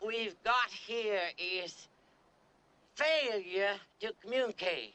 we've got here is failure to communicate.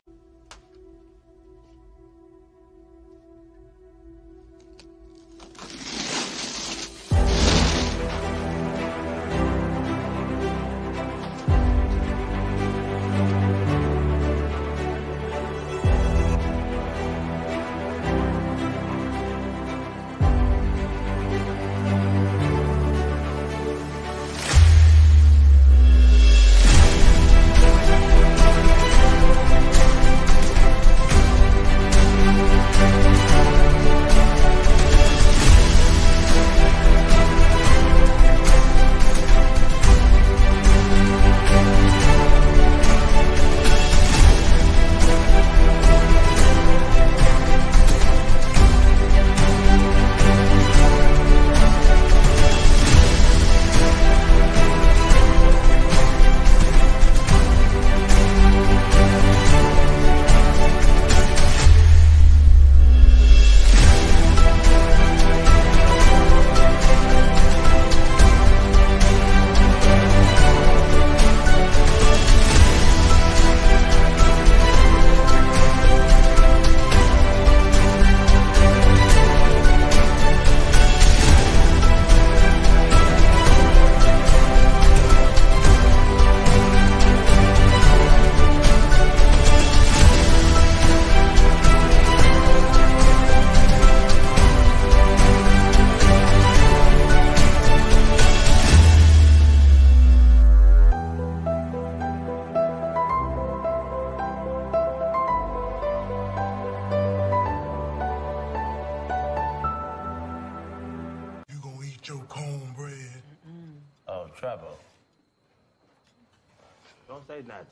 Don't say that.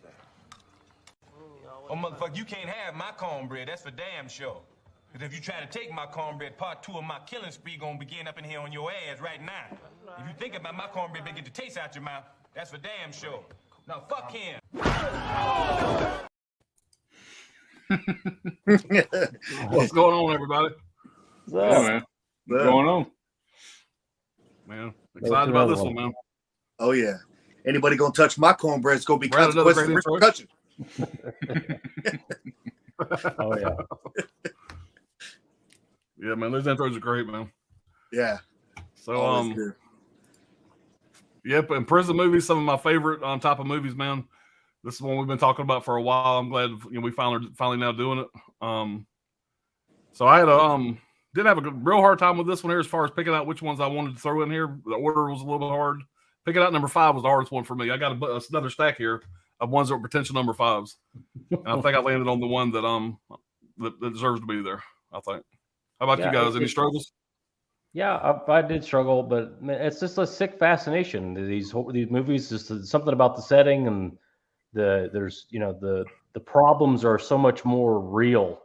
Oh, motherfucker, you can't have my cornbread. That's for damn sure. Because if you try to take my cornbread, part 2 of my killing spree gonna begin up in here on your ass right now. If you think about my cornbread, get the taste out your mouth. That's for damn sure. Now, fuck him. What's going on, everybody? What's up, man? What's going on? Man, excited about this one, man. Oh, yeah. Anybody gonna touch my cornbread, it's gonna be consequences for repercussion. Oh, yeah. Yeah, man, those intros are great, man. Yeah. So, yep, and prison movies, some of my favorite type of movies, man. This is one we've been talking about for a while. I'm glad we finally now doing it. So I had did have a real hard time with this one here as far as picking out which ones I wanted to throw in here. The order was a little bit hard. Picking out number 5 was the hardest one for me. I got another stack here of ones that were potential number 5s, and I think I landed on the one that deserves to be there. I think. How about you guys? Any struggles? Yeah, I did struggle, but it's just a sick fascination. These movies, just something about the setting and the problems are so much more real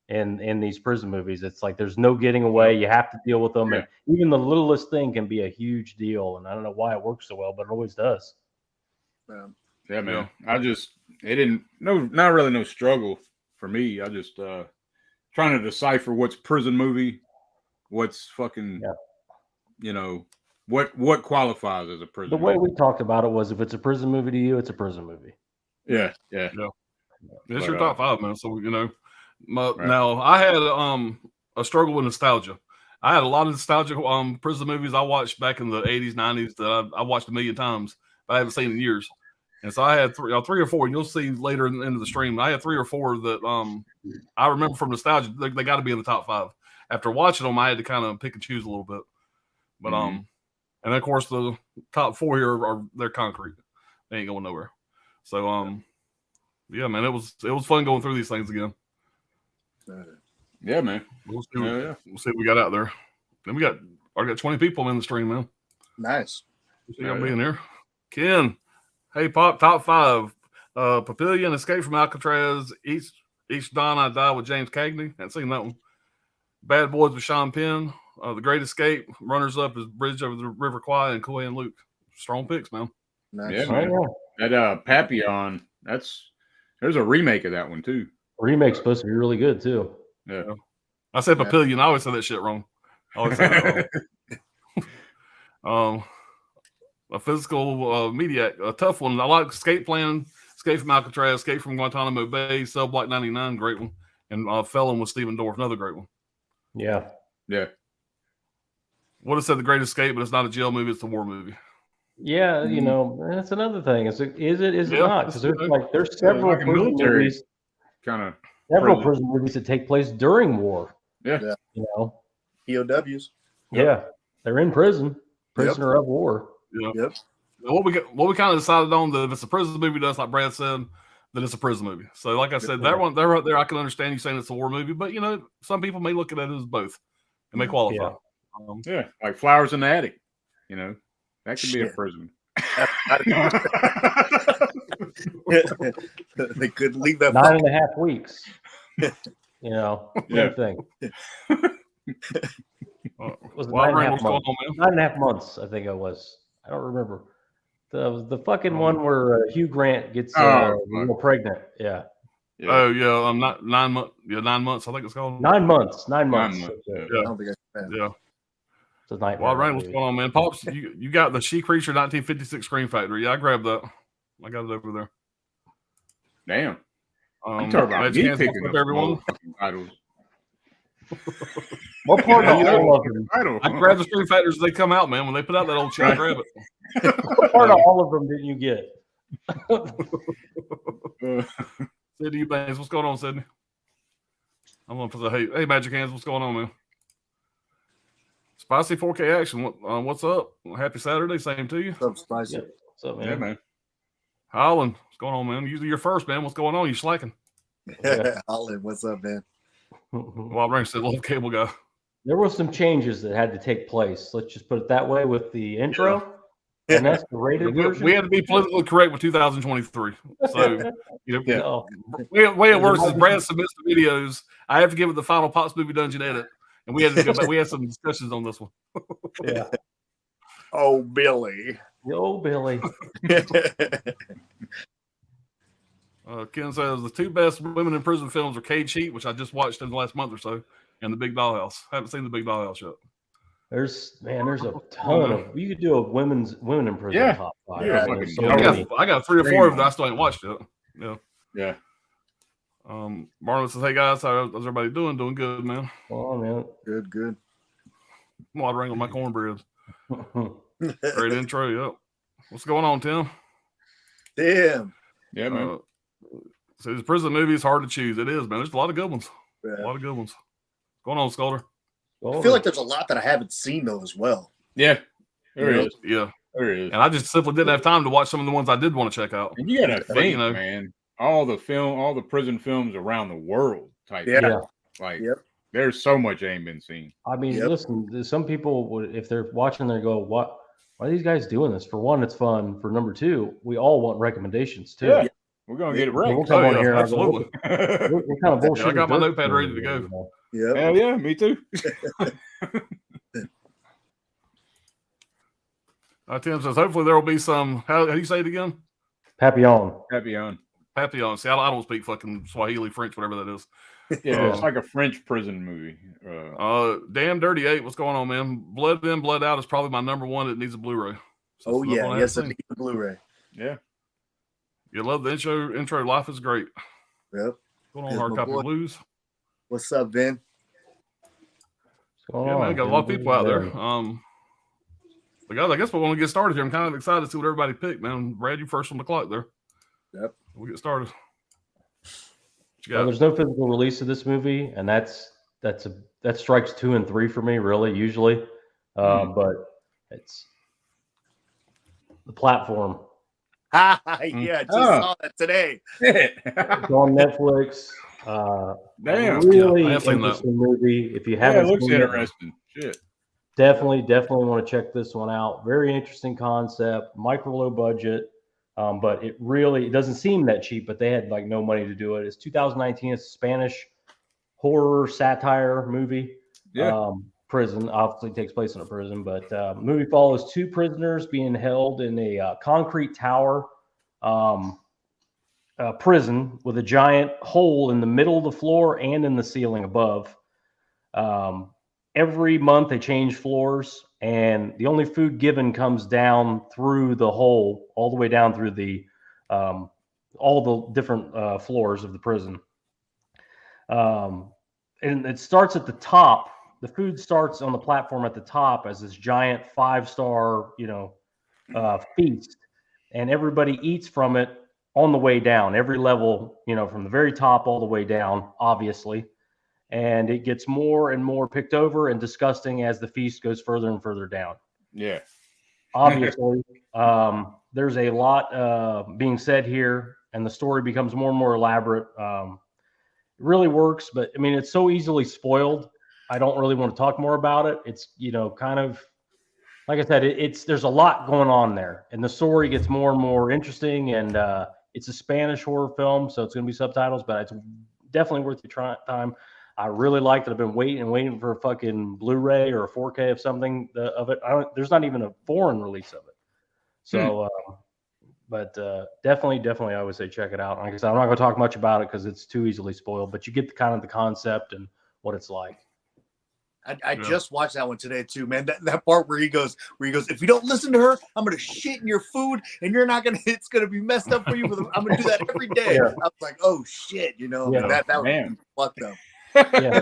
in these prison movies. It's like there's no getting away. You have to deal with them, and even the littlest thing can be a huge deal. And I don't know why it works so well, but it always does. Yeah, man. Not really no struggle for me. I just trying to decipher what's prison movie, what's fucking, what qualifies as a prison movie. The way we talked about it was if it's a prison movie to you, it's a prison movie. Yeah. It's your top 5, man. So, now I had a struggle with nostalgia. I had a lot of nostalgic prison movies I watched back in the 80s, 90s that I watched a million times, but I haven't seen in years. And so I had three or four, and you'll see later in the end of the stream. I had 3 or 4 that I remember from nostalgia. They got to be in the top 5. After watching them, I had to kind of pick and choose a little bit. But and of course the top 4 here they're concrete. They ain't going nowhere. So yeah, man, it was fun going through these things again. Yeah, man. We'll see what we got out there. Then I got 20 people in the stream, man. Nice. See y'all being here. Ken, hey Pop, top 5. Papillion, Escape from Alcatraz, Each Dawn I Die with James Cagney. Haven't seen that one. Bad Boys with Sean Penn. The Great Escape. Runners up is Bridge Over the River Kwai and Kool and Luke. Strong picks, man. Nice. Yeah, man. That Papillon, there's a remake of that one too. Remake's supposed to be really good too. Yeah. I said Papillion. I always say that shit wrong. I always say that wrong. a physical media, a tough one. I like Escape Plan, Escape from Alcatraz, Escape from Guantanamo Bay, Cell Block 99, great one, and Felon with Stephen Dorff, another great one. Yeah. Would have said The Great Escape, but it's not a jail movie; it's a war movie. Yeah, you know, that's another thing. Is it not? Because there's several like prison movies, several prison movies that take place during war. Yeah. You know, POWs. Yeah, they're in prison, prisoner of war. Yep. What we kind of decided on that if it's a prison movie, does like Brad said, then it's a prison movie. So, like I said, that one there right there, I can understand you saying it's a war movie, but you know, some people may look at it as both and may qualify. Like Flowers in the Attic. You know, that could be a prison. They could leave that 9.5 weeks. You know, same thing. Was it 9.5 months? 9.5 months, I think it was. I don't remember. The fucking one where Hugh Grant gets pregnant. Yeah. Oh yeah, not 9 months. Yeah, 9 months. I think it's called 9 months. 9 months. Yeah. I don't think Yeah. It's a nightmare. Well, Ryan, what's going on, man? Pops, you got the She Creature 1956 Scream Factory. Yeah, I grabbed that. I got it over there. Damn. You talking about me picking up everyone titles. What part of all of them? I grabbed the Scream Factors as they come out, man. When they put out that old shit, I grab it. What part of all of them did you get? Sydney Eubanks, what's going on, Sydney? I'm going for the hey Magic Hands, what's going on, man? Spicy 4K action. What's up? Happy Saturday. Same to you. What's up, Spicy? What's up, man? Yeah, man. Holland, what's going on, man? Usually you're first, man. What's going on? You slacking? Holland, what's up, man? Wild Ring said, "Love Cable Guy." There were some changes that had to take place. Let's just put it that way with the intro. And that's the rated version. We had to be politically correct with 2023. So, you know, the way it works is Brad submits the videos. I have to give it the final Pops Movie Dungeon edit. And we had to go back. We had some discussions on this one. Yeah. Oh, Billy. Oh, Billy. Ken says the two best women in prison films are Cage Heat, which I just watched in the last month or so, and The Big Dollhouse. Haven't seen The Big Dollhouse yet. There's a ton of. You could do a women in prison top 5. Yeah. I got 3 or 4 of them that I still ain't watched yet. Yeah. Yeah. Marlon says, "Hey guys, how's everybody doing? Doing good, man. Oh man, good. I'm watering on my cornbread. Great intro. Yep. What's going on, Tim? Damn. Yeah, man. So these prison movies hard to choose. It is, man. There's a lot of good ones. Yeah. A lot of good ones. What's going on, Sculder? I feel like there's a lot that I haven't seen though as well. Yeah. There is. Yeah. There is. And I just simply didn't have time to watch some of the ones I did want to check out. And you gotta think, man. All the prison films around the world type. Yeah. Like there's so much ain't been seen. I mean, listen, some people would, if they're watching, they go, "Why are these guys doing this?" For one, it's fun. For number two, we all want recommendations too. Yeah. We're gonna get it right. We'll come on here. Absolutely. What kind of bullshit? I got my notepad ready to go. Yeah. Hell yeah, me too. Tim says, hopefully there will be some. How do you say it again? Papillon. Papillon. See, I don't speak fucking Swahili, French, whatever that is. Yeah, it's like a French prison movie. Damn Dirty 8. What's going on, man? Blood In, Blood Out is probably my number one. It needs a Blu-ray. So yes, I need the Blu-ray. Yeah. You love the intro. Life is great. Yep. Going on, Hard Copy Blues. What's up, Vin? Yeah, man, got a lot of people out there. But guys, I guess we're going to get started here. I'm kind of excited to see what everybody picked, man. Brad, you first on the clock there. Yep. We'll get started. Well, there's no physical release of this movie, and that strikes 2 and 3 for me, really, usually. But it's the platform. Yeah, I just saw that today. It's on Netflix. Damn. Really interesting movie. If you haven't, it looks seen interesting. Shit. Definitely want to check this one out. Very interesting concept, micro low budget, but it doesn't seem that cheap. But they had like no money to do it. It's 2019. It's a Spanish horror satire movie. Yeah. Prison obviously takes place in a prison, but movie follows 2 prisoners being held in a concrete tower prison with a giant hole in the middle of the floor and in the ceiling above. Every month they change floors, and the only food given comes down through the hole, all the way down through the all the different floors of the prison. And it starts at the top. The food starts on the platform at the top as this giant 5-star, feast, and everybody eats from it on the way down. Every level, from the very top all the way down, obviously, and it gets more and more picked over and disgusting as the feast goes further and further down. Yeah, obviously, there's a lot being said here, and the story becomes more and more elaborate. It really works, but I mean, it's so easily spoiled. I don't really want to talk more about it. It's, kind of, like I said, there's a lot going on there, and the story gets more and more interesting. And it's a Spanish horror film, so it's going to be subtitles, but it's definitely worth your time. I really liked it. I've been waiting for a fucking Blu-ray or a 4K of something of it. There's not even a foreign release of it. So, but definitely, I would say check it out. Like I said, I'm not going to talk much about it because it's too easily spoiled, but you get the concept and what it's like. I just watched that one today too, man. That part where he goes, if you don't listen to her, I'm gonna shit in your food, and it's gonna be messed up for you. I'm gonna do that every day. Yeah. I was like, oh shit, that was fucked up. Yeah,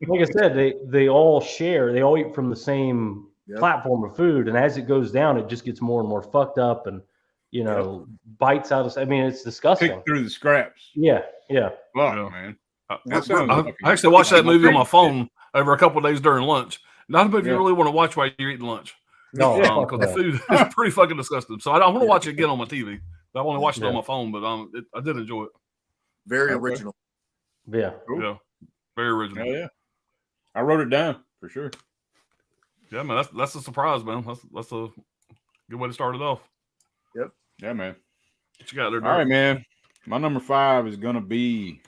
like I said, they all share. They all eat from the same platform of food, and as it goes down, it just gets more and more fucked up, and bites out of. I mean, it's disgusting. Pick through the scraps. Yeah. Fuck, man. I actually watched that movie on my phone over a couple of days during lunch. Not a movie you really want to watch while you're eating lunch. No, because the food is pretty fucking disgusting. So I want to watch it again on my TV. I want to watch it on my phone, but I did enjoy it. Very original. Yeah. Cool. Yeah. Very original. Hell yeah. I wrote it down for sure. Yeah, man. That's a surprise, man. That's a good way to start it off. Yep. Yeah, man. What you got there, All right, man. My number 5 is gonna be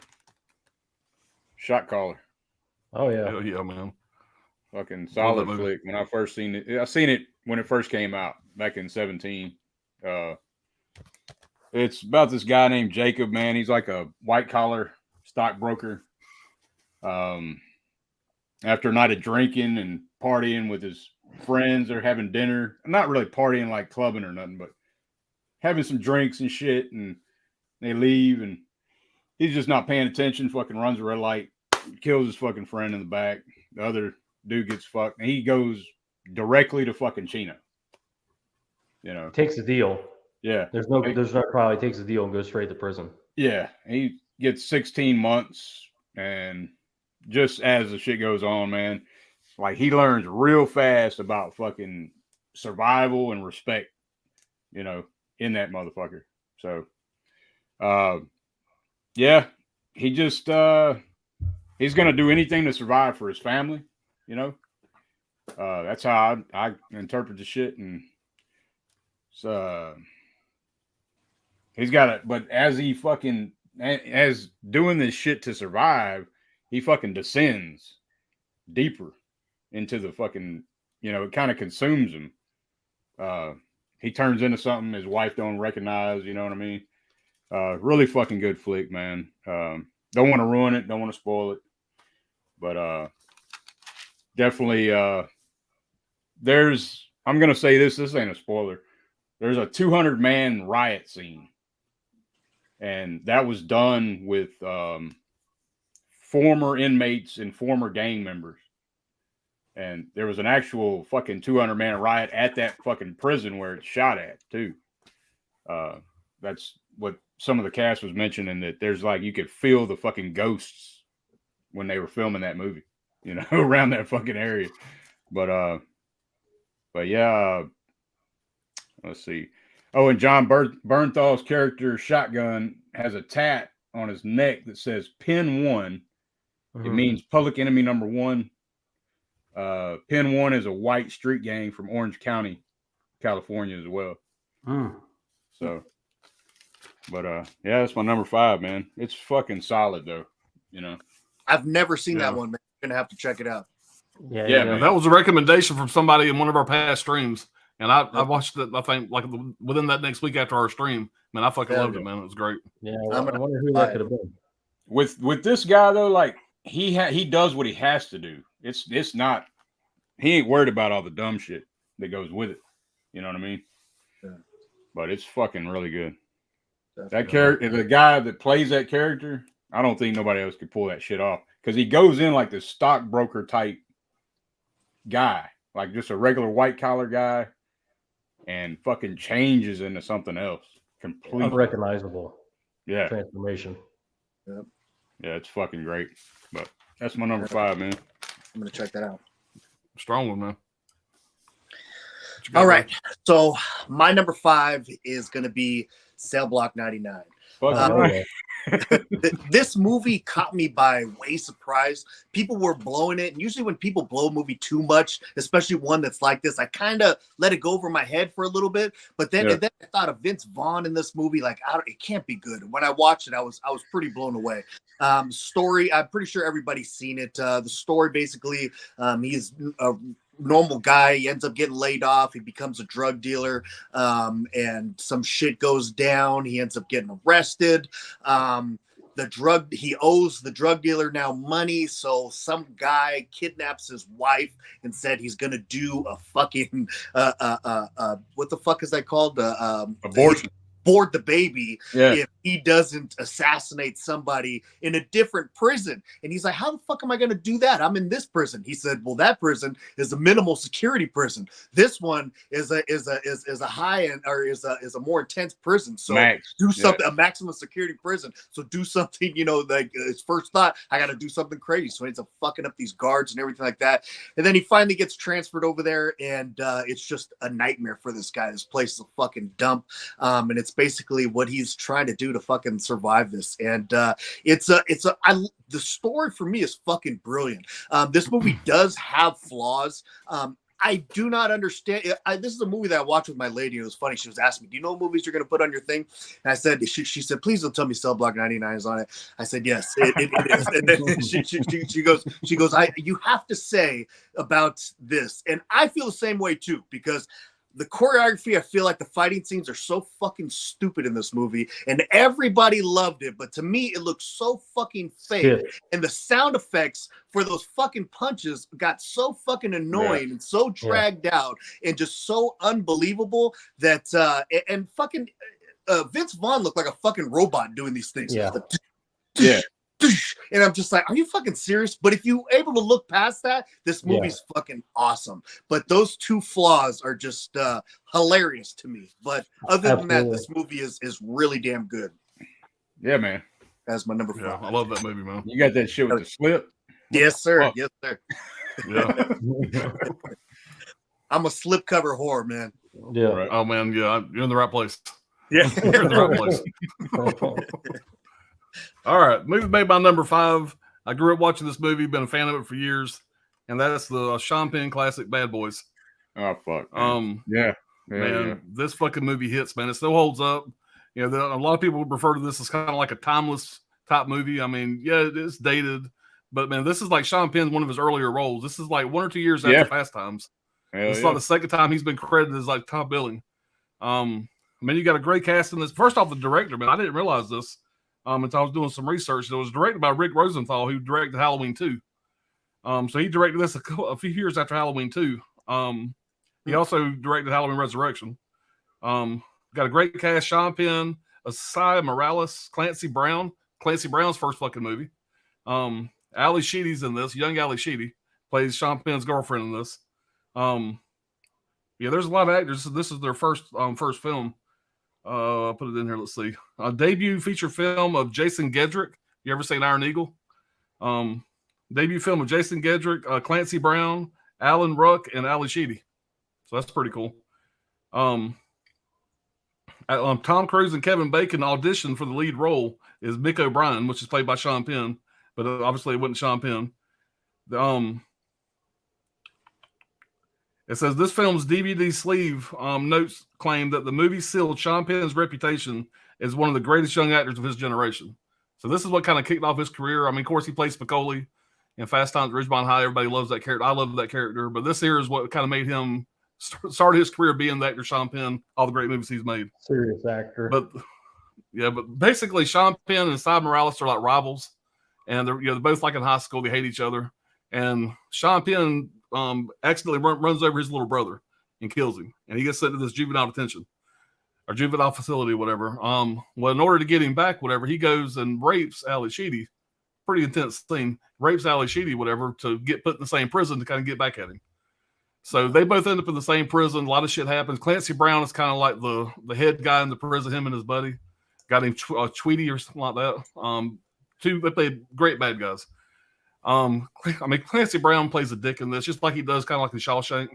Shot Caller. Oh yeah. Hell yeah, man. Fucking solid flick. When I first seen it, I seen it when it first came out back in 2017. It's about this guy named Jacob, man. He's like a white collar stockbroker. After a night of drinking and partying with his friends, they're having dinner. Not really partying like clubbing or nothing, but having some drinks and shit. And they leave, and he's just not paying attention. Fucking runs a red light, kills his fucking friend in the back. The other dude gets fucked, and he goes directly to fucking Chino. Takes the deal. Yeah. There's no trial. He takes the deal and goes straight to prison. Yeah. He gets 16 months, and just as the shit goes on, man, like he learns real fast about fucking survival and respect, in that motherfucker. So, yeah, he just, he's going to do anything to survive for his family, that's how I interpret the shit. And so he's got it, but as doing this shit to survive, he fucking descends deeper into the fucking, it kind of consumes him. He turns into something his wife don't recognize, you know what I mean? Really fucking good flick, man. Don't want to ruin it, don't want to spoil it. But definitely I'm gonna say this ain't a spoiler. There's a 200-man riot scene. And that was done with former inmates and former gang members. And there was an actual fucking 200-man riot at that fucking prison where it's shot at, too. That's what some of the cast was mentioning, that there's like, you could feel the fucking ghosts when they were filming that movie, around that fucking area. But yeah, let's see. Oh, and John Bernthal's character Shotgun has a tat on his neck that says Pin 1. Mm-hmm. It means Public Enemy number 1. Pin 1 is a white street gang from Orange County, California as well. So, but yeah, that's my number 5, man. It's fucking solid though, I've never seen that one, man. I'm gonna have to check it out. Yeah, man. That was a recommendation from somebody in one of our past streams. And I watched it, I think, like within that next week after our stream. Man, I fucking loved it, man. It was great. Yeah, I wonder who that could have been. With this guy though, like he does what he has to do. It's not, he ain't worried about all the dumb shit. that goes with it. You know what I mean? Yeah. But it's fucking really good. Definitely. That character, the guy that plays that character, I don't think nobody else could pull that shit off because he goes in like this stockbroker type guy, like just a regular white collar guy, and fucking changes into something else completely. Unrecognizable. Yeah. Transformation. Yep. Yeah, it's fucking great. But that's my number 5, man. I'm gonna check that out. Strong one, man. All right. So my number 5 is gonna be Cell Block 99. This movie caught me by way surprise. People were blowing it, and usually when people blow a movie too much, especially one that's like this, I kind of let it go over my head for a little bit. But then, and then I thought of Vince Vaughn in this movie, like it can't be good. And when I watched it, I was pretty blown away. Story, I'm pretty sure everybody's seen it. The story basically, he's a normal guy. He ends up getting laid off. He becomes a drug dealer, and some shit goes down. He ends up getting arrested. He owes the drug dealer now money, so some guy kidnaps his wife and said he's gonna do a fucking what the fuck is that called? Abortion. Board the baby if he doesn't assassinate somebody in a different prison. And he's like, how the fuck am I going to do that? I'm in this prison. He said, well, that prison is a minimal security prison. This one is a high end, or is a more intense prison. So do something, a maximum security prison. So do something, like his first thought, I got to do something crazy. So he ends up fucking up these guards and everything like that. And then he finally gets transferred over there, and it's just a nightmare for this guy. This place is a fucking dump. And it's basically what he's trying to do to fucking survive this. And the story for me is fucking brilliant. This movie does have flaws. I do not understand. This is a movie that I watched with my lady. It was funny. She was asking me, do you know what movies you're going to put on your thing? And I said, she said, please don't tell me Cell Block 99 is on it. I said, yes, it is. And then she goes, you have to say about this. And I feel the same way too, because the choreography, I feel like the fighting scenes are so fucking stupid in this movie, and everybody loved it. But to me, it looks so fucking fake. Yeah. And the sound effects for those fucking punches got so fucking annoying and so dragged out and just so unbelievable that and fucking Vince Vaughn looked like a fucking robot doing these things. Yeah. And I'm just like, are you fucking serious? But if you're able to look past that, this movie's fucking awesome. But those two flaws are just hilarious to me. But other than that, this movie is really damn good. Yeah, man. That's my number 5. Yeah, I love that movie, man. You got that shit with the slip? Yes, sir. Oh. Yes, sir. Yeah. I'm a slipcover whore, man. Yeah. Right. Oh, man. Yeah, you're in the right place. Yeah. You're in the right place. All right, movie made by number 5. I grew up watching this movie, been a fan of it for years, and that's the Sean Penn classic Bad Boys. Oh fuck. Man. This fucking movie hits, man. It still holds up. A lot of people would refer to this as kind of like a timeless type movie. I mean, yeah, it's dated, but man, this is like Sean Penn's one of his earlier roles. This is like 1 or 2 years after Fast Times. It's like the second time he's been credited as like top billing. You got a great cast in this. First off, the director, man, I didn't realize this. Until I was doing some research. It was directed by Rick Rosenthal, who directed Halloween 2. So he directed this a few years after Halloween 2. He also directed Halloween Resurrection. Got a great cast: Sean Penn, Asai Morales, Clancy Brown. Clancy Brown's first fucking movie. Ali Sheedy's in this. Young Ali Sheedy plays Sean Penn's girlfriend in this. There's a lot of actors. This is their first film. I'll put it in here. Let's see. Debut feature film of Jason Gedrick. You ever seen Iron Eagle? Debut film of Jason Gedrick, Clancy Brown, Alan Ruck, and Ali Sheedy. So that's pretty cool. Tom Cruise and Kevin Bacon auditioned for the lead role is Mick O'Brien, which is played by Sean Penn, but obviously it wasn't Sean Penn. It says this film's DVD sleeve notes claim that the movie sealed Sean Penn's reputation as one of the greatest young actors of his generation. So this is what kind of kicked off his career. I mean, of course, he plays Spicoli in Fast Times at Ridgemont High. Everybody loves that character. I love that character. But this here is what kind of made him start his career being the actor Sean Penn, all the great movies he's made. Serious actor. But basically Sean Penn and Asai Morales are like rivals. And they're both like in high school. They hate each other. And Sean Penn accidentally runs over his little brother, and kills him, and he gets sent to this juvenile detention or juvenile facility, whatever. Well, in order to get him back, whatever, he goes and rapes Ali Sheedy. Pretty intense scene. Rapes Ali Sheedy, whatever, to get put in the same prison to kind of get back at him. So they both end up in the same prison. A lot of shit happens. Clancy Brown is kind of like the head guy in the prison, him and his buddy. Got him Tweety or something like that. They played great bad guys. I mean, Clancy Brown plays a dick in this, just like he does kind of like in Shawshank.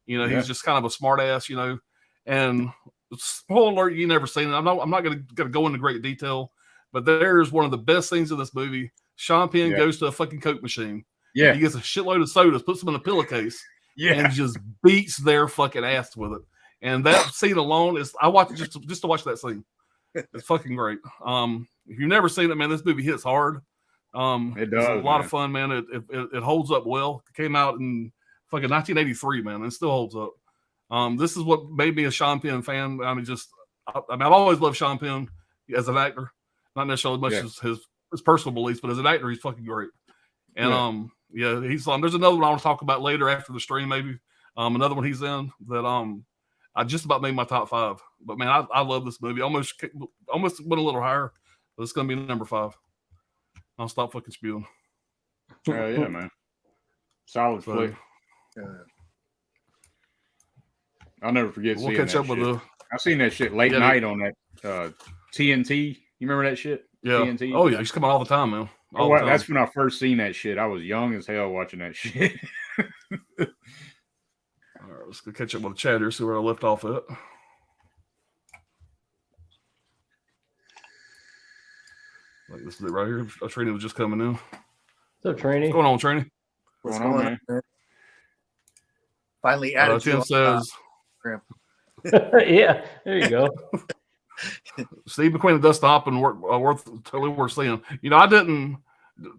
You know, he's just kind of a smart ass, you know. And spoiler alert, you never seen it. I'm not going to go into great detail, but there's one of the best things in this movie. Sean Penn goes to a fucking Coke machine. Yeah. He gets a shitload of sodas, puts them in a pillowcase, and just beats their fucking ass with it. And that scene alone is, I watch it just to watch that scene. It's fucking great. If you've never seen it, man, this movie hits hard. It does. It's a lot of fun, man. It holds up well. It came out in fucking 1983, man, and it still holds up. This is what made me a Sean Penn fan. I mean, I've always loved Sean Penn as an actor, not necessarily much as his personal beliefs, but as an actor, he's fucking great. And he's there's another one I want to talk about later after the stream, maybe. Another one he's in that I just about made my top 5. But man, I love this movie. Almost went a little higher, but it's gonna be number 5. I'll stop fucking spewing. Yeah, man. Solid flick. I'll never forget seeing that shit. I've seen that shit late night on that TNT. You remember that shit? Yeah. TNT? Oh, yeah. He's coming all the time, man. That's when I first seen that shit. I was young as hell watching that shit. All right, let's go catch up with the chat here, see where I left off at. Like this is it right here. Trini was just coming in. What's up, Trini? What's going on, Trini? What's going on, man? Finally added Tim says. Yeah, there you go. Steve McQueen and Dustin Hoffman totally worth seeing. You know, I didn't.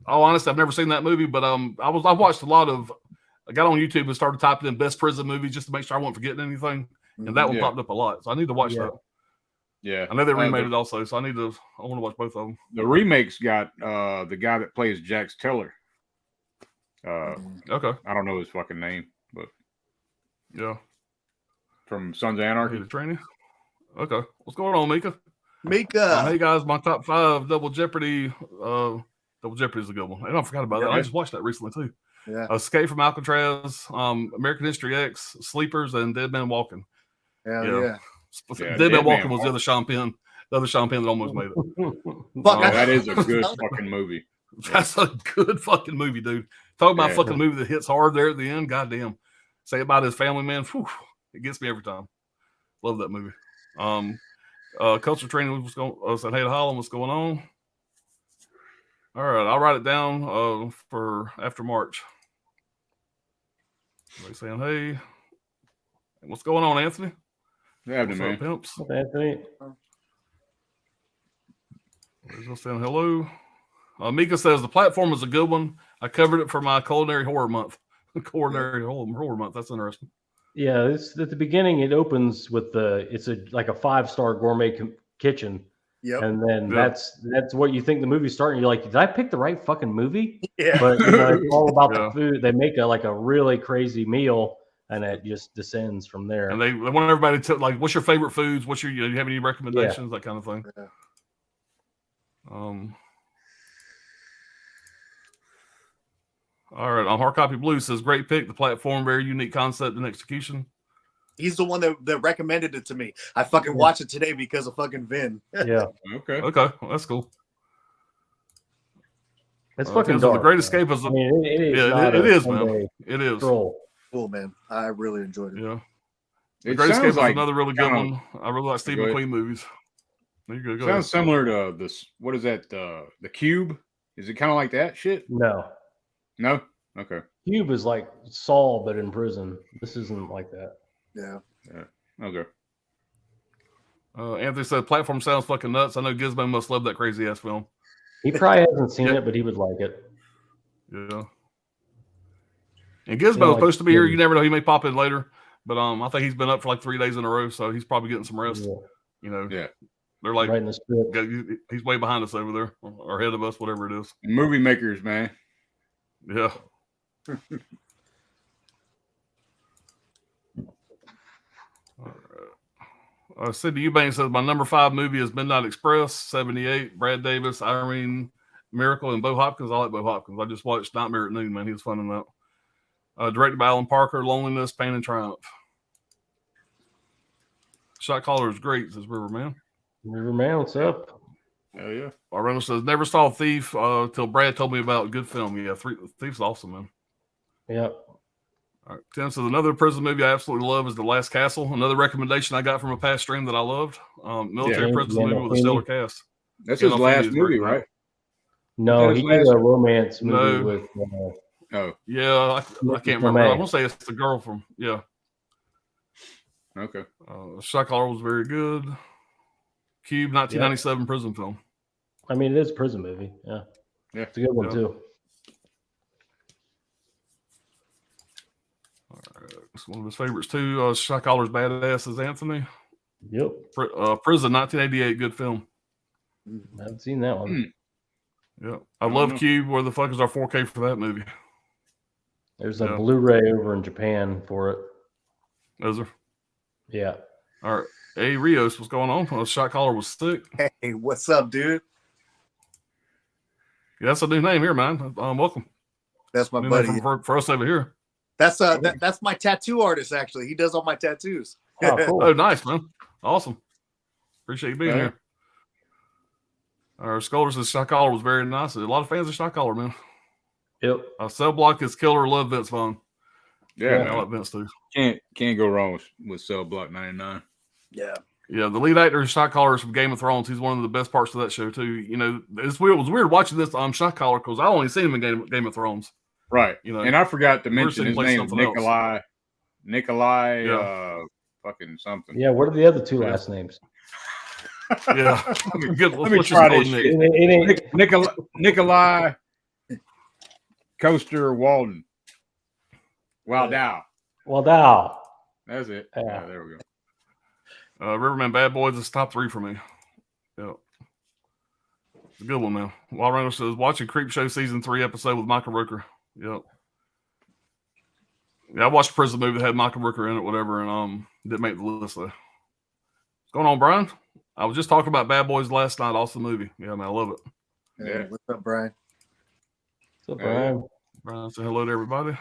Oh, honestly, I've never seen that movie, but I watched a lot of. I got on YouTube and started typing in best prison movies just to make sure I wasn't forgetting anything, and that one popped up a lot. So I need to watch that. Yeah, I know they remade it also, so I want to watch both of them. The remake's got the guy that plays Jax Teller. Okay, I don't know his fucking name, but from Sons of Anarchy. The training. Okay, what's going on, Mika? Mika, hey guys, my top 5 Double Jeopardy. Double Jeopardy is a good one. I forgot about that. I just watched that recently too. Yeah, Escape from Alcatraz, American History X, Sleepers, and Dead Man Walking. Yeah. Dead Man Walking was the other Sean Penn that almost made it. That is a good fucking movie. That's a good fucking movie, dude. Talk about a fucking movie that hits hard there at the end. Goddamn. Say about his family, man. Whew, it gets me every time. Love that movie. Culture Training was going. Said, hey to Holland, what's going on? All right, I'll write it down for after March. Everybody saying, hey, what's going on, Anthony? Yeah, what's man. up, pimps? What's up, Anthony? Just saying hello. Mika says the platform is a good one. I covered it for my culinary horror month. Culinary horror month. That's interesting. Yeah, it's at the beginning. It opens with it's like a 5-star gourmet kitchen. Yep. And then that's what you think the movie's starting. You're like, did I pick the right fucking movie? Yeah. But it's all about the food. They make a really crazy meal, and it just descends from there. And they want everybody to like, what's your favorite foods? Do you have any recommendations? That kind of thing. Yeah. All right. Hard Copy Blue says, great pick. The platform, very unique concept and execution. He's the one that recommended it to me. I fucking watched it today because of fucking Vin. Yeah. Okay. Well, that's cool. It's fucking dark. The Great Escape is. I mean, it is. It is, man. It is. Cool, man. I really enjoyed it. Yeah. The Great Escape is another really good one. I really like Steve McQueen movies. There you go. Sounds similar to this. What is that? The Cube? Is it kind of like that shit? No. No. Okay. Cube is like Saul, but in prison. This isn't like that. Yeah. Okay. Anthony said, platform sounds fucking nuts. I know Gizmo must love that crazy ass film. He probably hasn't seen it, but he would like it. Yeah. And Gizmo's supposed to be here. You never know. He may pop in later. But I think he's been up for like 3 days in a row, so he's probably getting some rest. Yeah. They're like, right in the script. He's way behind us over there, or ahead of us, whatever it is. Movie makers, man. Yeah. Cindy Eubanks says my number 5 movie is Midnight Express, 78. Brad Davis, Irene Miracle, and Bo Hopkins. I like Bo Hopkins. I just watched Nightmare at Noon, man. He was fun in that. Directed by Alan Parker, Loneliness, Pain, and Triumph. Shot caller is great, says Riverman. Riverman, what's up? Hell yeah. Reynolds says, never saw Thief till Brad told me about. Good film. Yeah, Thief's awesome, man. Yeah. All right. Tim says, another prison movie I absolutely love is The Last Castle. Another recommendation I got from a past stream that I loved. Military prison movie with a stellar cast. That's his last movie, right? No, he did a romance movie with... Yeah, I can't remember. I want to say it's the girl from... Yeah. Okay. Shot caller was very good. Cube, 1997 prison film. I mean, it is a prison movie. Yeah. Yeah. It's a good one, too. All right. It's one of his favorites, too. Shot caller's badass is Anthony. Yep. Prison, 1988, good film. I haven't seen that one. Yeah. I love Cube. Where the fuck is our 4K for that movie? There's a Blu-ray over in Japan for it. Is there? Yeah. All right. Hey, Rios, what's going on? Shot caller was sick. Hey, what's up, dude? Yeah, that's a new name here, man. Welcome. That's my new buddy. For us over here. That's that's my tattoo artist, actually. He does all my tattoos. Oh, cool. Oh, nice, man. Awesome. Appreciate you being here. Our Scolder says Shot caller was very nice. A lot of fans of Shot caller, man. Yep. Cell Block is killer. Love Vince Vaughn. Yeah, I like Vince too. Can't go wrong with Cell Block 99. Yeah. Yeah, the lead actor is Shot caller is from Game of Thrones. He's one of the best parts of that show too. You know, it's weird. It was weird watching this Shot caller because I only seen him in Game of Thrones. Right. You know, and I forgot to mention his name is Nikolai. Yeah. Fucking something. Yeah. What are the other 2 last names? Yeah. Let me try this shit. Nikolai Coaster Walden. Wow. That's it. Yeah, there we go. Riverman Bad Boys is top 3 for me. Yeah. It's a good one, man. Wild Reynolds says, watching Creep Show season 3 episode with Michael Rooker. Yep. Yeah, I watched a prison movie that had Michael Rooker in it, whatever, and didn't make the list though. What's going on, Brian? I was just talking about Bad Boys last night, awesome movie. Yeah, man, I love it. Yeah. What's up, Brian? What's up, Brian? Brian, say hello to everybody.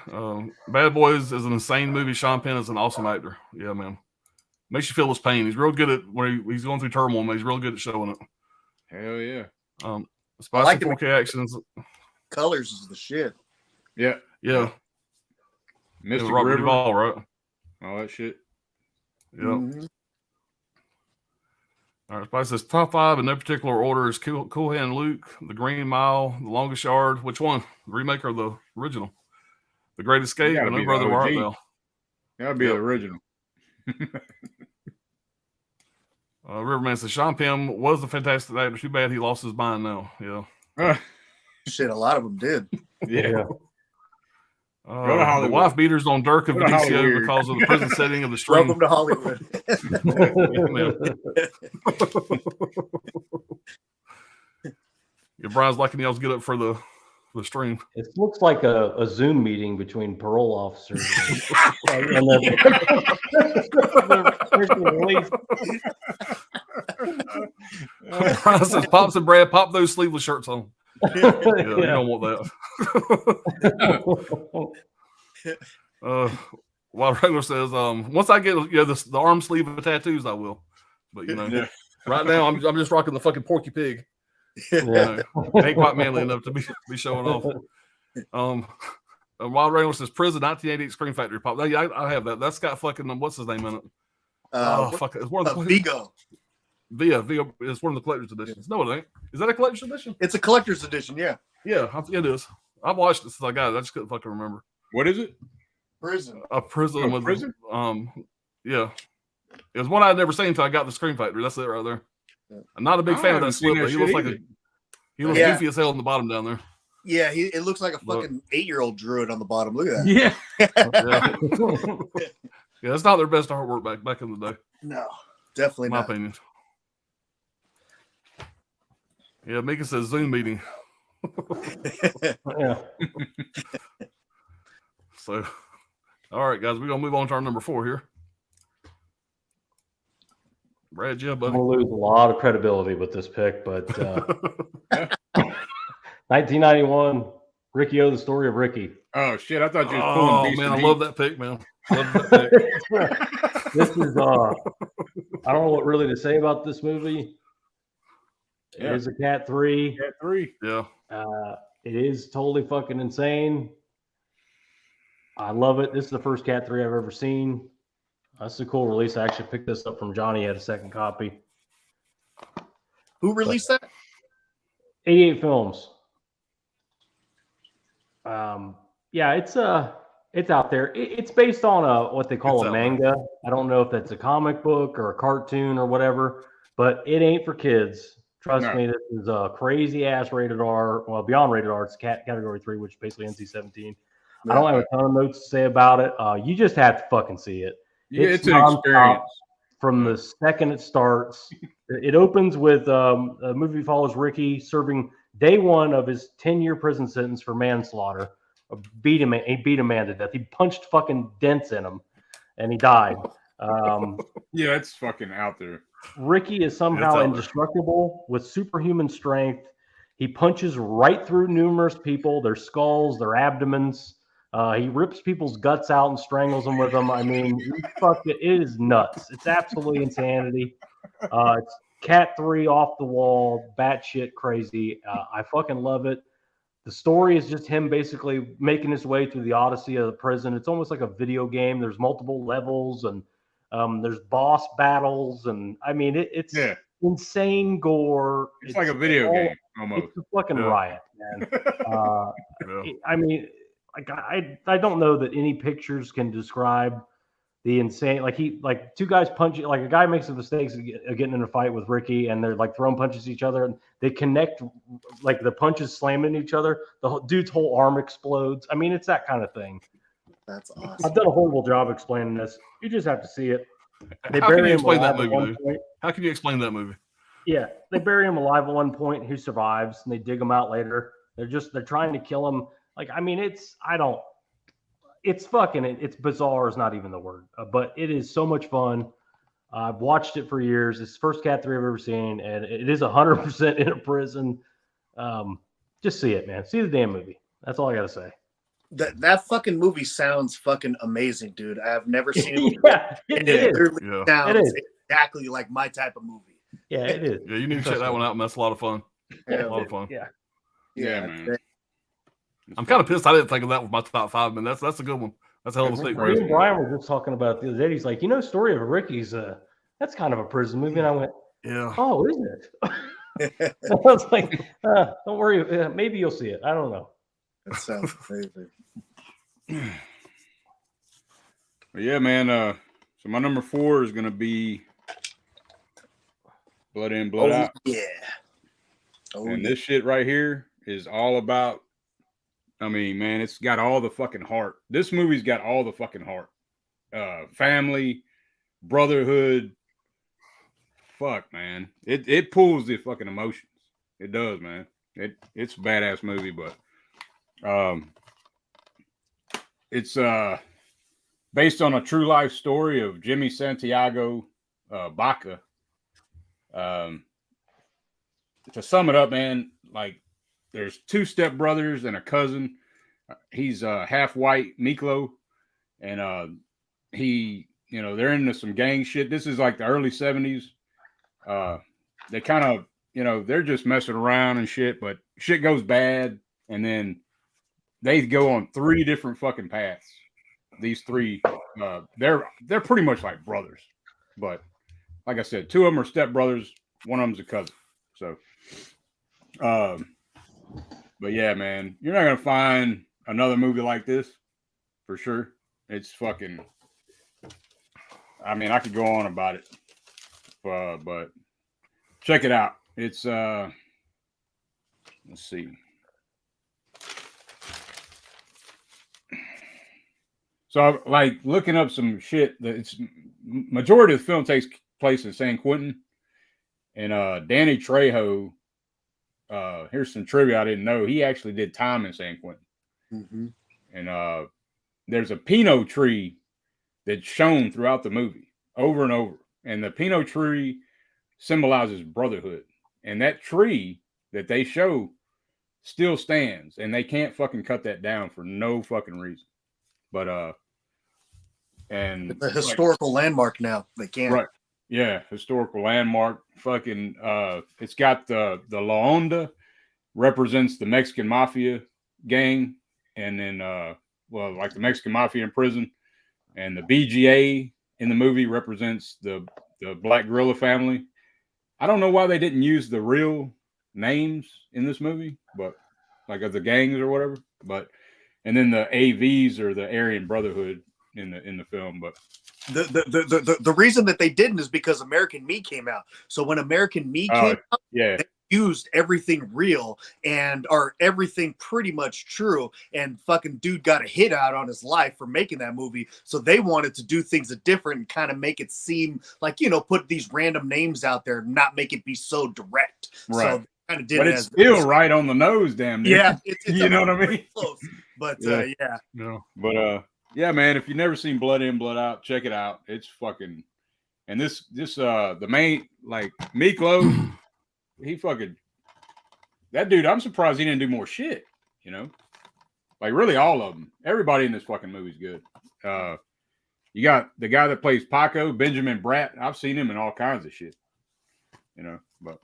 Bad Boys is an insane movie. Sean Penn is an awesome actor. Yeah, man. Makes you feel his pain. He's real good at when he's going through turmoil, man. He's real good at showing it. Hell yeah. Spicy 4K actions. Colors is the shit. Yeah. Yeah. Mr. Robert River. Duvall, right? All that shit. Yeah. Mm-hmm. All right, Spice says top 5 in no particular order is Cool Hand Luke, The Green Mile, The Longest Yard. Which one? The remake or the original? The Great Escape and No Brother Where Art Thou. That would be the original. Riverman says Sean Penn was a fantastic actor. Too bad he lost his mind now. Yeah. Shit, a lot of them did. Yeah. The wife beaters on Dirk and Vinicio because of the prison setting of the stream. Welcome to Hollywood. Yeah, Brian's liking y'all's get up for the stream. It looks like a Zoom meeting between parole officers and Brian says, Pops and Brad, pop those sleeveless shirts on. You don't want that. Wild Regular says, once I get the arm sleeve of tattoos, I will. But right now I'm just rocking the fucking Porky Pig. Ain't quite manly enough to be showing off. Wild Reynolds says Prison 1988 Scream Factory pop. Yeah, I have that. That's got fucking what's his name in it? Fuck it. It's one of the Vigo. Vigo is one of the collector's editions. No, it ain't. Is that a collector's edition? It's a collector's edition, yeah. Yeah, it is. I've watched it since I got it. I just couldn't fucking remember. What is it? Prison. A prison with prison? Yeah. It was one I'd never seen until I got the Scream Factory. That's it right there. I'm not a big fan of that slip, but he looks like he looks goofy as hell in the bottom down there. Yeah, it looks like a fucking 8-year-old drew it on the bottom. Look at that. Yeah. Yeah, that's not their best artwork back in the day. No, definitely not. My opinion. Yeah, Mika says Zoom meeting. Yeah. So, all right, guys, we're gonna move on to our number 4 here. Brad, yeah, I'm buddy. gonna lose a lot of credibility with this pick, but 1991, Ricky O, the story of Ricky. Oh shit! I thought you was pulling. Oh Beast man, and I Heat. love that pick, man. Love that pick. This is I don't know what really to say about this movie. Yeah. It is a Cat 3. Cat 3. Yeah. It is totally fucking insane. I love it. This is the first Cat 3 I've ever seen. That's a cool release. I actually picked this up from Johnny. He had a second copy. Who released that? 88 Films. Yeah, it's out there. It's based on what they call a manga. I don't know if that's a comic book or a cartoon or whatever, but it ain't for kids. Trust me, this is a crazy ass rated R. Well, beyond rated R, it's category 3, which is basically NC-17. I don't have a ton of notes to say about it. You just have to fucking see it. It's an experience. From the second it starts. It opens with a movie follows Ricky serving day one of his 10-year prison sentence for manslaughter. He beat a man to death. He punched fucking dents in him, and he died. Yeah, it's fucking out there. Ricky is somehow indestructible with superhuman strength. He punches right through numerous people, their skulls, their abdomens. He rips people's guts out and strangles them with them. I mean, it is nuts. It's absolutely insanity. It's Cat 3 off the wall, batshit crazy. I fucking love it. The story is just him basically making his way through the odyssey of the prison. It's almost like a video game. There's multiple levels and there's boss battles. And I mean, it's insane gore. It's like a video game almost. It's a fucking riot, man. I mean, like I don't know that any pictures can describe the insane. Like two guys punch. Like a guy makes the mistakes of getting in a fight with Ricky, and they're like throwing punches at each other, and they connect. Like the punches slamming each other, the dude's whole arm explodes. I mean, it's that kind of thing. That's awesome. I've done a horrible job explaining this. You just have to see it. How can you explain that movie? How can you explain that movie? Yeah, they bury him alive at one point. Who survives? And they dig him out later. They're trying to kill him. Like, I mean, it's bizarre is not even the word, but it is so much fun. I've watched it for years. It's the first Cat 3 I've ever seen, and it is 100% in a prison. Just see it, man. See the damn movie. That's all I got to say. That fucking movie sounds fucking amazing, dude. I have never seen it. It sounds exactly like my type of movie. Yeah, it is. Yeah, you need to check that one out, man. That's a lot of fun. Yeah, a lot of fun. Yeah, man. I'm kind of pissed I didn't think of that with my top 5, man. That's a good one. That's a hell of a pick. Me and Brian were just talking about it the other day. He's like, Story of Ricky's that's kind of a prison movie. And I went, yeah. Oh, isn't it? I was like, don't worry, maybe you'll see it. I don't know. That sounds crazy. But yeah, man. So my number 4 is gonna be Blood In, Blood Out. Yeah. And this shit right here is all about. I mean, man, it's got all the fucking heart. This movie's got all the fucking heart. Family, brotherhood. Fuck, man. It pulls the fucking emotions. It does, man. It's a badass movie, but it's based on a true life story of Jimmy Santiago Baca. To sum it up, man, like there's 2 stepbrothers and a cousin. He's half white, Miklo, and they're into some gang shit. This is like the early 70s. They kind of, they're just messing around and shit, but shit goes bad, and then they go on 3 different fucking paths. These 3, they're pretty much like brothers, but like I said, 2 of them are stepbrothers, one of them's a cousin. So, but yeah, man, you're not gonna find another movie like this for sure. It's fucking. I mean, I could go on about it, but check it out. It's let's see. So, like, looking up some shit. It's majority of the film takes place in San Quentin, and Danny Trejo. Here's some trivia I didn't know. He actually did time in San Quentin. Mm-hmm. And there's a Pinot tree that's shown throughout the movie over and over. And the Pinot tree symbolizes brotherhood. And that tree that they show still stands, and they can't fucking cut that down for no fucking reason. But and it's a historical landmark now. They can't. Right. Yeah, historical landmark. Fucking it's got the La Onda represents the Mexican mafia gang, and then like the Mexican mafia in prison, and the BGA in the movie represents the Black Gorilla family. I don't know why they didn't use the real names in this movie, but like of the gangs or whatever. But and then the AVs or the Aryan Brotherhood in the film. But the reason that they didn't is because American Me came out. So when American Me came out, yeah, they used everything real or everything pretty much true, and fucking dude got a hit out on his life for making that movie. So they wanted to do things different and kind of make it seem like, put these random names out there and not make it be so direct. Right. So they kind of did but it it's still right on the nose, damn near. Yeah, it's you know what I mean? Close. But yeah. Yeah, man, if you've never seen Blood In, Blood Out, check it out. It's fucking, and this the main, like, Miklo, he fucking, that dude, I'm surprised he didn't do more shit, like really all of them. Everybody in this fucking movie's good. You got the guy that plays Paco, Benjamin Bratt. I've seen him in all kinds of shit, but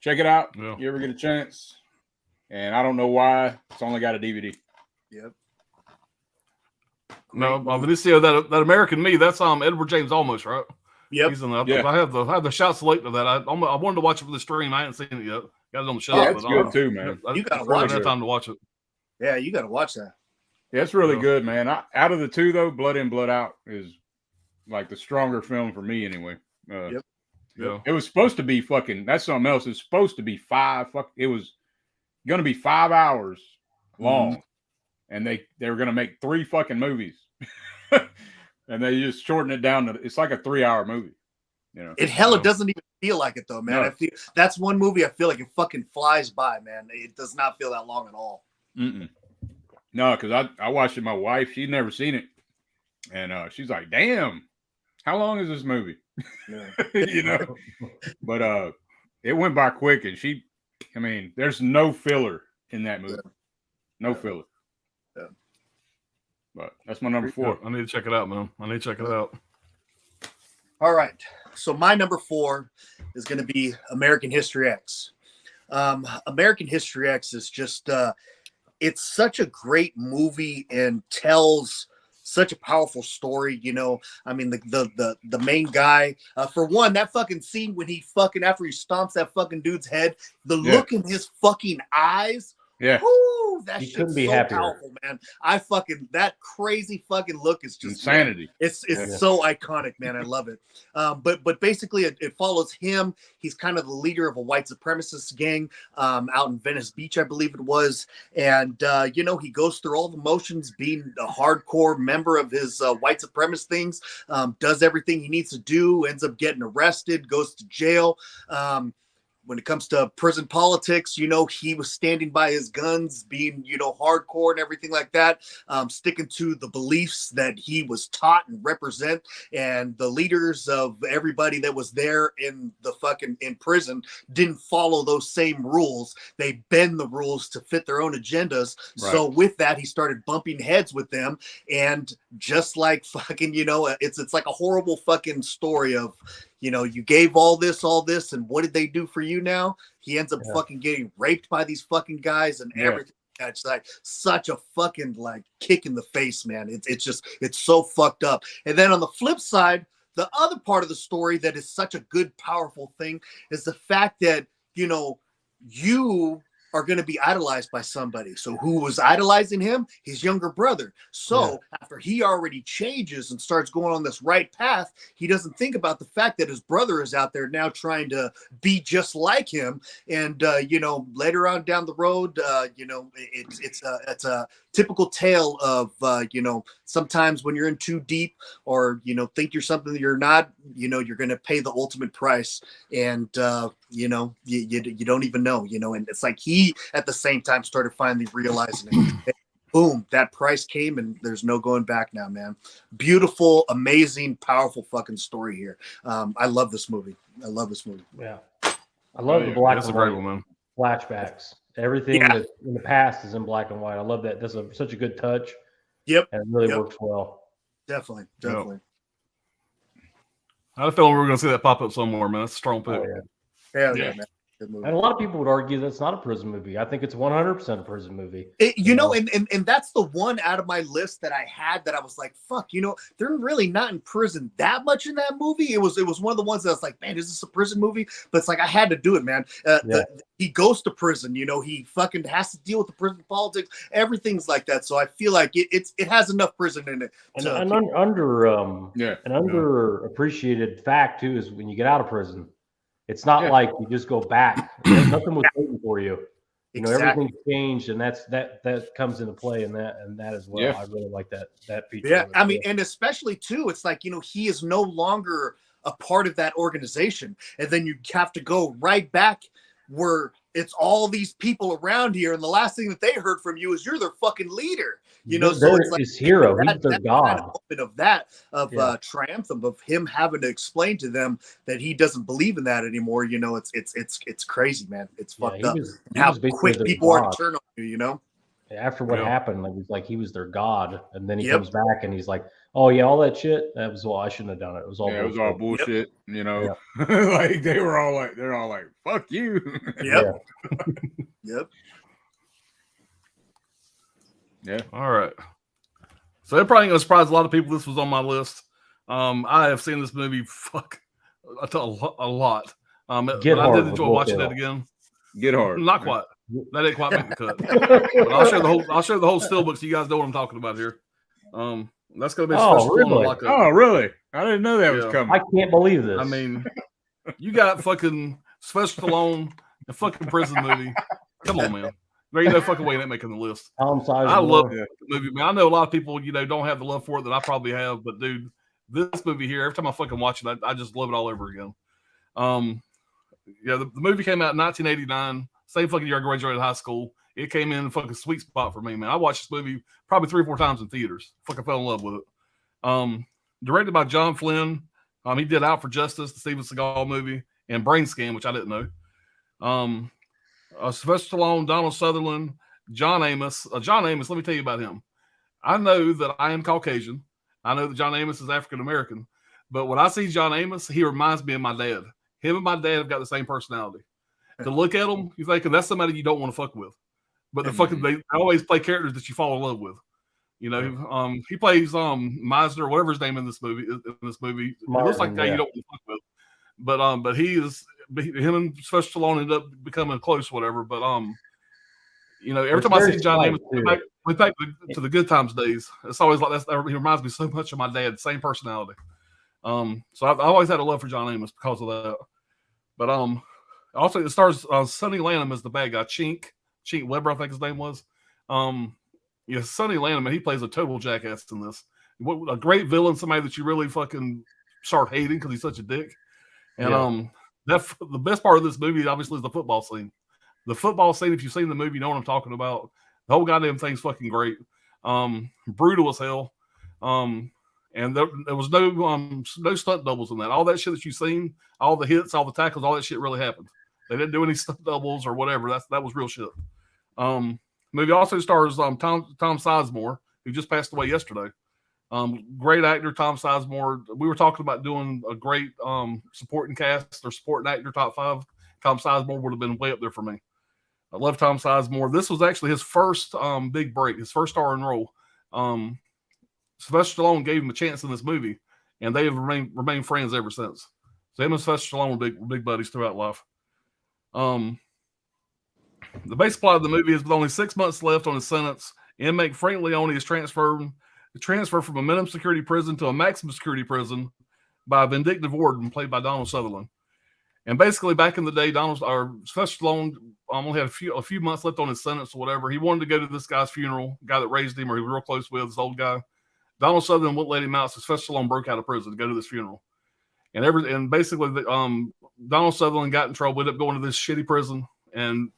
check it out. Yeah. You ever get a chance. And I don't know why it's only got a DVD. Yep. No, Vinicio, that American Me, that's Edward James Olmos, right? Yep. He's in the, Yeah. I have the shout select of that. I wanted to watch it for the stream. I hadn't seen it yet. Got it on the show. Yeah, it's good too, man. You gotta I watch haven't had it. time to watch it. Yeah, you got to watch that. Yeah, it's really Yeah. good, man. Out of the two, though, Blood In, Blood Out is like the stronger film for me, anyway. Yep. Yeah. It was supposed to be fucking. That's something else. It's supposed to be it was going to be 5 hours long, and they were going to make 3 fucking movies, and they just shortened it down to. It's like a 3-hour movie. It doesn't even feel like it though, man. No. I feel that's one movie I feel like it fucking flies by, man. It does not feel that long at all. No, because I watched it with my wife. She'd never seen it, and she's like, "Damn, how long is this movie?" Yeah. But it went by quick, and there's no filler in that movie, no filler. Yeah. But that's my number 4. I need to check it out, man. I need to check it out. All right. So my number 4 is going to be American History X. American History X is just it's such a great movie and tells such a powerful story. The main guy, for one, that fucking scene when he fucking, after he stomps that fucking dude's head, the look in his fucking eyes. Yeah. Woo, that You shit's couldn't be so happier. powerful, man. That crazy fucking look is just Insanity. It's so iconic, man. I love it. But basically, it follows him. He's kind of the leader of a white supremacist gang out in Venice Beach, I believe it was. And he goes through all the motions, being a hardcore member of his white supremacist things. Does everything he needs to do. Ends up getting arrested. Goes to jail. When it comes to prison politics, he was standing by his guns, being, hardcore and everything like that, sticking to the beliefs that he was taught and represent. And the leaders of everybody that was there in prison didn't follow those same rules. They bend the rules to fit their own agendas. Right. So with that, he started bumping heads with them. And just like fucking, it's like a horrible fucking story of, you gave all this, and what did they do for you now? He ends up fucking getting raped by these fucking guys and everything. It's like such a fucking kick in the face, man. It's so fucked up. And then on the flip side, the other part of the story that is such a good, powerful thing is the fact that, you are going to be idolized by somebody. So who was idolizing him? His younger brother. So after he already changes and starts going on this right path, he doesn't think about the fact that his brother is out there now trying to be just like him. And, later on down the road, it's a typical tale of, sometimes when you're in too deep or, think you're something that you're not, you're going to pay the ultimate price. And, you don't even know, and it's like he at the same time started finally realizing it. boom, that price came, and there's no going back now, man. Beautiful, amazing, powerful fucking story here. I love this movie. I love this movie. Yeah, I love the black and great white one, man. flashbacks. Everything that in the past is in black and white. I love that. That's such a good touch. Yep, and it really works well. Definitely. Yep. I had a feeling we were going to see that pop up somewhere, man. That's a strong pick. Oh, yeah. Hell yeah, man. Good movie. And a lot of people would argue that's not a prison movie. I think it's 100% a prison movie. You know, and that's the one out of my list that I had that I was like, fuck, you know, they're really not in prison that much in that movie. It was one of the ones that I was like, man, is this a prison movie? But it's like, I had to do it, man. He goes to prison, you know, he fucking has to deal with the prison politics. Everything's like that. So I feel like it has enough prison in it. And an underappreciated fact too is when you get out of prison, it's not like you just go back. Nothing was waiting for you. You know, everything's changed, and that comes into play in that as well. Yeah. I really like that feature. Yeah, I mean, and especially too, it's like, you know, he is no longer a part of that organization, and then you have to go right back where it's all these people around here, and the last thing that they heard from you is you're their fucking leader. You know, so it's like his hero. He's their god. Kind of triumph of him having to explain to them that he doesn't believe in that anymore. You know, it's crazy, man. It's fucked up. How quick people are to turn on you. You know, after what happened, like he was their god, and then he comes back and he's like, "Oh yeah, all that shit. That was I shouldn't have done it. It was all it was all bullshit." You know, like they're all like, "Fuck you." Yep. Yeah. All right. So it probably gonna surprise a lot of people. This was on my list. I have seen this movie a lot. But I did enjoy watching it again. Get Hard. Not quite. That didn't quite make the cut. But I'll share the whole steelbook so you guys know what I'm talking about here. That's gonna be a special really? Oh, really? I didn't know that was coming. I can't believe this. I mean, you got fucking Sylvester Stallone, a fucking prison movie. Come on, man. There ain't no fucking way that making the list. I love the movie, man. I know a lot of people, you know, don't have the love for it that I probably have, but dude, this movie here, every time I fucking watch it, I just love it all over again. The movie came out in 1989, same fucking year I graduated high school. It came in a fucking sweet spot for me, man. I watched this movie probably 3 or 4 times in theaters. Fucking fell in love with it. Directed by John Flynn. He did Out for Justice, the Steven Seagal movie, and Brain Scan, which I didn't know. Sylvester Stallone, Donald Sutherland, John Amos. John Amos, let me tell you about him. I know that I am Caucasian. I know that John Amos is African American. But when I see John Amos, he reminds me of my dad. Him and my dad have got the same personality. To look at him, you're thinking that's somebody you don't want to fuck with. But they always play characters that you fall in love with. You know, he plays Meisner, whatever his name in this movie. Martin, it looks like a guy you don't want to fuck with. But he is. Him and Sylvester Stallone ended up becoming close, whatever. But you know, every time I see John Amos, we back to the Good Times days. It's always like that. He reminds me so much of my dad. Same personality. So I've always had a love for John Amos because of that. But also it stars Sonny Lanham as the bad guy, Chink Weber, I think his name was. Sonny Lanham, he plays a total jackass in this. A great villain, somebody that you really fucking start hating because he's such a dick. And the best part of this movie, obviously, is the football scene. The football scene, if you've seen the movie, you know what I'm talking about. The whole goddamn thing's fucking great. Brutal as hell. And there was no stunt doubles in that. All that shit that you've seen, all the hits, all the tackles, all that shit really happened. They didn't do any stunt doubles or whatever. That was real shit. Movie also stars Tom Sizemore, who just passed away yesterday. Great actor, Tom Sizemore. We were talking about doing a great supporting cast or supporting actor top 5. Tom Sizemore would have been way up there for me. I love Tom Sizemore. This was actually his first big break, his first starring role. Sylvester Stallone gave him a chance in this movie, and they have remained friends ever since. So him and Sylvester Stallone were big buddies throughout life. The base plot of the movie is with only 6 months left on his sentence, inmate Frank Leone is transferred from a minimum security prison to a maximum security prison by a vindictive warden played by Donald Sutherland. And basically, back in the day, Sylvester Stallone only had a few months left on his sentence or whatever. He wanted to go to this guy's funeral, the guy that raised him, or he was real close with, this old guy. Donald Sutherland wouldn't let him out, so Sylvester Stallone broke out of prison to go to this funeral. And basically, Donald Sutherland got in trouble, ended up going to this shitty prison, and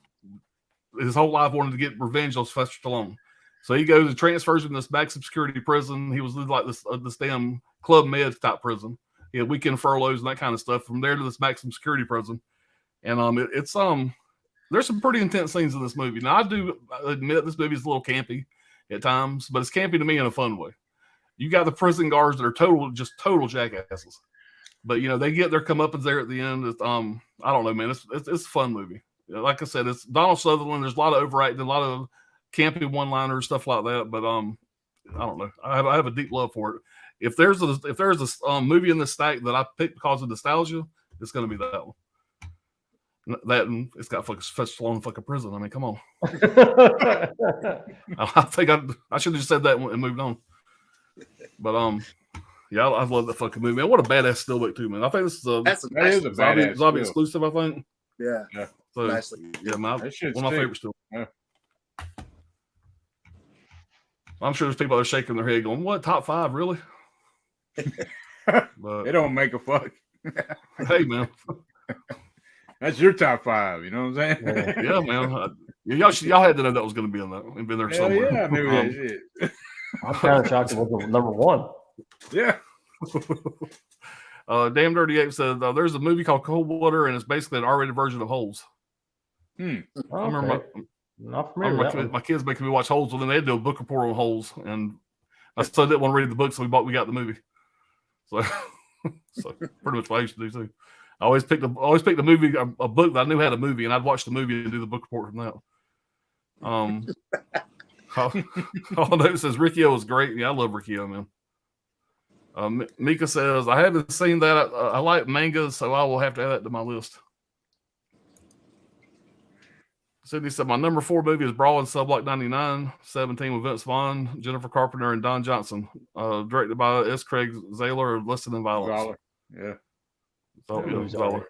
his whole life wanted to get revenge on Sylvester Stallone. So he goes and transfers from this maximum security prison. He was like this damn Club Med type prison. He had weekend furloughs and that kind of stuff. From there to this maximum security prison, and it's there's some pretty intense scenes in this movie. Now I do admit this movie is a little campy at times, but it's campy to me in a fun way. You got the prison guards that are total jackasses, but they get their comeuppance there at the end. It's, I don't know, man. It's a fun movie. Like I said, it's Donald Sutherland. There's a lot of overacting, a lot of campy one-liners, stuff like that. But I don't know. I have a deep love for it. If there's a movie in the stack that I picked because of nostalgia, it's going to be that one. That and it's got fucking fucking prison. I mean, come on. I think I should have just said that and moved on. But yeah, I love that fucking movie, man. What a badass stillbook too, man. I think this is a zombie exclusive. I think. Yeah. So Nicely. yeah, one of my favorites still. Yeah. I'm sure there's people that are shaking their head, going, "What, top 5, really?" But it don't make a fuck. Hey, man. That's your top 5, you know what I'm saying? Yeah, man. Y'all had to know that was going to be in that. It'd been there somewhere. Yeah, I knew that shit. I'm kind of shocked it wasn't number 1. Yeah. Damn Dirty Ape said there's a movie called Cold Water, and it's basically an R-rated version of Holes. Okay. I remember my kids making me watch Holes, and then they had to do a book report on Holes, and I still didn't want to read the book, so we got the movie. So pretty much what I used to do too. I always picked a movie, a book that I knew had a movie, and I'd watch the movie and do the book report from that. All note says Ricky O was great. Yeah, I love Ricky O, man. Mika says I haven't seen that. I like mangas, so I will have to add that to my list. Sydney said my number 4 movie is Brawl in Subblock 99, 17 with Vince Vaughn, Jennifer Carpenter, and Don Johnson. Directed by S. Craig Zahler of Less Than Violence. Yeah. Zahler.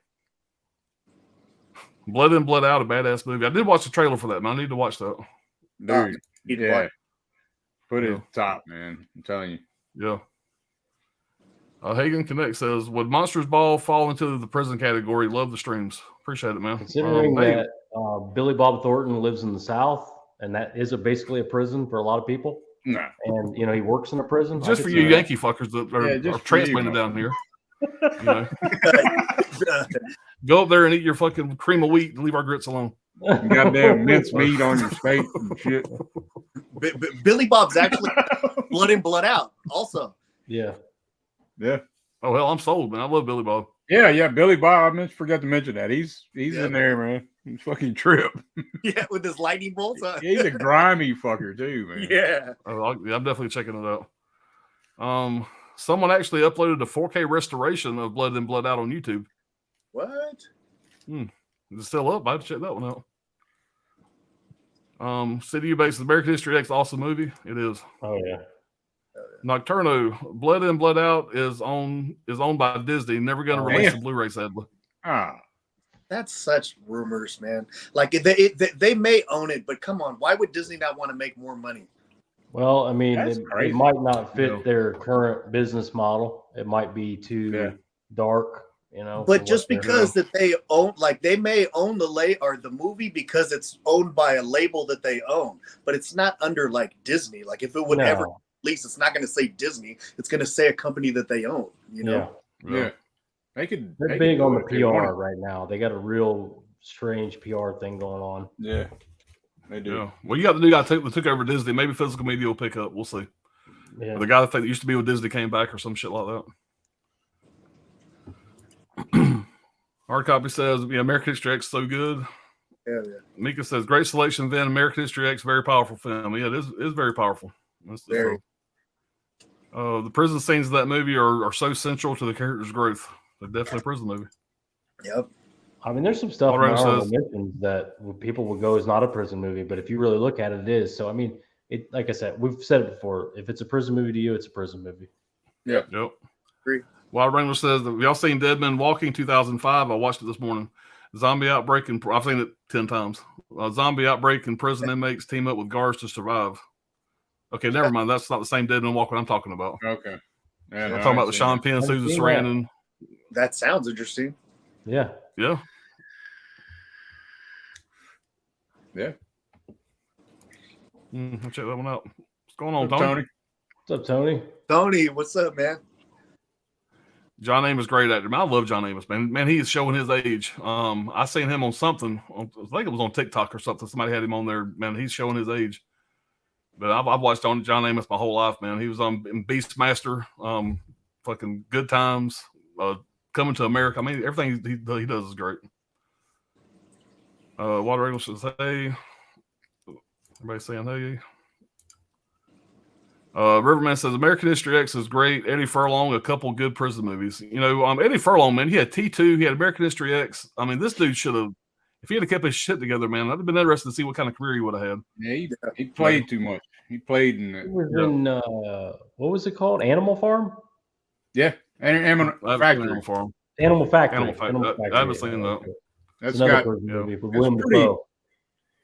Blood In, Blood Out, a badass movie. I did watch the trailer for that, man. I need to watch that. Dude, yeah. Put it top, man. I'm telling you. Yeah. Hagen Connect says, would Monsters Ball fall into the prison category? Love the streams. Appreciate it, man. Considering that Billy Bob Thornton lives in the South, and that is basically a prison for a lot of people. No. And, he works in a prison. Just for you Yankee fuckers that are transplanted down here. Go up there and eat your fucking cream of wheat and leave our grits alone. Goddamn mince meat on your steak and shit. Billy Bob's actually Blood In, Blood Out also. Yeah. Yeah. Oh, hell, I'm sold, man. I love Billy Bob. Yeah, Billy Bob. I forgot to mention that. He's in there, man. He's fucking trip. Yeah, with his lightning bolts. He's a grimy fucker too, man. Yeah. I'm definitely checking it out. Someone actually uploaded a 4K restoration of Blood In, Blood Out on YouTube. What? Is it still up? I have to check that one out. City U Base American History X, awesome movie. It is. Oh yeah. Nocturno, Blood In, Blood Out is owned by Disney. Never going to release a Blu-ray, sadly. That's such rumors, man. Like they may own it, but come on, why would Disney not want to make more money? Well, I mean, it might not fit their current business model. It might be too dark, But just because that they own, like they may own the movie because it's owned by a label that they own, but it's not under like Disney. Like if it would ever release, it's not going to say Disney. It's going to say a company that they own. Yeah. They're big on the PR right now. They got a real strange PR thing going on. Yeah. They do. Yeah. Well, you got the new guy that took over Disney. Maybe physical media will pick up. We'll see. Yeah. Or the guy that used to be with Disney came back or some shit like that. Hard Copy says, American History X so good. Yeah. Mika says, great selection, Vin. American History X, very powerful film. Yeah, it is very powerful. Very. The prison scenes of that movie are so central to the character's growth. They're definitely a prison movie. Yep. I mean, there's some stuff that people will go is not a prison movie, but if you really look at it, it is. So, I mean, like I said, we've said it before. If it's a prison movie to you, it's a prison movie. Yeah. Yep. Agree. Wild Wrangler says, have y'all seen Dead Men Walking 2005? I watched it this morning. Zombie outbreak, and I've seen it 10 times. Zombie outbreak and prison inmates team up with guards to survive. Okay, never mind. That's not the same Dead Men Walking I'm talking about. Okay. Yeah, I'm talking about the Sean Penn, Susan Sarandon. That sounds interesting. Yeah. Yeah. I'll check that one out. What's going on, Tony? Tony? What's up, Tony? Tony, what's up, man? John Amos, great actor. Man, I love John Amos, man. Man, he is showing his age. I seen him on something. I think it was on TikTok or something. Somebody had him on there. Man, he's showing his age. But I've watched John Amos my whole life, man. He was in Beastmaster, fucking Good Times, Coming to America. I mean, everything he does is great. Water Eagle says, hey. Everybody saying hey. Riverman says American History X is great. Eddie Furlong, a couple good prison movies. You know, Eddie Furlong, man, he had T2, he had American History X. I mean, this dude should have, if he had kept his shit together, man, I'd have been interested to see what kind of career he would have had. Yeah, he played too much. He played in He was in what was it called? Animal Farm? Yeah, Animal Factory. Animal Farm. Animal Factory. Animal Factory. I haven't seen that. That's another got prison movie with it's Willem Dafoe.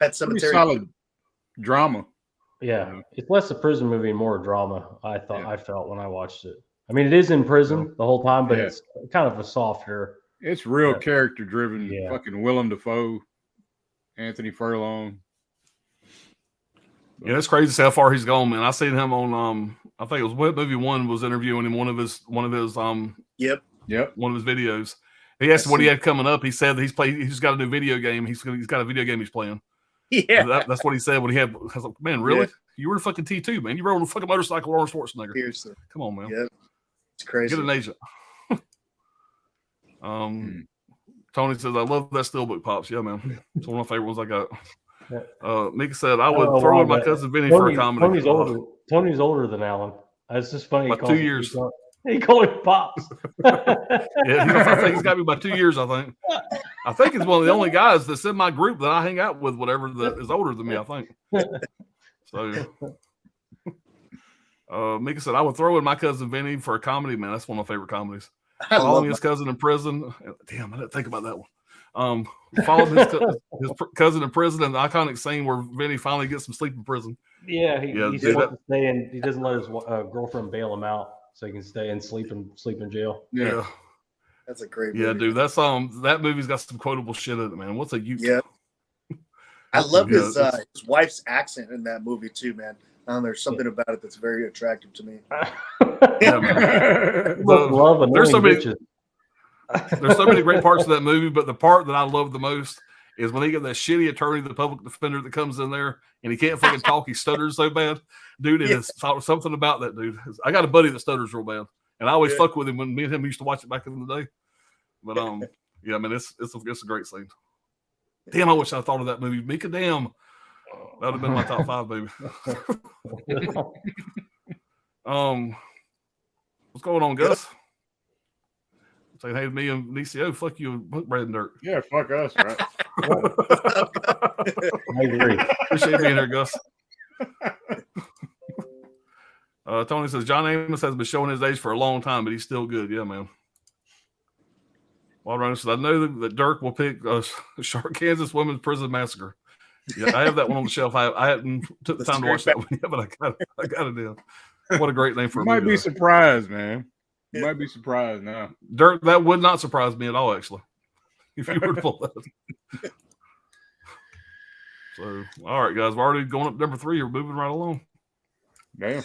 Pet pretty Cemetery. solid drama. Yeah, it's less a prison movie and more drama. I felt when I watched it. I mean, it is in prison the whole time, but it's kind of a softer. It's real character driven. Yeah. Fucking Willem Dafoe, Anthony Furlong. Yeah, it's crazy to see how far he's gone, man. I seen him on I think it was what movie one was interviewing him one of his Yep. one of his videos. He asked what he had coming up. He said that he's got a new video game. He's got a video game he's playing. Yeah. That's what he said when he had. I was like, man, really? Yeah. You were fucking T2, man. You rode on a fucking motorcycle, Arnold Schwarzenegger. Seriously. Come on, man. Yep. It's crazy. Get an agent. Tony says, I love that Steelbook, Pops. Yeah, man. It's one of my favorite ones I got. Mika said, I would throw in my cousin Vinny for a comedy. Tony's older than Alan. It's just funny. By 2 years. He called him Pops. Yeah, I think he's got me by 2 years, I think. I think he's one of the only guys that's in my group that I hang out with, whatever, that is older than me, I think. So, Mika said, I would throw in my cousin Vinny for a comedy, man. That's one of my favorite comedies. Following his cousin in prison. Damn, I didn't think about that one. Following his cousin in prison and the iconic scene where Vinny finally gets some sleep in prison. Yeah, he wants to stay in. He doesn't let his girlfriend bail him out so he can stay and sleep in jail. Yeah. That's a great movie. Yeah, dude. That's that movie's got some quotable shit in it, man. What's a you? Yeah. I love his wife's accent in that movie too, man. There's something about it that's very attractive to me. Yeah, man. There's so many great parts of that movie, but the part that I love the most is when he got that shitty attorney, the public defender that comes in there and he can't fucking talk. He stutters so bad. Dude, it is something about that dude. I got a buddy that stutters real bad. And I always fuck with him when me and him used to watch it back in the day. But yeah, I mean, it's a great scene. Damn, I wish I thought of that movie. Mika, damn. That would have been my top 5, baby. What's going on, Gus? Saying hey to me and Vinicio, fuck you, Bread and Dirt. Yeah, fuck us, right? I agree. Appreciate being here, Gus. Tony says John Amos has been showing his age for a long time, but he's still good. Yeah, man. Wild Runner says I know that Dirk will pick Shark Kansas Women's Prison Massacre. Yeah, I have that one on the shelf. I hadn't took the time to watch that one yet, but I got it in. What a great name for a movie. You might be surprised, man. You might be surprised now. Dirk, that would not surprise me at all, actually, if you were to pull that. So, all right, guys, we're already going up to number 3. We're moving right along. Damn.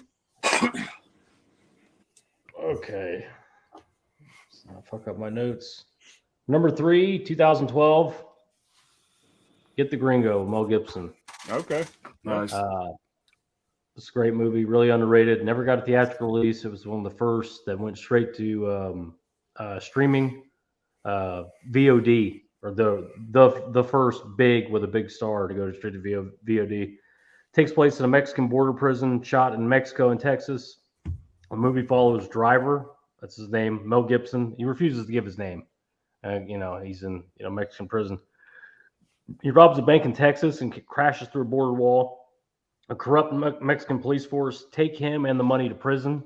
Okay. I'll fuck up my notes. Number 3, 2012. Get the Gringo, Mel Gibson. Okay. Nice. It's a great movie, really underrated. Never got a theatrical release. It was one of the first that went straight to streaming, VOD, or the first big with a big star to go to straight to VOD. Takes place in a Mexican border prison, shot in Mexico and Texas. The movie follows Driver. That's his name, Mel Gibson. He refuses to give his name. He's in Mexican prison. He robs a bank in Texas and crashes through a border wall. A corrupt Mexican police force take him and the money to prison.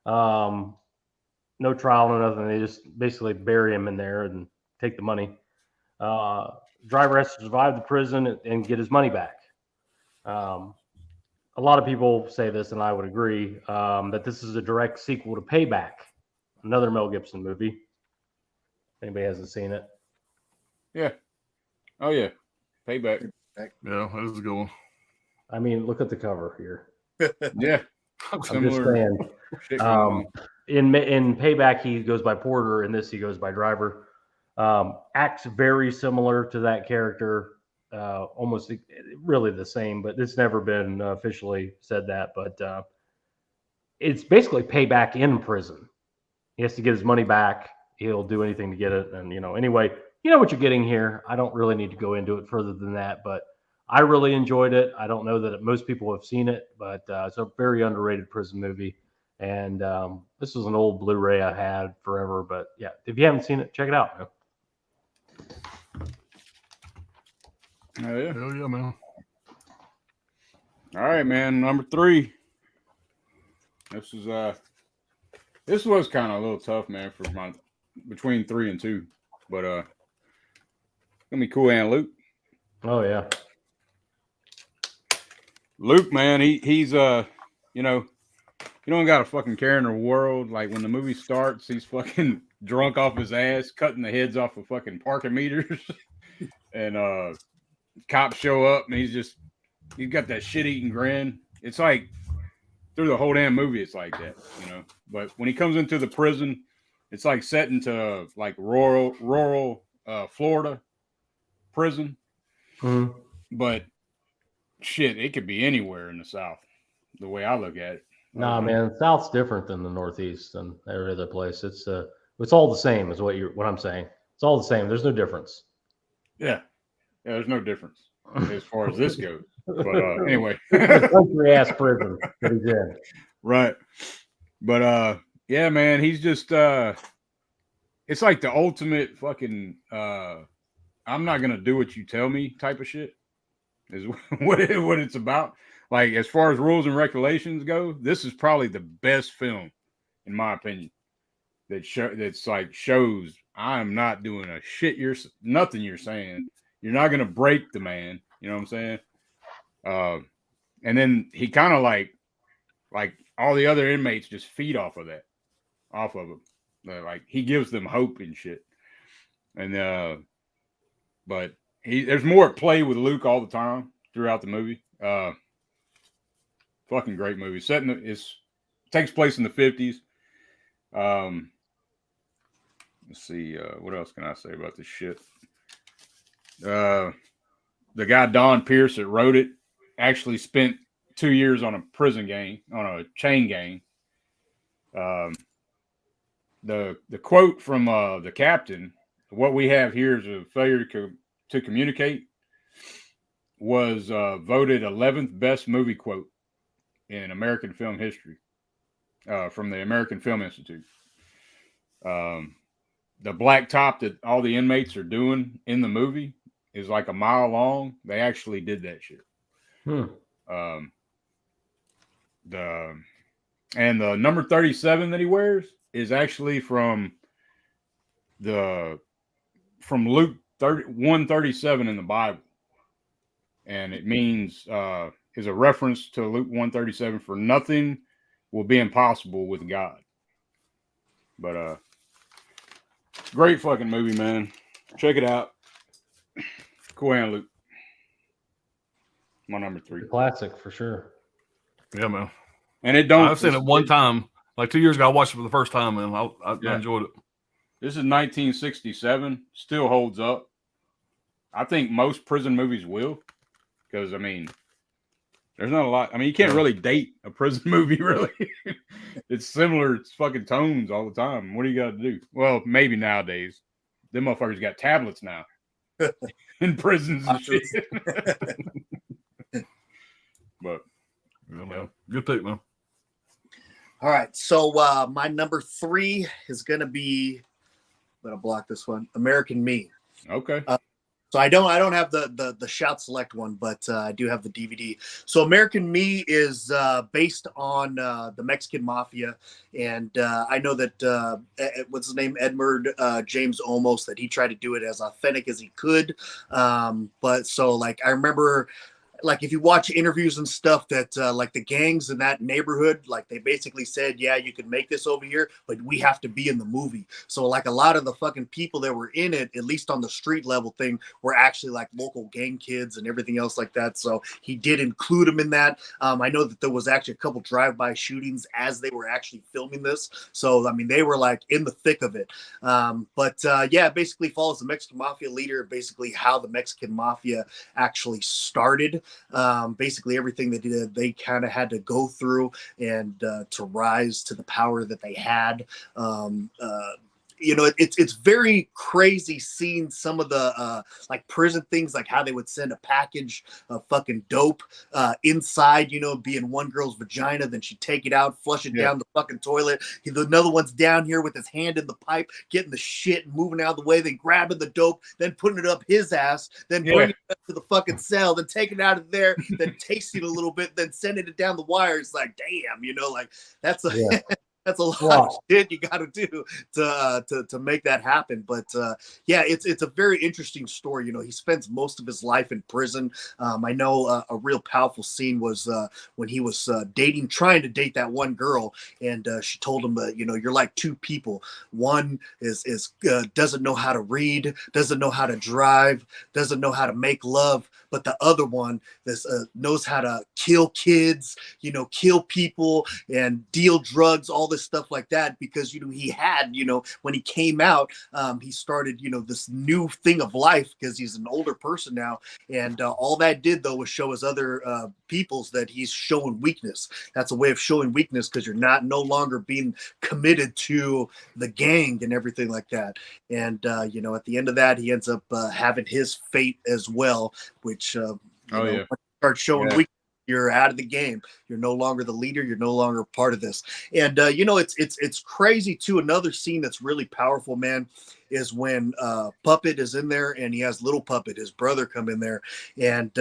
No trial, no nothing. They just basically bury him in there and take the money. Driver has to survive the prison and get his money back. A lot of people say this, and I would agree, that this is a direct sequel to Payback, another Mel Gibson movie. Anybody hasn't seen it? Yeah. Oh, yeah. Payback. Yeah, that is a good one. I mean, look at the cover here. Yeah, I'm just similar saying. shit going on. In Payback, he goes by Porter. In this, he goes by Driver. Acts very similar to that character, almost really the same, but it's never been officially said that. But it's basically Payback in prison. He has to get his money back. He'll do anything to get it. And, anyway, you know what you're getting here. I don't really need to go into it further than that, but I really enjoyed it. I don't know that most people have seen it, but it's a very underrated prison movie. And this was an old Blu-ray I had forever, but yeah, if you haven't seen it, check it out, man. Oh, yeah. Hell yeah, man. All right, man. Number 3. This was kind of a little tough, man, for between 3 and 2, but gonna be Cool Hand Luke. Oh yeah, Luke, man, he's you don't got a fucking care in the world. Like when the movie starts, he's fucking drunk off his ass, cutting the heads off of fucking parking meters, and cops show up, and he's got that shit-eating grin. It's like through the whole damn movie, it's like that, But when he comes into the prison, it's like set into like rural Florida prison. Mm-hmm. But shit, it could be anywhere in the South. The way I look at it. Nah, man, South's different than the Northeast and every other place. It's all the same, is what I'm saying. It's all the same. There's no difference. Yeah, there's no difference as far as this goes. But anyway, country ass prison that he's in. Right. But yeah, man, he's just it's like the ultimate fucking I'm not gonna do what you tell me type of shit is what it's about. Like as far as rules and regulations go, this is probably the best film, in my opinion, that's like shows I'm not doing a shit nothing you're saying. You're not gonna break the man. You know what I'm saying? And then he kind of like all the other inmates just feed off of him. Like he gives them hope and shit. And but there's more at play with Luke all the time throughout the movie. Fucking great movie. Takes place in the 50s. Let's see. What else can I say about this shit? The guy Don Pierce that wrote it actually spent 2 years on a prison gang, on a chain gang. The quote from the captain, "What we have here is a failure to communicate," was voted 11th best movie quote in American film history from the American Film Institute. The black top that all the inmates are doing in the movie is like a mile long. They actually did that shit. The number 37 that he wears is actually from Luke 137 in the Bible, and it means is a reference to Luke 137, for nothing will be impossible with God. But great fucking movie, man. Check it out. Cool Hand Luke. My number 3. Classic for sure. Yeah, man. And I've seen it one time, like 2 years ago. I watched it for the first time, and I enjoyed it. This is 1967. Still holds up. I think most prison movies will, because I mean, there's not a lot. I mean, you can't really date a prison movie, really. It's similar. It's fucking tones all the time. What do you got to do? Well, maybe nowadays. Them motherfuckers got tablets now in prisons and shit. But yeah, man. Good pick, man. All right, so my number 3 is gonna be. I'm gonna block this one. American Me. Okay. So I don't have the Shout Select one, but I do have the DVD. So American Me is based on the Mexican Mafia, and I know that what's his name, Edward James Olmos, that he tried to do it as authentic as he could. But so like I remember, like if you watch interviews and stuff that like the gangs in that neighborhood, like they basically said, yeah, you can make this over here, but we have to be in the movie. So like a lot of the fucking people that were in it, at least on the street level thing, were actually like local gang kids and everything else like that. So he did include them in that. I know that there was actually a couple drive-by shootings as they were actually filming this. So I mean, they were like in the thick of it. Yeah, it basically follows the Mexican mafia leader, basically how the Mexican mafia actually started. Basically everything they did, they kind of had to go through and to rise to the power that they had. You know, it's very crazy seeing some of the like prison things, like how they would send a package of fucking dope inside, you know, be in one girl's vagina, then she'd take it out, flush it down the fucking toilet. Another one's down here with his hand in the pipe, getting the shit and moving out of the way, then grabbing the dope, then putting it up his ass, then bringing it up to the fucking cell, then taking it out of there, then tasting a little bit, then sending it down the wire. It's like, damn, you know, like that's a that's a lot of shit you got to do to make that happen. But yeah, it's a very interesting story. You know, he spends most of his life in prison. I know a real powerful scene was when he was trying to date that one girl, and she told him that, you know, you're like two people. One is doesn't know how to read, doesn't know how to drive, doesn't know how to make love, but the other one knows how to kill kids, you know, kill people and deal drugs, all this stuff like that. Because, you know, he had, you know, when he came out, he started, you know, this new thing of life because he's an older person now. And all that did, though, was show his other peoples that he's showing weakness. That's a way of showing weakness, because you're no longer being committed to the gang and everything like that. And, you know, at the end of that, he ends up having his fate as well, which start showing weakness, you're out of the game. You're no longer the leader. You're no longer part of this. And you know, it's crazy too. Another scene that's really powerful, man, is when Puppet is in there and he has Little Puppet, his brother, come in there, and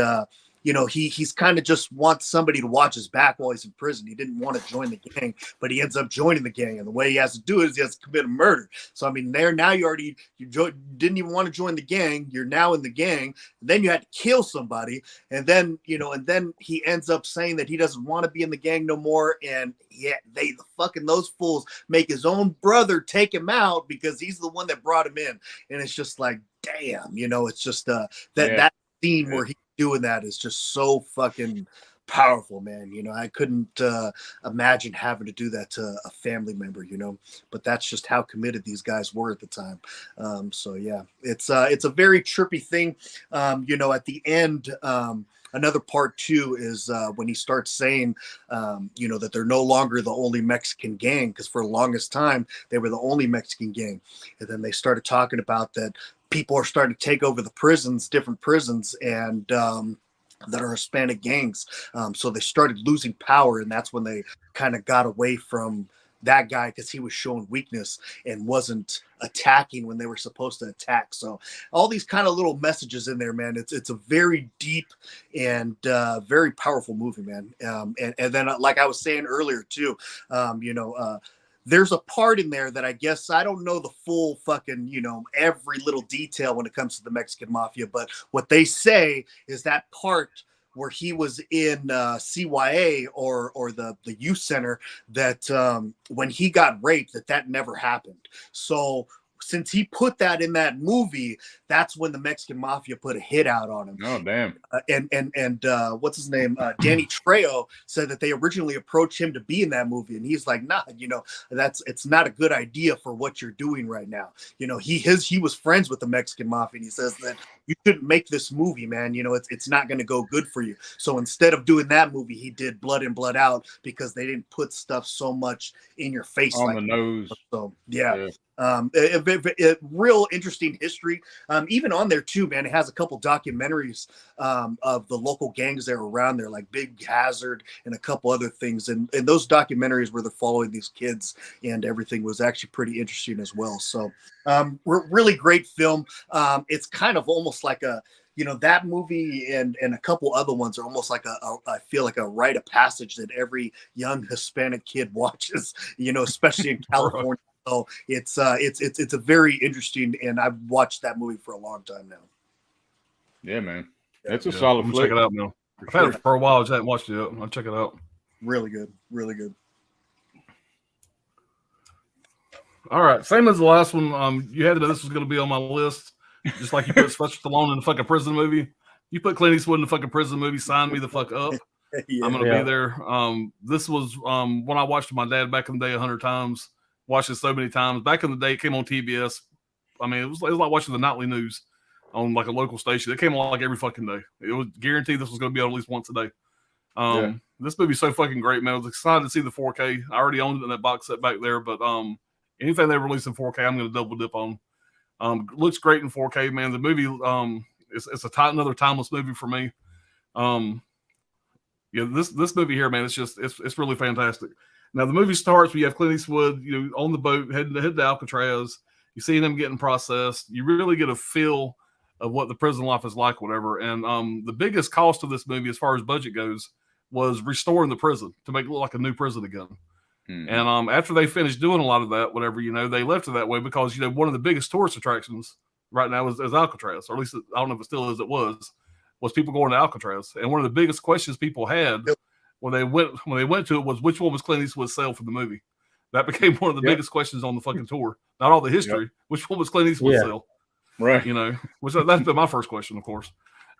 you know, he's kind of just wants somebody to watch his back while he's in prison. He didn't want to join the gang, but he ends up joining the gang. And the way he has to do it is he has to commit a murder. So, I mean, now you didn't even want to join the gang. You're now in the gang. Then you had to kill somebody. And then, you know, and then he ends up saying that he doesn't want to be in the gang no more. And yeah, those fools make his own brother take him out because he's the one that brought him in. And it's just like, damn, you know, it's just that scene where he doing that is just so fucking powerful, man. You know, I couldn't imagine having to do that to a family member, you know, but that's just how committed these guys were at the time. So yeah, it's a very trippy thing. You know, at the end, another part too is when he starts saying, you know, that they're no longer the only Mexican gang, because for the longest time they were the only Mexican gang. And then they started talking about that people are starting to take over the prisons, different prisons, and that are Hispanic gangs. So they started losing power, and that's when they kind of got away from that guy, because he was showing weakness and wasn't attacking when they were supposed to attack. So all these kind of little messages in there, man. It's a very deep and very powerful movie, man. And then, like I was saying earlier too, you know, there's a part in there that I guess I don't know the full fucking, you know, every little detail when it comes to the Mexican mafia, but what they say is that part where he was in CYA or the youth center, that when he got raped, that never happened. So since he put that in that movie, that's when the Mexican mafia put a hit out on him. Oh, damn. And what's his name? Danny Trejo said that they originally approached him to be in that movie. And he's like, nah, you know, it's not a good idea for what you're doing right now. You know, he was friends with the Mexican mafia. And he says that you shouldn't make this movie, man. You know, it's not going to go good for you. So instead of doing that movie, he did Blood In, Blood Out, because they didn't put stuff so much in your face. On like the nose. So, yeah. A real interesting history. Even on there too, man, it has a couple documentaries of the local gangs that are around there, like Big Hazard and a couple other things. And those documentaries where they're following these kids and everything was actually pretty interesting as well. So really great film. It's kind of almost like a, you know, that movie and a couple other ones are almost like I feel like a rite of passage that every young Hispanic kid watches, you know, especially in California. So it's a very interesting, and I've watched that movie for a long time now. Yeah, man, it's a solid flick. Check it out now. I've had it for a while. I just haven't watched it yet. I'll check it out. Really good. Really good. All right. Same as the last one. You had to know this was going to be on my list. Just like you put Sylvester Stallone in the fucking prison movie. You put Clint Eastwood in the fucking prison movie, sign me the fuck up. Yeah. I'm going to be there. This was when I watched my dad back in the day 100 times. Watched it so many times. Back in the day, it came on TBS. I mean, it was like watching the nightly news on like a local station. It came on like every fucking day. It was guaranteed this was going to be on at least once a day. This movie's so fucking great, man. I was excited to see the 4K. I already owned it in that box set back there, but anything they release in 4K, I'm going to double dip on. Looks great in 4K, man. The movie, it's another timeless movie for me. This movie here, man, it's really fantastic. Now the movie starts. We have Clint Eastwood, on the boat heading to Alcatraz. You see them getting processed. You really get a feel of what the prison life is like, whatever. And the biggest cost of this movie, as far as budget goes, was restoring the prison to make it look like a new prison again. Mm-hmm. And after they finished doing a lot of that, whatever, they left it that way because one of the biggest tourist attractions right now is Alcatraz, or at least I don't know if it still is. It was people going to Alcatraz, and one of the biggest questions people had when they went to it was which one was Clint Eastwood's cell for the movie. That became one of the biggest questions on the fucking tour. Not all the history. Which one was Clint Eastwood's cell? Right. Which that's been my first question, of course.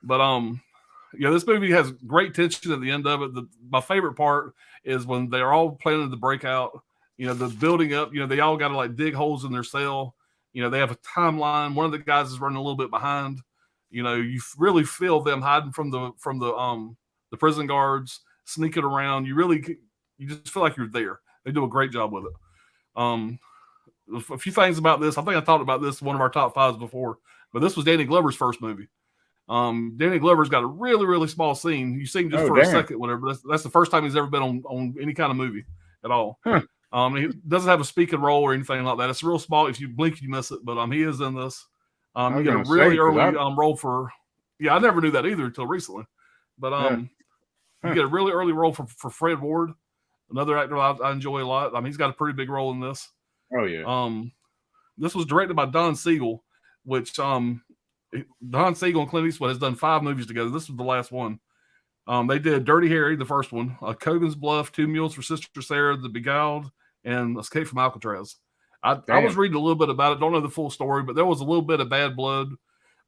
But this movie has great tension at the end of it. My favorite part is when they're all planning the breakout. The building up. They all got to like dig holes in their cell. They have a timeline. One of the guys is running a little bit behind. You really feel them hiding from the prison guards, sneaking around. You just feel like you're there. They do a great job with it. A few things about this. I think I talked about this in one of our top fives before, but this was Danny Glover's first movie. Danny Glover's got a really, really small scene. You see him just for a second, whatever. That's the first time he's ever been on any kind of movie at all. Huh. He doesn't have a speaking role or anything like that. It's real small. If you blink, you miss it. But he is in this. You get a really early role for. Yeah, I never knew that either until recently. But you get a really early role for Fred Ward, another actor I enjoy a lot. He's got a pretty big role in this. Oh yeah. This was directed by Don Siegel, which Don Siegel and Clint Eastwood has done 5 movies together. This was the last one. They did Dirty Harry, the first one, Cogan's Bluff, 2 Mules for Sister Sarah, The Beguiled, and Escape from Alcatraz. I was reading a little bit about it. Don't know the full story, but there was a little bit of bad blood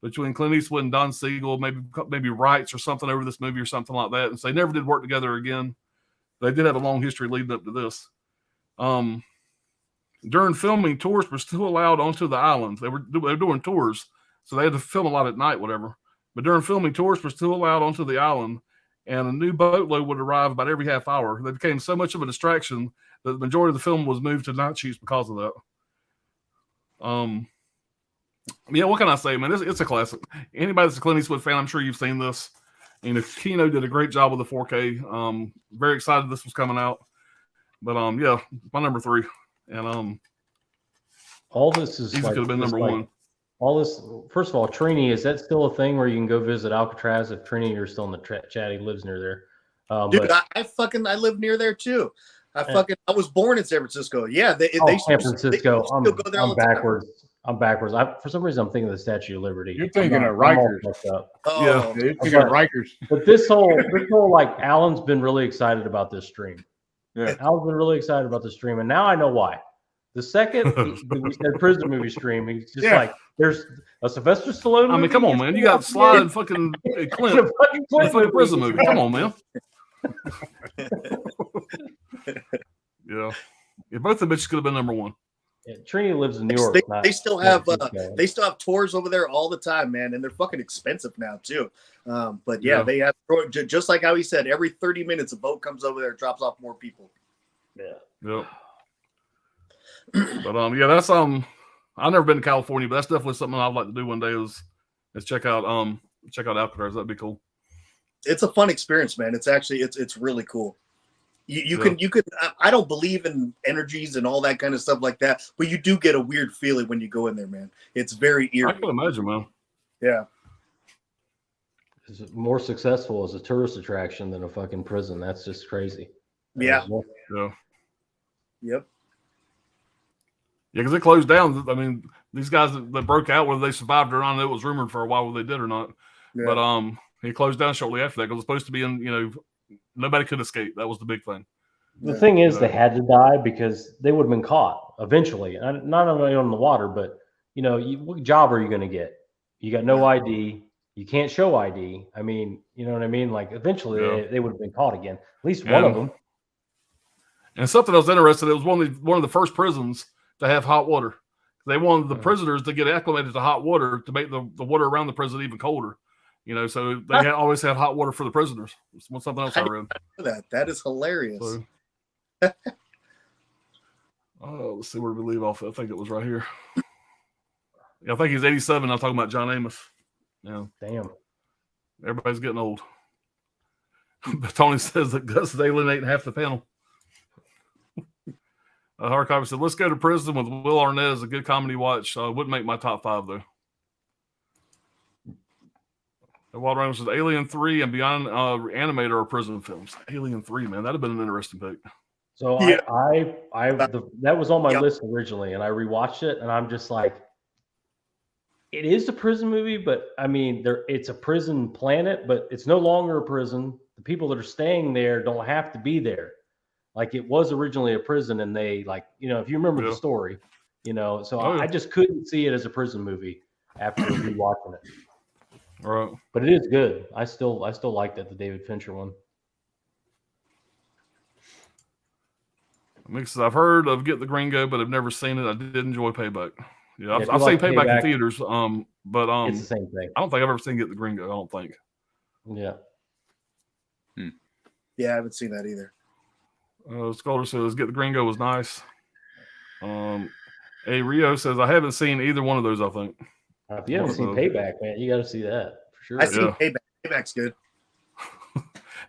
between Clint Eastwood and Don Siegel, maybe rights or something over this movie or something like that. And so they never did work together again. They did have a long history leading up to this. During filming, tourists were still allowed onto the islands. They were doing tours, so they had to film a lot at night, whatever. But during filming, tourists were still allowed onto the island, and a new boatload would arrive about every half hour. They became so much of a distraction that the majority of the film was moved to night shoots because of that. What can I say, man? It's a classic. Anybody that's a Clint Eastwood fan, I'm sure you've seen this. Kino did a great job with the 4K. Very excited this was coming out. But my number 3. And all this is could have been number 1. All this, first of all, Trini, is that still a thing where you can go visit Alcatraz? If Trini, you're still in the chat, he lives near there. Dude, I live near there too. I was born in San Francisco. Yeah, they San Francisco. I'm backwards. I'm backwards. For some reason, I'm thinking of the Statue of Liberty. You're thinking of Rikers. Yeah, you're thinking of Rikers. But this whole like Alan's been really excited about this stream. Yeah, Alan's been really excited about the stream, and now I know why. The second we said prison movie stream, he's just like, there's a Sylvester Stallone. I mean, come on, man. You got Sly and fucking Clint. Fucking prison movie. Come on, man. Both the bitches could have been number 1. Yeah, Trini lives in New York. They still have tours over there all the time, man, and they're fucking expensive now too. But they have, just like how he said, every 30 minutes a boat comes over there, drops off more people. Yeah. Yep. But that's I've never been to California, but that's definitely something I'd like to do one day is check out Alcatraz. That'd be cool. It's a fun experience, man. It's actually it's really cool. You can I don't believe in energies and all that kind of stuff like that, but you do get a weird feeling when you go in there, man. It's very eerie. I can imagine, man. Yeah. Is it more successful as a tourist attraction than a fucking prison? That's just crazy. Yeah. Yeah. Yep. Yeah, because it closed down. I mean, these guys that broke out, whether they survived or not, it was rumored for a while whether they did or not. Yeah. But He closed down shortly after that because it was supposed to be in, nobody could escape. That was the big thing. The thing is, they had to die because they would have been caught eventually. Not only on the water, but what job are you going to get? You got no ID. You can't show ID. I mean, you know what I mean? Like eventually they would have been caught again. At least one of them. And something else interesting, it was one of the first prisons to have hot water. They wanted the prisoners to get acclimated to hot water to make the water around the prison even colder. So they always had hot water for the prisoners. It's something else I read. That is hilarious. So, let's see where we leave off. I think it was right here. Yeah, I think he's 87. I'm talking about John Amos. Yeah. Damn. Everybody's getting old. But Tony says that Gus is alienating half the panel. Hardcover said, let's go to prison with Will Arnett as a good comedy watch. Wouldn't make my top 5, though. Wild Rhino says, Alien 3 and Beyond Animator are prison films. Alien 3, man. That'd have been an interesting pick. So that was on my list originally, and I rewatched it, and I'm just like, it is a prison movie, but I mean, it's a prison planet, but it's no longer a prison. The people that are staying there don't have to be there. Like it was originally a prison, and they if you remember the story, so I just couldn't see it as a prison movie after rewatching it. Right. But it is good. I still liked it, the David Fincher one. Mix, I've heard of Get the Gringo, but I've never seen it. I did enjoy Payback. Yeah, I've seen Payback in theaters. But it's the same thing. I don't think I've ever seen Get the Gringo. I don't think. Yeah. Yeah, I haven't seen that either. Scholar says Get the Gringo was nice. Rio says I haven't seen either one of those. I think. If you haven't seen Payback, man, you got to see that for sure. I've seen Payback. Payback's good.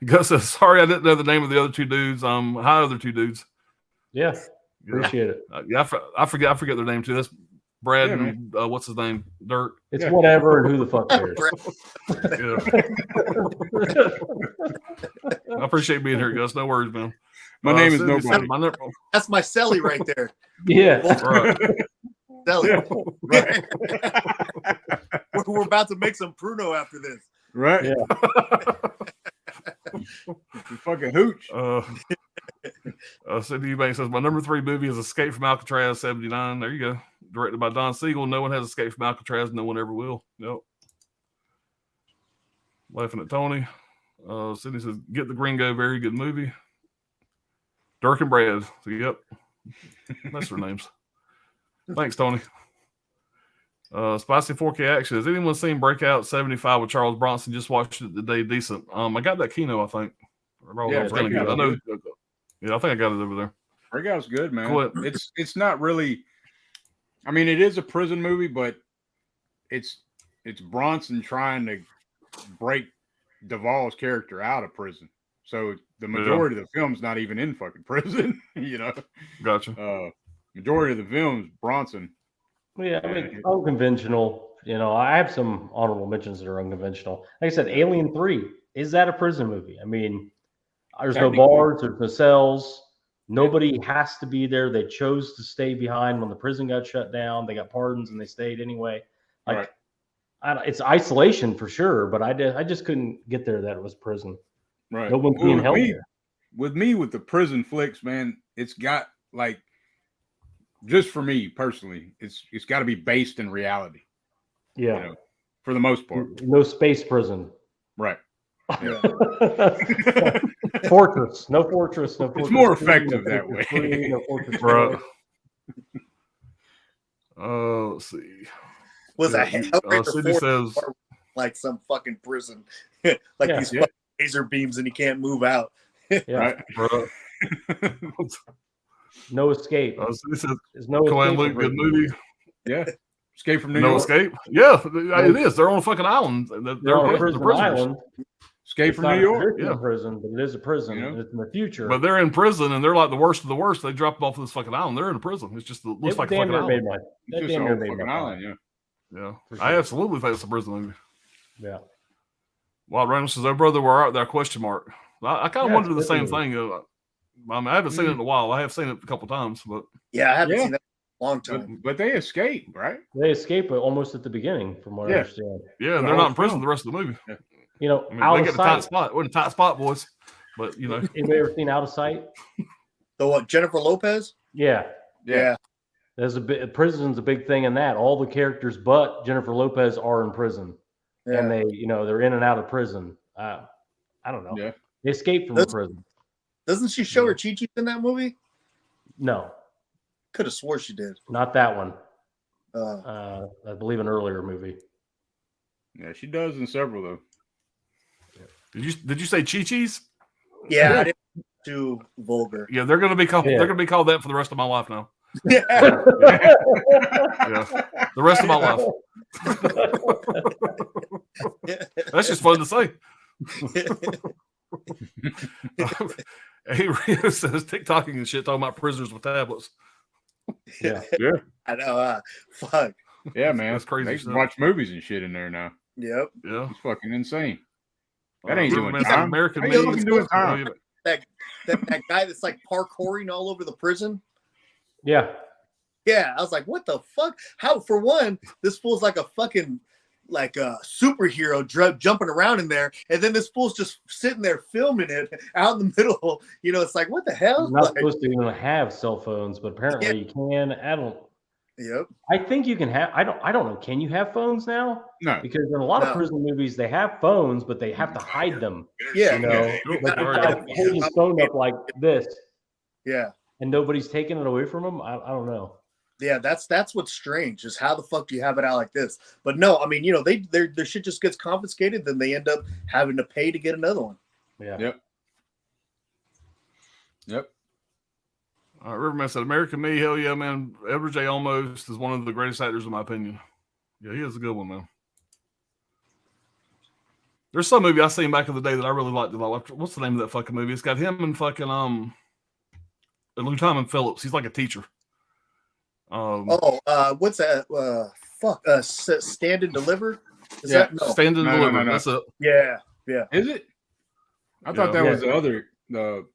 Gus says, sorry, I didn't know the name of the other 2 dudes. Hi, other 2 dudes. Yeah, appreciate it. I forget their name too. That's Brad and what's his name? Dirt. It's whatever, and who the fuck cares. I appreciate being here, Gus. No worries, man. My name is nobody. That's my celly right there. Yeah. Right. Celly. We're about to make some Pruno after this. Right? Yeah. You fucking hooch. Cindy Eubanks says, my number 3 movie is Escape from Alcatraz, 79. There you go. Directed by Don Siegel. No one has escaped from Alcatraz. No one ever will. Yep. Laughing at Tony. Sydney says, Get the Gringo. Very good movie. Dirk and Brad. So, yep. That's their names. Thanks, Tony. Spicy 4K Action. Has anyone seen Breakout 75 with Charles Bronson? Just watched it today. Decent. I got that Kino, I think. Yeah, I know. Yeah, I think I got it over there. Breakout's good, man. It's not really. I mean, it is a prison movie, but it's Bronson trying to break Duvall's character out of prison. So the majority of the film's not even in fucking prison. Gotcha. Majority of the film's Bronson. Yeah, I mean, unconventional. I have some honorable mentions that are unconventional. Like I said, Alien 3, is that a prison movie? I mean, there's no bars, there's no cells. Nobody has to be there. They chose to stay behind when the prison got shut down. They got pardons and they stayed anyway. It's isolation for sure, but I just couldn't get there that it was prison. Right. No one's being held there. With the prison flicks, man, it's got just for me personally, it's got to be based in reality. Yeah. For the most part. No space prison. Right. Yeah. Fortress. No fortress. No fortress. It's more effective that way. No fortress. Right. Let's see. Was that Cindy says like some fucking prison, these fucking laser beams, and you can't move out. Right. No escape. Cindy says, there's no Cohen Luke, good movie. Yeah. Escape from New York. No escape. Yeah, it is. They're on a fucking island. They're on a prison island. Escape from New York. Yeah, prison, but it is a prison. It's in the future. But they're in prison, and they're like the worst of the worst. They dropped off of this fucking island. They're in a prison. It's just looks like a fucking island. It's just a fucking island. Yeah. I absolutely think it's a prison movie. Yeah. Wild Randall says, "Oh brother, we're out there?" Question mark. I kind of wondered the same thing. I haven't seen it in a while. I have seen it a couple times, but I haven't seen that in a long time. But they escape, right? They escape almost at the beginning, from what I understand. Yeah, they're not in prison the rest of the movie. You know, I mean, Out they of get a tight Sight. spot. We're in a tight spot, boys. But you know, Anybody ever seen Out of Sight? The what? Jennifer Lopez? Yeah. Yeah. There's prison's a big thing in that. All the characters but Jennifer Lopez are in prison, and Yeah. they're in and out of prison. I don't know. Yeah. They escape from a prison. Doesn't she show her Chi-Chi in that movie? No, Could have swore she did. not that one. Uh, I believe an earlier movie. Yeah, she does in several though. did you say Chi-Chi's? yeah, I didn't too vulgar. Yeah, they're gonna be called. Yeah. They're gonna be called that for the rest of my life now. Yeah. Yeah, the rest of my life. That's just fun to say. Hey, Rio says TikToking and shit talking about prisoners with tablets. Yeah. Yeah. I know. Fuck. Yeah, man. That's crazy They stuff. watch movies and shit in there now. Yep. Yeah, It's fucking insane. That ain't doing man, it's time. American How you media. fucking doing time? That guy that's like parkouring all over the prison. Yeah. Yeah, I was like, what the fuck? How? For one, this fool's like a fucking like a superhero jumping around in there, and then this fool's just sitting there filming it out in the middle. You know, it's like, what the hell? You're not Like, supposed to even have cell phones, but apparently you can. yep. I think you can have. I don't know. Can you have phones now? No. Because in a lot of No. prison movies, they have phones, but they have to hide them. Yeah. You know, You like gotta the guy holding his phone up like this, Yeah. and nobody's taking it away from him. I don't know. Yeah, that's what's strange is how the fuck do you have it out like this? But no, I mean, you know, their shit just gets confiscated, then they end up having to pay to get another one. Yeah. Yep. All right, Riverman said, American Me, hell yeah, man. Edward J. Almost is one of the greatest actors in my opinion. Yeah, he is a good one, man. There's some movie I seen back in the day that I really liked. What's the name of that fucking movie? It's got him and fucking Lieutenant Phillips. He's like a teacher. What's that? Stand and Deliver? Is Yeah. that no? Stand and No, Deliver. no. That's it. Yeah. Is it? I thought that Yeah. was the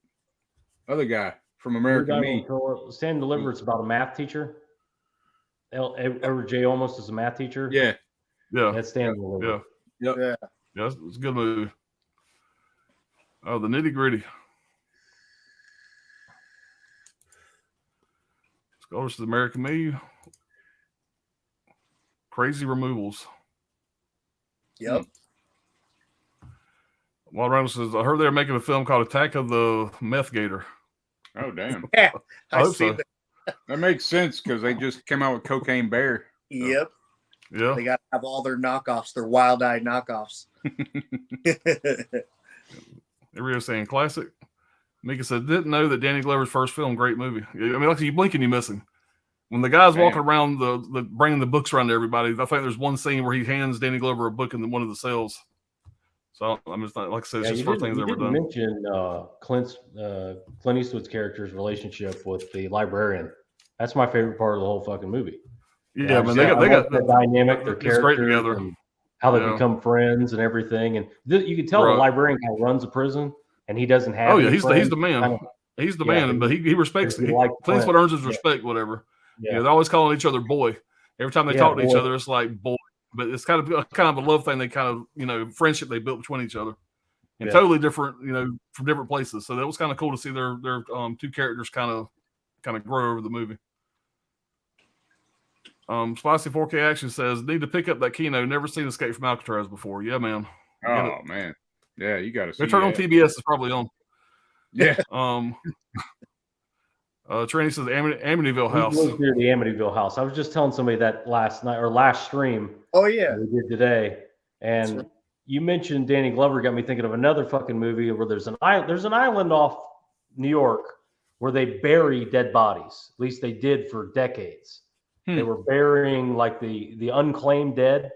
other guy from American Me. Stand and Deliver. It's about a math teacher. Edward J. Almost is a math teacher. Yeah. Yeah. That's Stand and Deliver. Yeah. Yep. Yeah, it's a good movie. Oh, The Nitty Gritty. Scholars to American Me. Crazy Removals. Yep. Wild Reynolds says, I heard they're making a film called Attack of the Meth Gator. Oh damn. Yeah. I hope seen so. that. That makes sense because they just came out with Cocaine Bear. Yep. Yeah. They got to have all their knockoffs, their wild-eyed knockoffs. Everybody's saying classic. Mika said, didn't know that Danny Glover's first film, great movie. I mean, like you blink and you miss him. When the guy's Man. walking around the bringing the books around to everybody, I think there's one scene where he hands Danny Glover a book in one of the cells. So I'm just not, like I said, it's just the first thing he's ever done. Mention Clint Eastwood's character's relationship with the librarian. That's my favorite part of the whole fucking movie. Yeah, man, they got the dynamic, their it's great characters, together. and how they Yeah. become friends and everything. And you can tell Right. the librarian kind of runs a prison, and he doesn't have. Oh yeah, any he's friends. the man. Kind of- He's the Yeah, man, but he respects. he Clint like Eastwood Clint. earns his respect, whatever. Yeah. They're always calling each other boy. Every time they Yeah, talk to each boy. other, it's like boy. But it's kind of a love thing. They kind of friendship they built between each other, and Yeah. totally different, from different places. So that was kind of cool to see their two characters kind of grow over the movie. Spicy 4K Action says, need to pick up that Kino. Never seen Escape from Alcatraz before. Yeah, man. Oh man. Yeah, you got to see They turn on that. TBS. It's probably on. Yeah. Trini says Amityville House. He lives near the Amityville house. I was just telling somebody that last night or last stream. Oh yeah. We did today, and right. you mentioned Danny Glover got me thinking of another fucking movie where there's an island off New York where they bury dead bodies. At least they did for decades. They were burying like the unclaimed dead,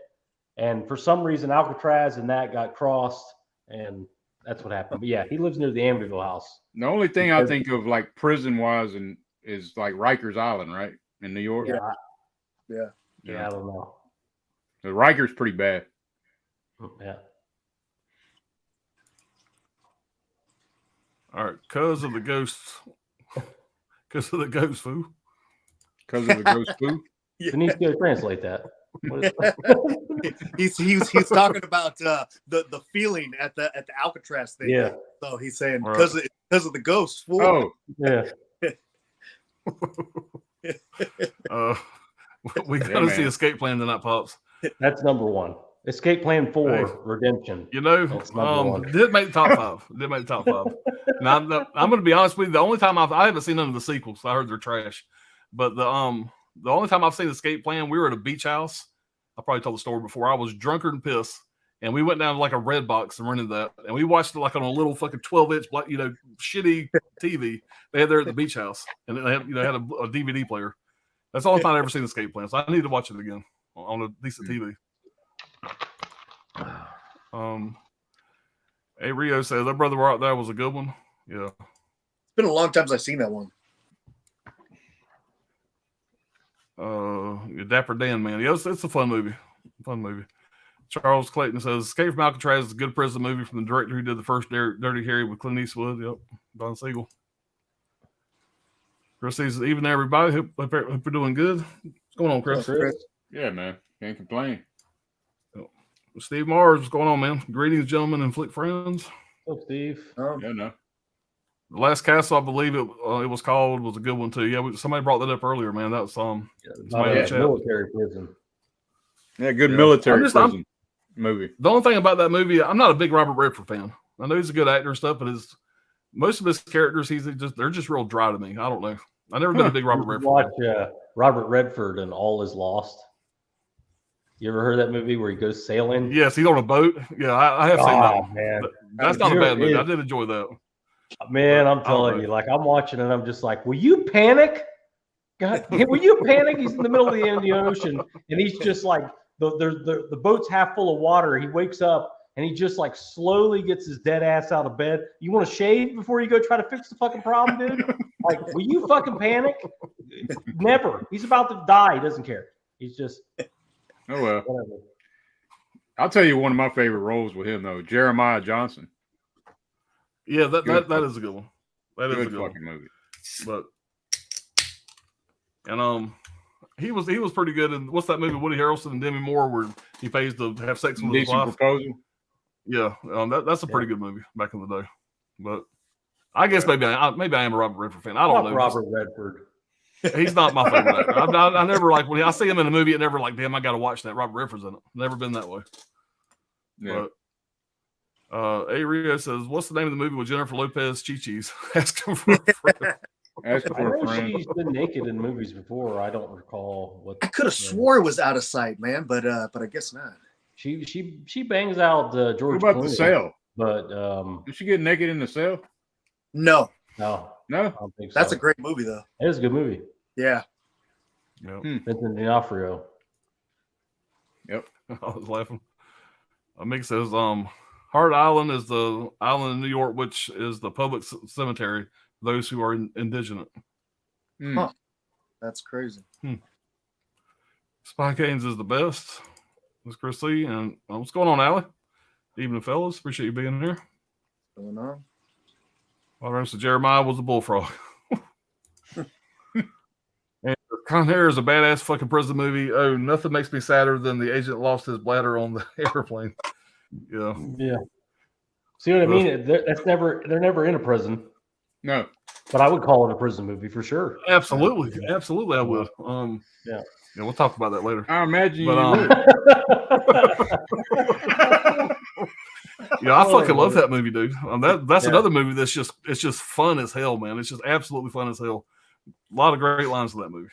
and for some reason Alcatraz and that got crossed, and that's what happened. But yeah, he lives near the Amityville house. The only thing I think of like prison wise and is like Rikers Island, right? In New York. Yeah. Yeah, I don't know. The Rikers pretty bad. Yeah. All right, cuz of the ghosts. Cuz of the ghost, fool. Because of the ghost food. Vinicio, translate that. he's talking about the feeling at the Alcatraz thing. Yeah. So he's saying Right. because of the ghost. Fool. Oh, Yeah. We Yeah, gotta see man. Escape Plan tonight, pops. That's number one. Escape Plan 4, Hey. Redemption. You know, That's number one. did make the top 5. Did make the top 5. Now I'm going to be honest with you. The only time I haven't seen none of the sequels. I heard they're trash. But the only time I've seen Escape Plan, we were at a beach house. I probably told the story before. I was drunker than piss, and we went down to like a Red Box and rented that, and we watched it like on a little fucking 12-inch, shitty TV they had there at the beach house, and they had a DVD player. That's the only time I've ever seen Escape Plan. So I need to watch it again on a decent TV. A Rio says that Brother Rock there was a good one. Yeah. It's been a long time since I've seen that one. Dapper Dan, man. Yeah, it's a fun movie. Charles Clayton says Escape from Alcatraz is a good prison movie from the director who did the first Dirty Harry with Clint Eastwood. Yep, Don Siegel. Chris says, even there, everybody. Hope you're doing good. What's going on, Chris? yeah, man. Can't complain. Steve Mars, what's going on, man? Greetings, gentlemen and flick friends. Oh, Steve. Yeah, no. The Last Castle, I believe it was called, was a good one too. Yeah, somebody brought that up earlier, man. That was somebody in the chat. Military prison. Yeah, good military prison movie. The only thing about that movie, I'm not a big Robert Redford fan. I know he's a good actor and stuff, but most of his characters, they're just real dry to me. I don't know. I've never been a big Robert Redford Watch fan. Robert Redford and All Is Lost. You ever heard that movie where he goes sailing? Yes, he's on a boat. Yeah, I have seen that one. Man. That's not a bad movie. I did enjoy that. Man, I'm telling you, like I'm watching and I'm just like, will you panic? God, will you panic? He's in the middle of the Indian Ocean and he's just like the boat's half full of water. He wakes up and he just like slowly gets his dead ass out of bed. You want to shave before you go try to fix the fucking problem, dude? Like, will you fucking panic? Never. He's about to die. He doesn't care. He's just Oh well. whatever. I'll tell you one of my favorite roles with him though, Jeremiah Johnson. Yeah, that is a good one. That is a good fucking one. movie. But he was pretty good in what's that movie? Woody Harrelson and Demi Moore where he pays to have sex with his wife. Proposal. Yeah, that's a pretty good movie back in the day. But I guess maybe I am a Robert Redford fan. I don't know. Robert Redford. He's not my favorite actor. I never like when I see him in a movie. I never like, damn, I got to watch that. Robert Redford's in it. Never been that way. Yeah. But A Rio says, "What's the name of the movie with Jennifer Lopez? Chi-Chi's asking for a friend." Asking I for a know friend. she's been naked in movies before. I don't recall what. I could have swore it was out of sight, man, but I guess not. She bangs out George. What about Clooney, the cell? But Did she get naked in the cell? No, no, No. I don't think so. that's a great movie though. It is a good movie. Yeah. Yep. Vincent D'Onofrio. Yep. I was laughing. Mick says, Hart Island is the island in New York, which is the public cemetery for those who are indigenous. Huh. That's crazy. Spy Canes is the best. That's Chris Lee. And what's going on, Allie? Evening, fellas. Appreciate you being here. What's going on? Well, the rest of Jeremiah was a bullfrog. And Con Air is a badass fucking prison movie. Oh, nothing makes me sadder than the agent lost his bladder on the airplane. Yeah. Yeah. See what I mean? They're never in a prison, No. but I would call it a prison movie for sure. Absolutely. Absolutely, I would. Yeah. Yeah, we'll talk about that later. I imagine But, you would. Yeah, I fucking love that movie, dude. That's Yeah. another movie that's just fun as hell, man. It's just absolutely fun as hell. A lot of great lines in that movie.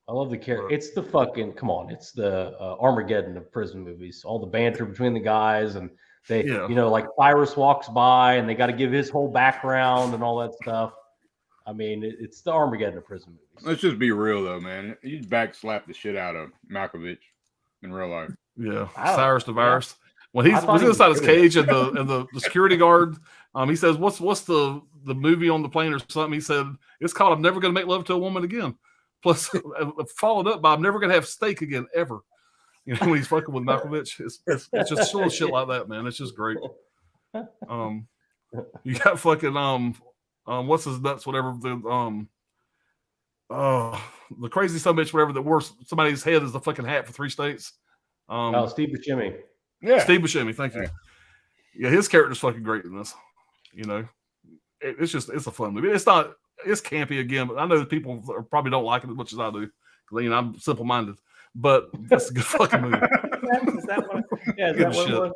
I love the character. It's the fucking come on. It's the Armageddon of prison movies. All the banter between the guys, and they, like Cyrus walks by, and they got to give his whole background and all that stuff. I mean, it's the Armageddon of prison movies. Let's just be real though, man. You backslap the shit out of Malkovich in real life. Yeah, Wow. Cyrus the Virus. When I he's thought he was inside his good. cage and the security guard, he says, "What's the movie on the plane or something?" He said, "It's called I'm Never Gonna Make Love to a Woman Again." Plus, followed up by "I'm never gonna have steak again ever." You know, when he's fucking with Malkovich, it's just little shit like that, man. It's just great. You got fucking what's his nuts, whatever the crazy son of a bitch, whatever that wore somebody's head as the fucking hat for 3 states. Steve Buscemi. Yeah, Steve Buscemi. Thank you. Yeah, his character's fucking great in this. You know, it's a fun movie. It's campy again, but I know that people probably don't like it as much as I do. You know, I'm simple minded, but it's a good fucking movie. Is that what it was?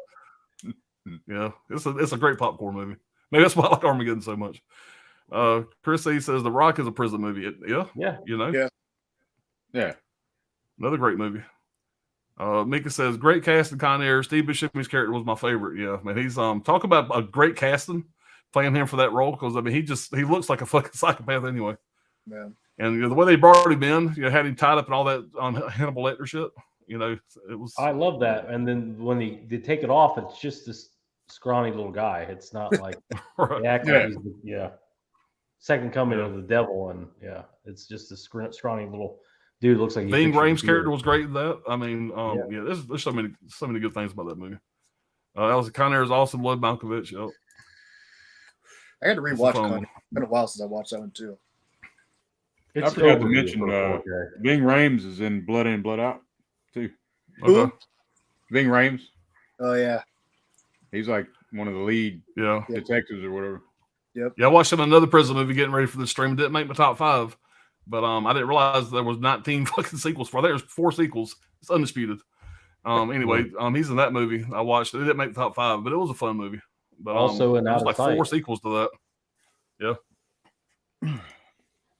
Yeah, it's a great popcorn movie. Maybe that's why I like Armageddon so much. Chris C says The Rock is a prison movie. Yeah. You know, yeah. Another great movie. Mika says great casting, Con Air. Steve Buscemi's character was my favorite. Yeah, man, he's talk about a great casting, playing him for that role, because I mean he looks like a fucking psychopath anyway. Man. And you know, the way they brought him in, you know, had him tied up and all that on Hannibal Lecter shit. You know, it was. I love that. And then when they take it off, it's just this scrawny little guy. It's not like right. second coming of the devil, and it's just a scrawny little dude. Looks like Ving Rhames' character was great in that. I mean, there's so many good things about that movie. Con Air is awesome. Love Malkovich. Yep. I had to rewatch Con Air. It's been a while since I watched that one too. I forgot to mention Ving Rhames is in Blood In, Blood Out too. Okay. Ving Rhames. Oh yeah. He's like one of the lead detectives or whatever. Yep. Yeah, I watched him in another prison movie getting ready for the stream. It didn't make my top 5, but I didn't realize there was 19 fucking sequels for. There's 4 sequels. It's undisputed. Anyway, he's in that movie. I watched it. It didn't make the top 5, but it was a fun movie. But also in Out of Sight. 4 sequels to that. Yeah.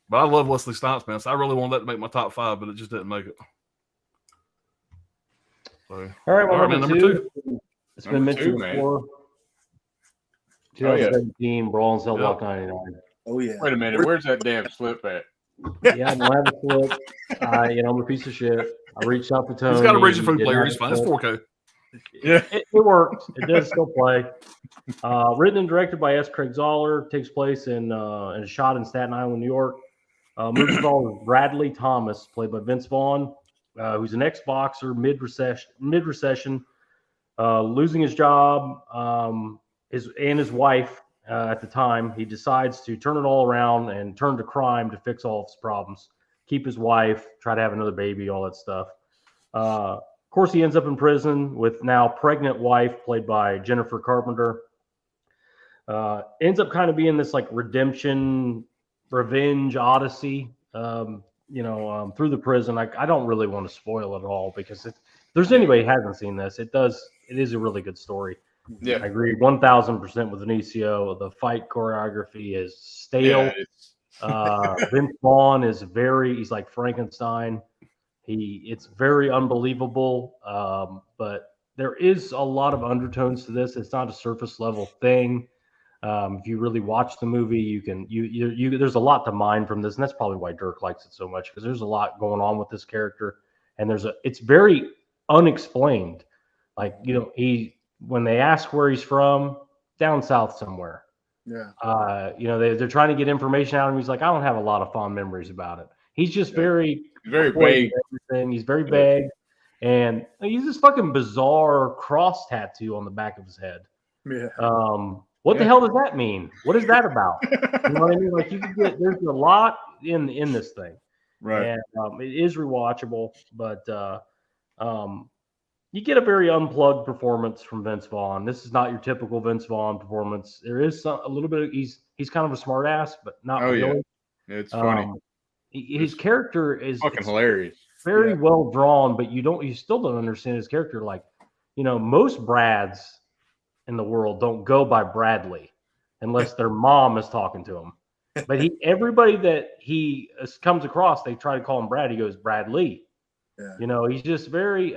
But I love Wesley Snipes, man. So I really wanted that to make my top 5, but it just didn't make it. So, all right, man, number 2. It's been mentioned before. 2017, Brawl in Cell Block 99. Oh yeah. Wait a minute, where's that damn slip at? Yeah, I don't have a slip. I'm a piece of shit. I reached out to Tony. He's got a region food player. He's fine. It's 4K. Yeah, it works. It does still play. Written and directed by S. Craig Zoller. Takes place in shot in Staten Island, New York. Movie star Bradley Thomas, played by Vince Vaughn, who's an ex-boxer mid-recession, losing his job. His wife at the time, he decides to turn it all around and turn to crime to fix all of his problems. Keep his wife, try to have another baby, all that stuff. Of course, he ends up in prison with now pregnant wife, played by Jennifer Carpenter. Ends up kind of being this like redemption, revenge odyssey, through the prison. I don't really want to spoil it all, because if there's anybody who hasn't seen this, it is a really good story. Yeah, I agree 1000% with Vinicio. The fight choreography is stale. Vince Vaughn he's like Frankenstein. It's very unbelievable. But there is a lot of undertones to this. It's not a surface level thing. If you really watch the movie, you can there's a lot to mine from this, and that's probably why Dirk likes it so much, because there's a lot going on with this character, and it's very unexplained. Like, when they ask where he's from, down south somewhere. Yeah. They're trying to get information out of him. He's like, I don't have a lot of fond memories about it. He's just very vague. Everything. He's very vague, and he's this fucking bizarre cross tattoo on the back of his head. Yeah. What the hell does that mean? What is that about? You know what I mean? Like, there's a lot in this thing, right? And it is rewatchable, but you get a very unplugged performance from Vince Vaughn. This is not your typical Vince Vaughn performance. There is a little bit of he's kind of a smart ass, but not really. Yeah. It's funny. His character is fucking hilarious. Very well drawn, but you still don't understand his character. Like, most Brads in the world don't go by Bradley unless their mom is talking to him. But everybody that he comes across, they try to call him Brad. He goes Bradley. Yeah. He's just very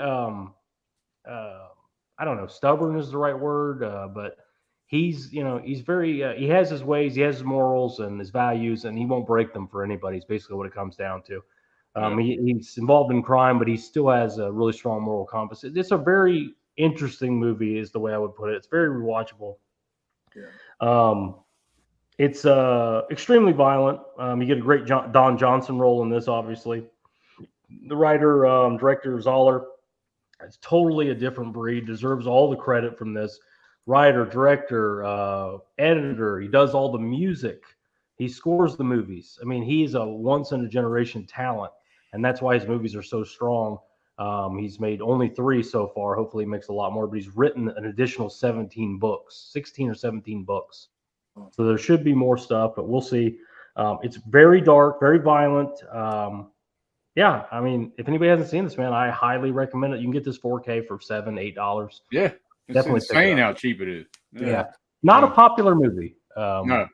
I don't know, stubborn is the right word, but he's very he has his ways, he has his morals and his values, and he won't break them for anybody. It's basically what it comes down to. He's involved in crime, but he still has a really strong moral compass. It's a very interesting movie, is the way I would put it. It's very rewatchable. Yeah. It's extremely violent. You get a great Don Johnson role in this, obviously. The writer, director Zoller, it's totally a different breed, deserves all the credit from this. Writer, director, editor, he does all the music. He scores the movies. I mean, he's a once-in-a-generation talent, and that's why his movies are so strong. He's made only 3 so far. Hopefully he makes a lot more, but he's written an additional 17 books, 16 or 17 books. So there should be more stuff, but we'll see. It's very dark, very violent. Yeah, I mean, if anybody hasn't seen this, man, I highly recommend it. You can get this 4K for $7, $8. Yeah, it's definitely insane how cheap it is. Yeah. Not a popular movie. No,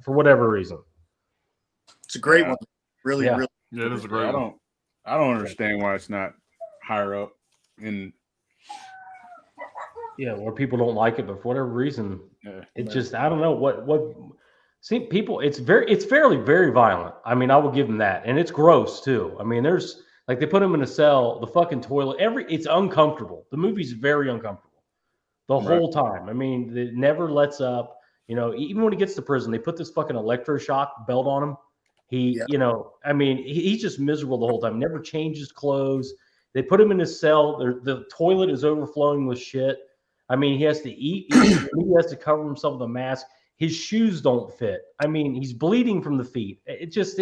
for whatever reason. It's a great one. Really, Yeah. really. Yeah, it is a great one. I don't understand why it's not higher up in. Yeah, where people don't like it, but for whatever reason, it just, I don't know what. See, people, it's fairly very violent. I mean, I will give them that, and it's gross too. I mean, there's like they put him in a cell, the fucking toilet. It's uncomfortable. The movie's very uncomfortable the whole time. I mean, it never lets up. You know, even when he gets to prison, they put this fucking electroshock belt on him. You know, I mean, he's just miserable the whole time. Never changes clothes. They put him in his cell. The toilet is overflowing with shit. I mean, he has to eat. He has to cover himself with a mask. His shoes don't fit. I mean, he's bleeding from the feet. It's just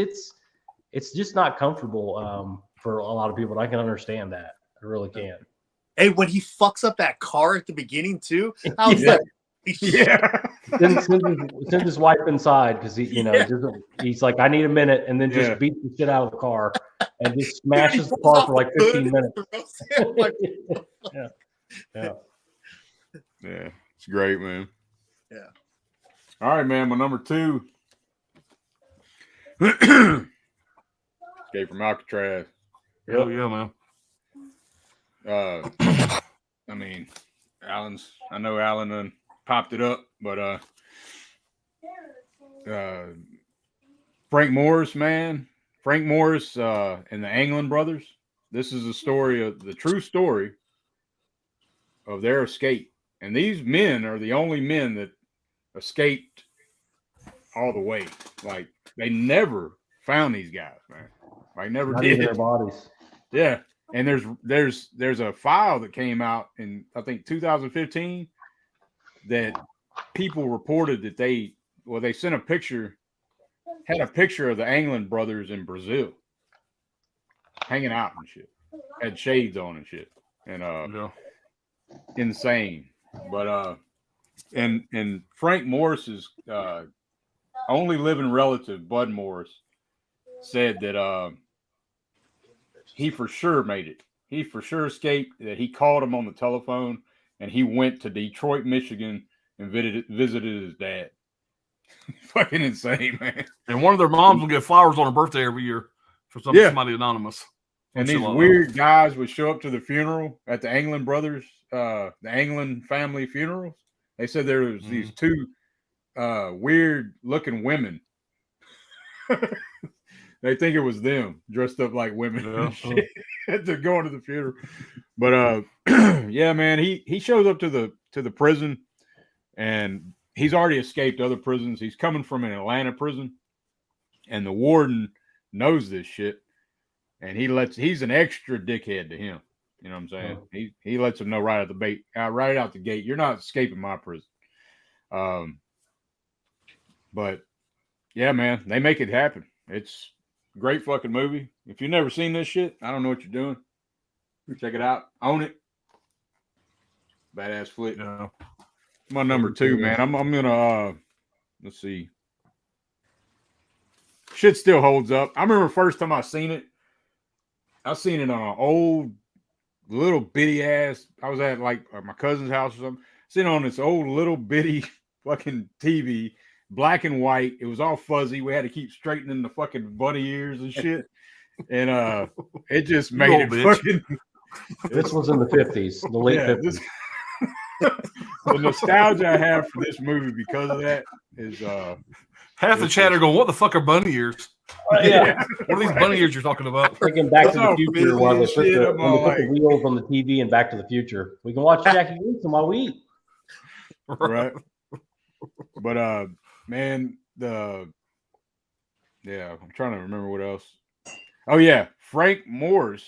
not comfortable for a lot of people. And I can understand that. I really can. Hey, when he fucks up that car at the beginning too, I was like, send his wife inside because he's like, I need a minute, and then just beats the shit out of the car and just smashes the car for like 15 minutes. Yeah, it's great, man. Yeah. All right, man. My number 2. Escape from Alcatraz. Hell yeah, man. I mean, I know Alan popped it up, but Frank Morris, man. Frank Morris and the Anglin brothers. This is the true story of their escape. And these men are the only men that escaped all the way. Like, they never found these guys, man. Like, never did. Their bodies. Yeah. And there's a file that came out in, I think, 2015 that people reported that they sent had a picture of the Anglin brothers in Brazil hanging out and shit. Had shades on and shit. And insane. But and Frank Morris's only living relative, Bud Morris, said that he for sure made it. He for sure escaped. That he called him on the telephone, and he went to Detroit, Michigan, and visited his dad. Fucking insane, man. And one of their moms will get flowers on her birthday every year for somebody anonymous. And these weird guys would show up to the funeral at the Anglin brothers, the Anglin family funerals. They said there was these 2 weird looking women. They think it was them dressed up like women and shit to go into the funeral. But yeah, man, he shows up to the prison, and he's already escaped other prisons. He's coming from an Atlanta prison, and the warden knows this shit, and he's an extra dickhead to him. You know what I'm saying? He lets him know right out the gate, you're not escaping my prison. But yeah, man, they make it happen. It's a great fucking movie. If you've never seen this shit, I don't know what you're doing. Check it out. Own it. Badass flick. Yeah. My number 2, man. I'm gonna let's see. Shit still holds up. I remember first time I seen it on an old little bitty ass. I was at like my cousin's house or something. Sitting on this old little bitty fucking TV, black and white. It was all fuzzy. We had to keep straightening the fucking bunny ears and shit. And it just made it fucking. This was in the 50s, the late 50s. The nostalgia I have for this movie because of that is half the chat are going, what the fuck are bunny ears? What are these bunny ears you're talking about? Thinking Back to the Future while they put the wheels on the TV and Back to the Future. We can watch Jackie Gleason while we eat. Right. But man, I'm trying to remember what else. Oh yeah, Frank Morris.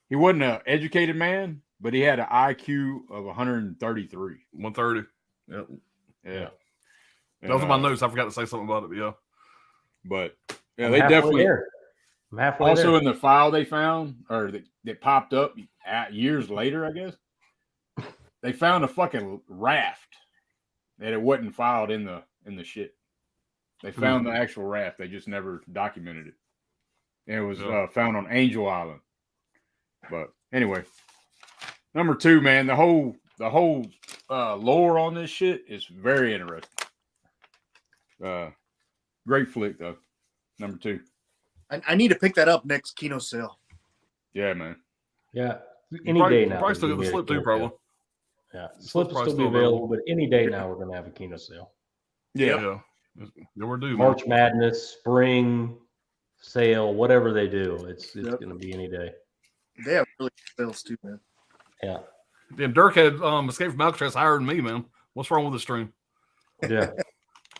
He wasn't an educated man, but he had an IQ of 133. 130. Yep. Yeah. Those are my notes. I forgot to say something about it, but yeah. But yeah, they definitely there. I'm halfway Also, there. in the file they found, or that popped up years later, I guess, they found a fucking raft that it wasn't filed in the shit. They found the actual raft. They just never documented it. And it was found on Angel Island. But anyway, number 2, man, the whole lore on this shit is very interesting. Great flick though. Number 2. I need to pick that up next Kino sale. Yeah, man. Yeah, any day now. Probably still get the slip too, probably. Yeah, slip will still be available, but any day now we're going to have a Kino sale. Yeah, we're due. March Madness, spring sale, whatever they do, it's going to be any day. They have really good sales too, man. Yeah. Damn, Dirk had Escape from Alcatraz higher than me, man. What's wrong with the stream? Yeah.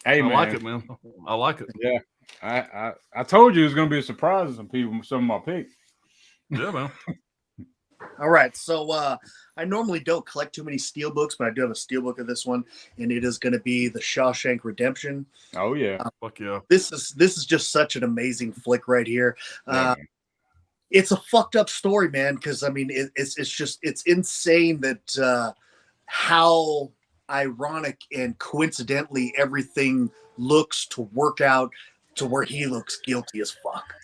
Hey, man. I like it, man. I like it. Yeah. I told you it was going to be a surprise to some of my picks. Yeah, man. All right, so I normally don't collect too many steelbooks, but I do have a steelbook of this one, and it is going to be The Shawshank Redemption. Oh yeah, fuck yeah! This is just such an amazing flick right here. It's a fucked up story, man. Because I mean, it's insane that how ironic and coincidentally everything looks to work out to where he looks guilty as fuck.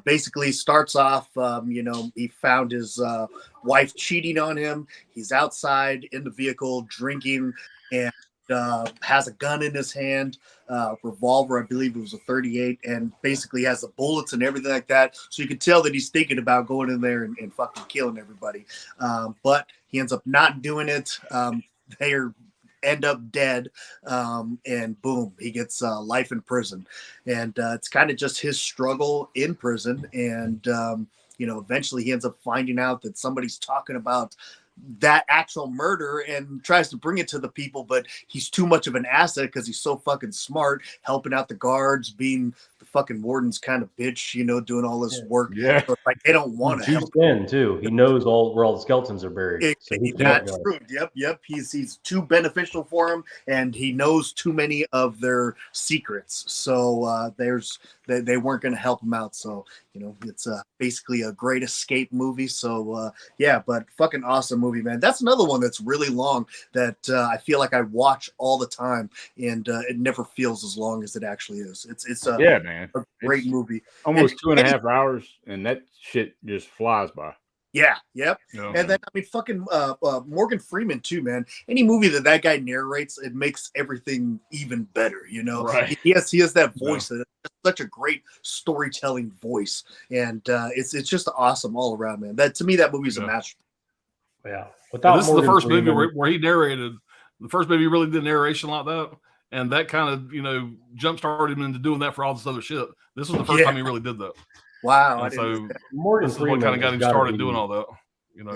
Basically starts off, he found his wife cheating on him. He's outside in the vehicle drinking and has a gun in his hand, revolver, I believe it was a 38, and basically has the bullets and everything like that. So you can tell that he's thinking about going in there and fucking killing everybody. But he ends up not doing it. They're end up dead, and boom, he gets life in prison. And it's kind of just his struggle in prison, and eventually he ends up finding out that somebody's talking about that actual murder and tries to bring it to the people, but he's too much of an asset because he's so fucking smart, helping out the guards, being the fucking warden's kind of bitch, doing all this work. Yeah, so like they don't want to help him too. He knows where all the skeletons are buried. That's true. Yep. He's too beneficial for him, and he knows too many of their secrets. So they weren't going to help him out. So it's basically a great escape movie. So but fucking awesome movie, man. That's another one that's really long that I feel like I watch all the time, and it never feels as long as it actually is. It's man, a great movie. Almost 2.5 hours, and that shit just flies by. Yeah, yep. And then, I mean, fucking Morgan Freeman, too, man. Any movie that guy narrates, it makes everything even better, Right. He has that voice. It's such a great storytelling voice. And it's just awesome all around, man. To me, that movie's a masterpiece. Yeah. This is the first movie where he narrated. The first movie he really did narration like that. And that kind of, jump-started him into doing that for all this other shit. This was the first time he really did that. Wow. So Morgan this is what kind of got him started doing all that.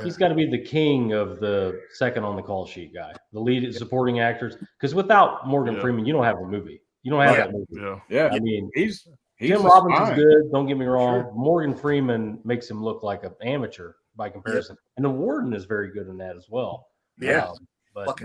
He's got to be the king of the second on the call sheet guy, the lead supporting actors. Because without Morgan Freeman, you don't have a movie. You don't have that movie. Yeah. I mean, he's Tim Robbins is good. Don't get me wrong. Sure. Morgan Freeman makes him look like an amateur by comparison, and the warden is very good in that as well. Yeah, but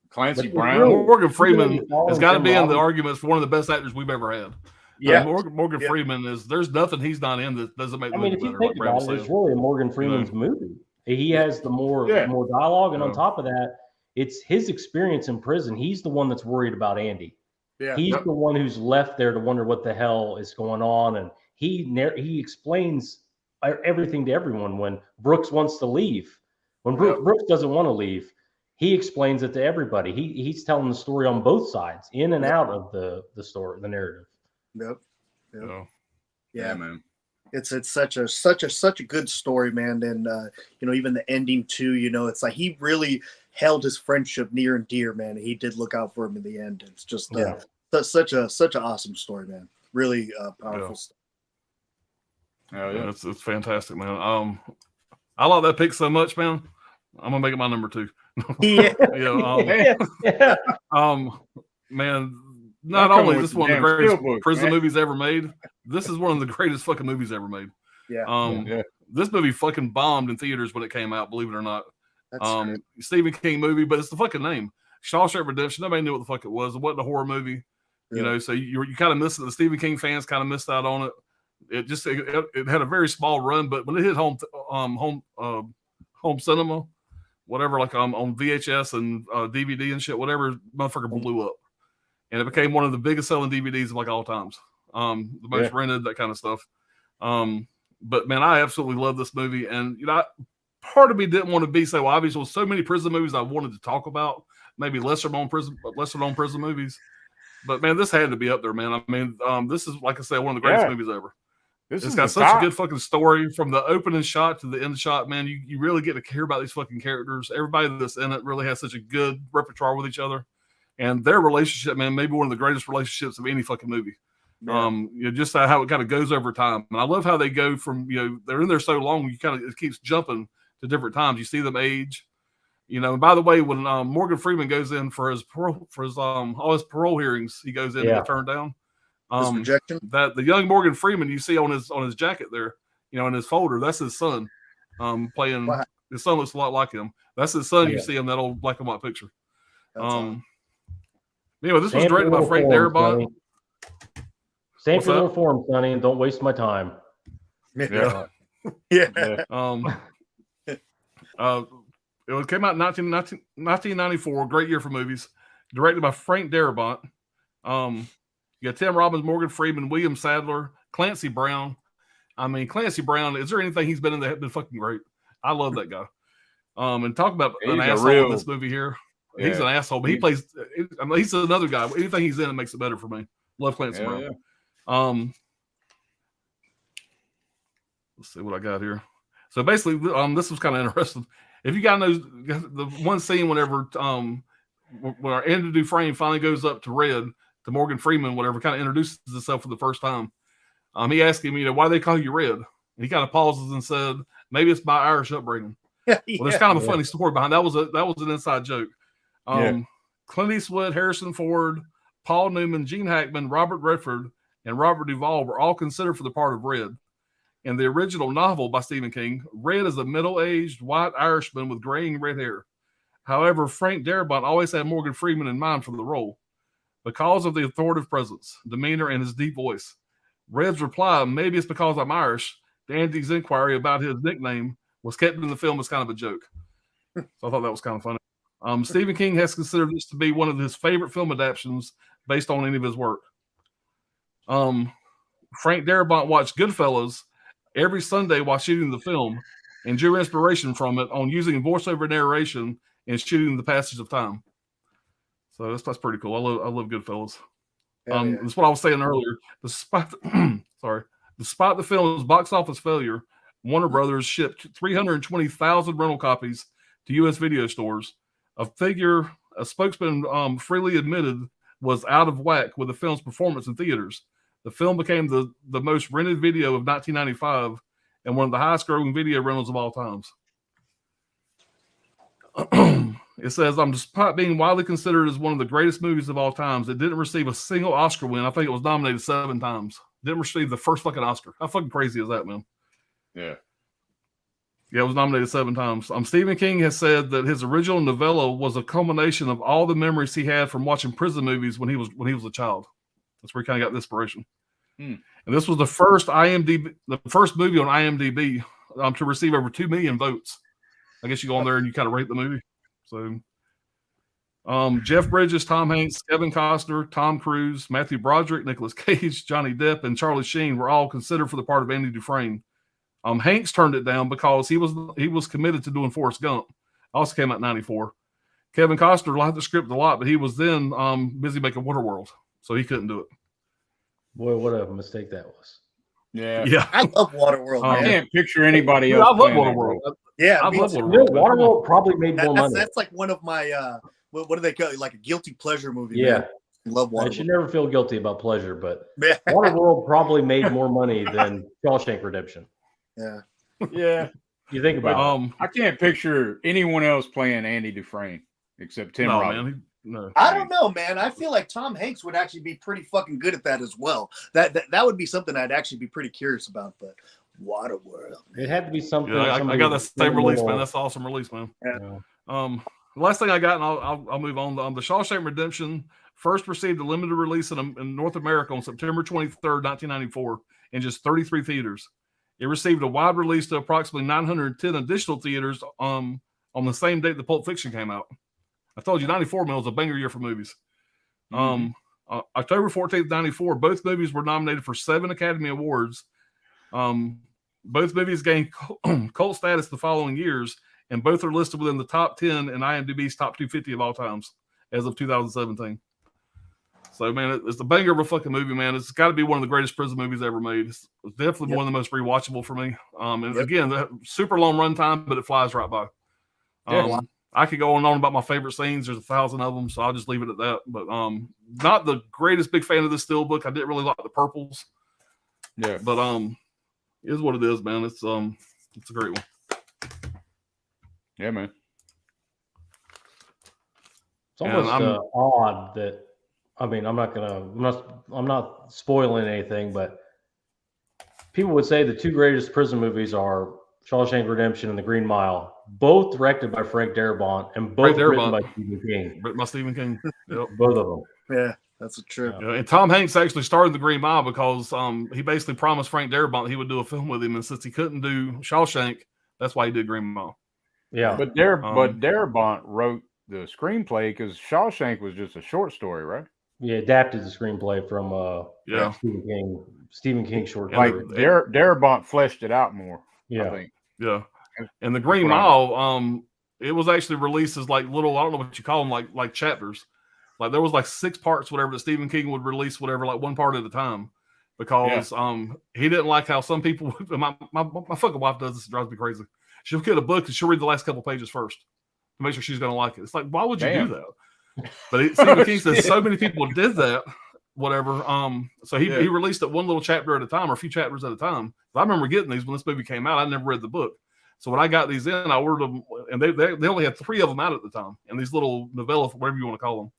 Clancy Brown, Morgan Freeman has got to be in the arguments for one of the best actors we've ever had. Yeah, Morgan Freeman is. There's nothing he's not in that doesn't make the movie better. If you think about it, it's really a Morgan Freeman's movie. He has the more dialogue, and on top of that, it's his experience in prison. He's the one that's worried about Andy. Yeah, he's the one who's left there to wonder what the hell is going on, and he explains everything to everyone. When Brooks wants to leave, when Brooks doesn't want to leave, he explains it to everybody. He's telling the story on both sides, in and out of the story, the narrative. Yep. Yeah, man. It's such a good story, man. And even the ending too, it's like he really held his friendship near and dear, man. He did look out for him in the end. It's just such an awesome story, man. Really powerful stuff. Oh yeah, it's fantastic, man. I love that pick so much, man. I'm gonna make it my number 2. Man. Not only is this one of the greatest prison movies ever made, this is one of the greatest fucking movies ever made. Yeah. This movie fucking bombed in theaters when it came out, believe it or not. That's Stephen King movie, but it's the fucking name. Shawshank Redemption. Nobody knew what the fuck it was. It wasn't a horror movie. So you kind of missed it. The Stephen King fans kind of missed out on it. It had a very small run, but when it hit home cinema, whatever, like on VHS and DVD and shit, whatever, motherfucker blew up, and it became one of the biggest selling DVDs of like all times. The most rented, that kind of stuff. But man, I absolutely love this movie, and part of me didn't want to be so obvious. With so many prison movies I wanted to talk about, maybe lesser known prison movies. But man, this had to be up there, man. I mean, this is, like I said, one of the greatest movies ever. It's got such a good fucking story from the opening shot to the end shot, man. You really get to care about these fucking characters. Everybody that's in it really has such a good repertoire with each other, and their relationship, man, maybe one of the greatest relationships of any fucking movie. Yeah. Just how it kind of goes over time, and I love how they go from they're in there so long, it keeps jumping to different times. You see them age. And by the way, when Morgan Freeman goes in for his all his parole hearings, he goes in to get turned down. That the young Morgan Freeman you see on his jacket there, in his folder, that's his son. Playing his son looks a lot like him. That's his son. You see in that old black and white picture. Anyway, this was directed by Frank Darabont. Same for the form, Sonny, and don't waste my time. Yeah. It came out in 1994. Great year for movies. Directed by Frank Darabont. You got Tim Robbins, Morgan Freeman, William Sadler, Clancy Brown. I mean, Clancy Brown, is there anything he's been in that has been fucking great? I love that guy. And talk about an asshole in this movie here. Yeah. He's an asshole, but he's another guy. Anything he's in, it makes it better for me. Love Clancy Brown. Yeah. Let's see what I got here. So basically, this was kind of interesting. If you guys know the one scene whenever where Andy Dufresne finally goes up to Red, to Morgan Freeman, whatever, kind of introduces himself for the first time. He asked him, why they call you Red? And he kind of pauses and said, maybe it's my Irish upbringing. Well, there's kind of a funny story behind that. That was an inside joke. Clint Eastwood, Harrison Ford, Paul Newman, Gene Hackman, Robert Redford, and Robert Duvall were all considered for the part of Red. In the original novel by Stephen King, Red is a middle-aged white Irishman with graying red hair. However, Frank Darabont always had Morgan Freeman in mind for the role because of the authoritative presence, demeanor, and his deep voice. Red's reply, maybe it's because I'm Irish, to Andy's inquiry about his nickname was kept in the film as kind of a joke. So I thought that was kind of funny. Stephen King has considered this to be one of his favorite film adaptations based on any of his work. Frank Darabont watched Goodfellas every Sunday while shooting the film and drew inspiration from it on using voiceover narration and shooting the passage of time. So that's pretty cool. I love Goodfellas. That's what I was saying earlier. Despite the film's box office failure, Warner Brothers shipped 320,000 rental copies to U.S. video stores. A figure a spokesman freely admitted was out of whack with the film's performance in theaters. The film became the most rented video of 1995 and one of the highest growing video rentals of all times. It says, despite being widely considered as one of the greatest movies of all times, it didn't receive a single Oscar win. I think it was nominated 7 times. Didn't receive the first fucking Oscar. How fucking crazy is that, man? Yeah. Yeah, it was nominated 7 times. Stephen King has said that his original novella was a culmination of all the memories he had from watching prison movies when he was a child. That's where he kind of got the inspiration. And this was the first movie on IMDb to receive over 2 million votes. I guess you go on there and you kind of rate the movie. So, Jeff Bridges, Tom Hanks, Kevin Costner, Tom Cruise, Matthew Broderick, Nicolas Cage, Johnny Depp, and Charlie Sheen were all considered for the part of Andy Dufresne. Hanks turned it down because he was committed to doing Forrest Gump. Also came out in 94. Kevin Costner liked the script a lot, but he was then busy making Waterworld, so he couldn't do it. Boy, what a mistake that was. Yeah. I love Waterworld. I can't picture anybody else. I love Waterworld. Yeah, I love Waterworld. Waterworld probably made more money. That's like one of my what do they call it? Like a guilty pleasure movie. Yeah. Man. Love Waterworld. I should never feel guilty about pleasure, but Waterworld probably made more money than Shawshank Redemption. Yeah. Yeah. You think about it. I can't picture anyone else playing Andy Dufresne except Tim Robbins. No. I don't know, man. I feel like Tom Hanks would actually be pretty fucking good at that as well. That would be something I'd actually be pretty curious about. But Waterworld, it had to be something. Yeah, I got that same release, man. That's an awesome release, man. Yeah. The last thing I got, and I'll move on. The Shawshank Redemption first received a limited release in North America on September 23rd, 1994, in just 33 theaters. It received a wide release to approximately 910 additional theaters on the same date the Pulp Fiction came out. I told you, 94 was a banger year for movies. October 14th, 94, both movies were nominated for 7 Academy Awards. Both movies gained cult status the following years, and both are listed within the top 10 in IMDb's top 250 of all times as of 2017. So, man, it's the banger of a fucking movie, man. It's got to be one of the greatest prison movies ever made. It's definitely one of the most rewatchable for me. And again, the super long runtime, but it flies right by. I could go on and on about my favorite scenes. There's 1,000 of them, so I'll just leave it at that. But not the greatest big fan of this still book. I didn't really like the purples. Yeah, but it is what it is, man. It's a great one. Yeah, man. It's almost odd that, I mean, I'm not spoiling anything, but people would say the 2 greatest prison movies are Shawshank Redemption and The Green Mile, both directed by Frank Darabont and both written by Stephen King. Written by Stephen King. Yep. Both of them. Yeah, that's a trip. Yeah, and Tom Hanks actually starred in The Green Mile because he basically promised Frank Darabont he would do a film with him, and since he couldn't do Shawshank, that's why he did Green Mile. Yeah, but Darabont wrote the screenplay because Shawshank was just a short story, right? Yeah, adapted the screenplay from Stephen King short story. Like Darabont fleshed it out more. I think. Yeah, and The Green Mile, it was actually released as like little, I don't know what you call them, like chapters. Like there was like 6 parts, whatever, that Stephen King would release, whatever, like one part at a time, because he didn't like how some people. My fucking wife does this; it drives me crazy. She'll get a book and she'll read the last couple pages first to make sure she's going to like it. It's like, why would you do that? But Stephen King says so many people did that, whatever. So he released it one little chapter at a time or a few chapters at a time. I remember getting these when this movie came out. I never read the book. So when I got these in, I ordered them, and they only had 3 of them out at the time, and these little novella, whatever you want to call them.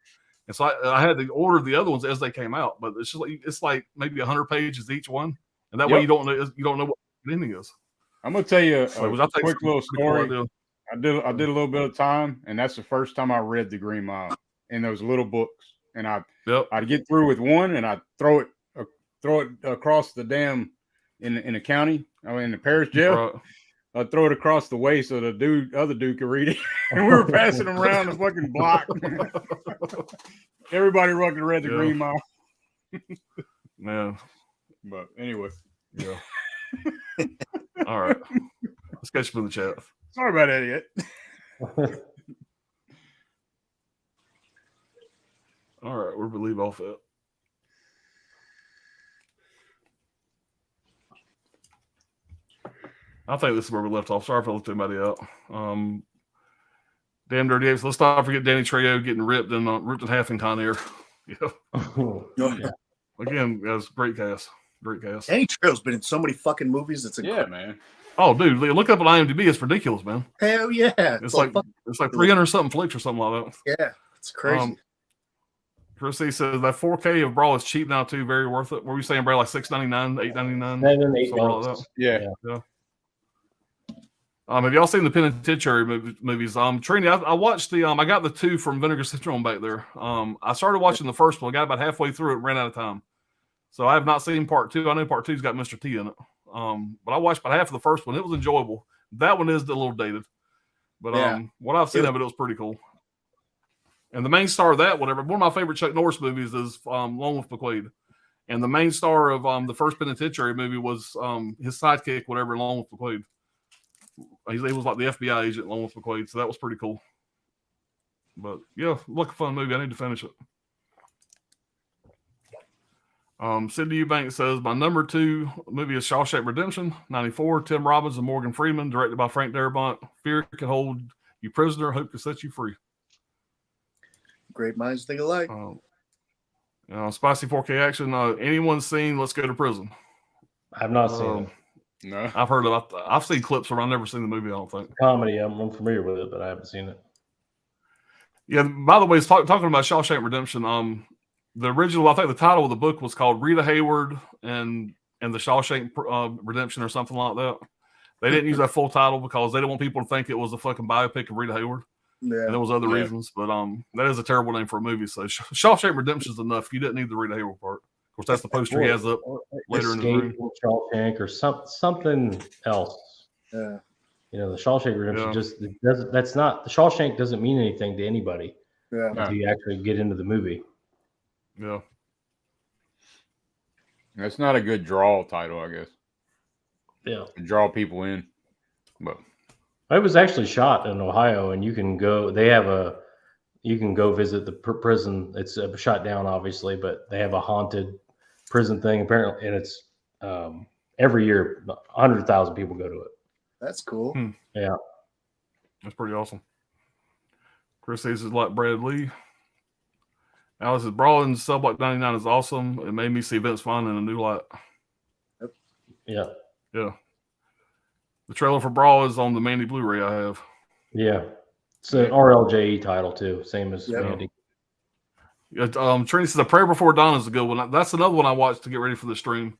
And so I had to order the other ones as they came out. But it's like maybe 100 pages each one, and that way you don't know what the ending is. I'm gonna tell you a quick little story. I did a little bit of time, and that's the first time I read The Green Mile in those little books. And I'd get through with one, and I'd throw it across the dam in the county, in the parish jail. Right. I'd throw it across the way so the other dude could read it. And we were passing them around the fucking block. Everybody fucking read The Green Mile. Man. But anyway. Yeah. All right. Let's catch up in the chat. Sorry about that, All right. Where do we leave off at? I think this is where we left off. Sorry if I left anybody out. Damn Dirty Apes. Let's not forget Danny Trejo getting ripped in half in Con Air. Yeah. Again, guys, great cast. Great cast. Danny Trejo's been in so many fucking movies. It's incredible. Yeah, man. Oh, dude, look up at IMDb. It's ridiculous, man. Hell yeah. It's like 300 something flicks or something like that. Yeah, it's crazy. Chris C says that 4K of Brawl is cheap now too. Very worth it. What were you saying, Brawl? Like $6.99, $8.99? $8. Yeah. Have y'all seen the Penitentiary movies? Trini, I watched I got the 2 from Vinegar Syndrome back there. I started watching the first one. I got about halfway through it, ran out of time. So I have not seen part 2. I know part 2's got Mr. T in it. But I watched about half of the first one. It was enjoyable. That one is a little dated. But what I've seen of it was pretty cool. And the main star of that, one of my favorite Chuck Norris movies is Lone Wolf McQuade. And the main star of the first Penitentiary movie was his sidekick, whatever, Lone Wolf McQuade. He was like the FBI agent, Lone Wolf McQuade, so that was pretty cool. But yeah, look a fun movie. I need to finish it. Sidney Eubank says my number 2 movie is Shawshank Redemption, 94. Tim Robbins and Morgan Freeman, directed by Frank Darabont. Fear can hold you prisoner, hope can set you free. Great minds think alike. Spicy 4K action. Anyone seen Let's Go to Prison? I've not seen it. No, I've heard of it. I've seen clips from it. I've never seen the movie, I don't think. Comedy, I'm familiar with it, but I haven't seen it. Yeah, by the way, talking about Shawshank Redemption, the original, I think the title of the book was called Rita Hayworth and the Shawshank Redemption or something like that. They didn't use that full title because they didn't want people to think it was a fucking biopic of Rita Hayworth. Yeah. And there was other reasons, but that is a terrible name for a movie. So Shawshank Redemption is enough. You didn't need the Rita Hayworth part. course, that's the poster he has up later in the room. Shawshank or something else. Yeah. You know, the Shawshank Redemption that's not the Shawshank doesn't mean anything to anybody until you actually get into the movie. Yeah. That's not a good draw title, I guess. Yeah. Draw people in. But it was actually shot in Ohio, and you can go. You can go visit the prison. It's shut down, obviously, but they have a haunted prison thing apparently, and it's every year 100,000 people go to it. That's cool. Yeah, that's pretty awesome. Chris says it's like Brad Lee. Alice says Brawl in Subblock 99 is awesome. It made me see Vince Vaughn in a new light. Yeah. The trailer for Brawl is on the Mandy Blu-ray I have. Yeah. It's an RLJE title too, same as Mandy. Trini says A Prayer Before Dawn is a good one. That's another one I watched to get ready for the stream.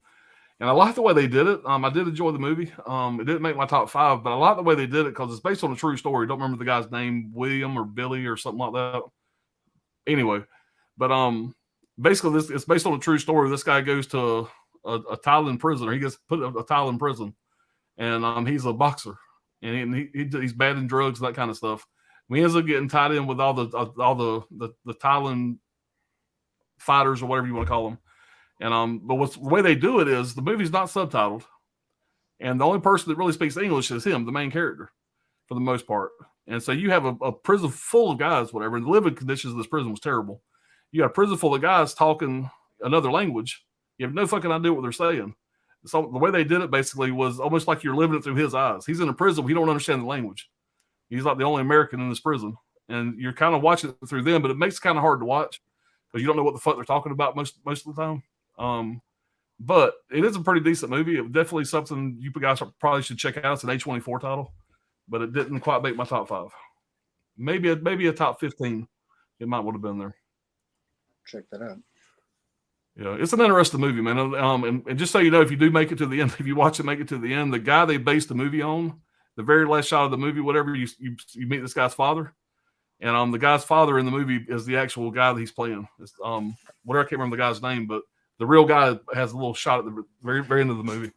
And I like the way they did it. I did enjoy the movie. It didn't make my top 5, but I like the way they did it because it's based on a true story. Don't remember the guy's name, William or Billy or something like that. Anyway, but basically it's based on a true story. This guy goes to a Thailand prison, or he gets put in a Thailand prison, and he's a boxer, and he's bad in drugs and that kind of stuff. He ends up getting tied in with all the Thailand fighters or whatever you want to call them. And but the way they do it is the movie's not subtitled, and the only person that really speaks English is him, the main character, for the most part. And so you have a prison full of guys, whatever, and the living conditions of this prison was terrible. You got a prison full of guys talking another language. You have no fucking idea what they're saying. So the way they did it basically was almost like you're living it through his eyes. He's in a prison, but he don't understand the language. He's like the only American in this prison, and you're kind of watching it through them, but it makes it kind of hard to watch because you don't know what the fuck they're talking about most of the time. But it is a pretty decent movie. It definitely something you guys probably should check out. It's an A24 title, but it didn't quite make my top 5. Maybe a top 15. It might would have been there. Check that out. Yeah, it's an interesting movie, man. And just so you know, if you do make it to the end, if you watch it, make it to the end, the guy they based the movie on, the very last shot of the movie, whatever, you meet this guy's father. And the guy's father in the movie is the actual guy that he's playing. It's, whatever, I can't remember the guy's name, but the real guy has a little shot at the very, very end of the movie.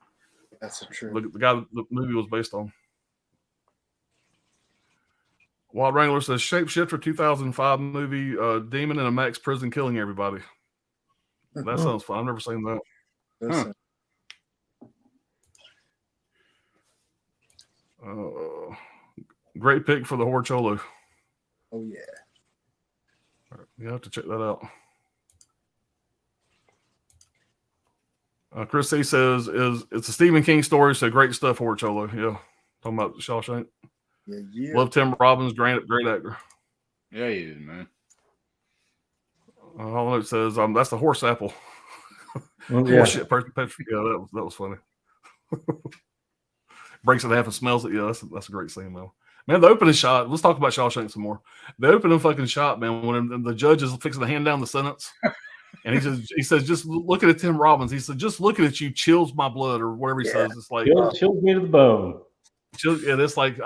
That's true. The guy that the movie was based on. Wild Wrangler says Shapeshifter 2005 movie, demon in a max prison killing everybody. That sounds fun. I've never seen that. Great pick for the Horror Cholo. Oh yeah. All right, you have to check that out. Chris C says it's a Stephen King story, so great stuff, Horror Cholo. Yeah, talking about Shawshank. Yeah. Love Tim Robbins, great actor. Yeah, he is, man. All it says that's the horse apple. Yeah. Horse shit, Patrick. Yeah, that was funny. Breaks it in half and smells it. Yeah, that's a great scene, though. Man, the opening shot. Let's talk about Shawshank some more. The opening fucking shot, man. When the judge is fixing to hand down the sentence, and he says, just looking at Tim Robbins. He said, just looking at you chills my blood, or whatever he says. It's like chills me to the bone. And it's like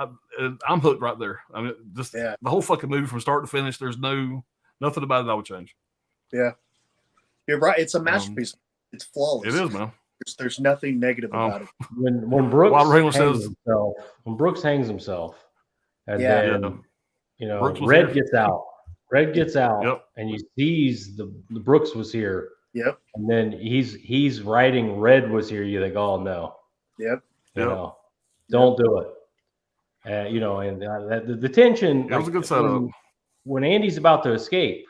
I'm hooked right there. I mean, just the whole fucking movie from start to finish. There's nothing about it I would change. Yeah, you're right. It's a masterpiece. It's flawless. It is, man. There's nothing negative about it. When Brooks hangs himself, and then Red gets out. Red gets out, and you sees the Brooks was here. Yep. And then he's writing Red was here. You think, oh no. Yep. You know, don't do it. And the tension. That was a good setup. When Andy's about to escape,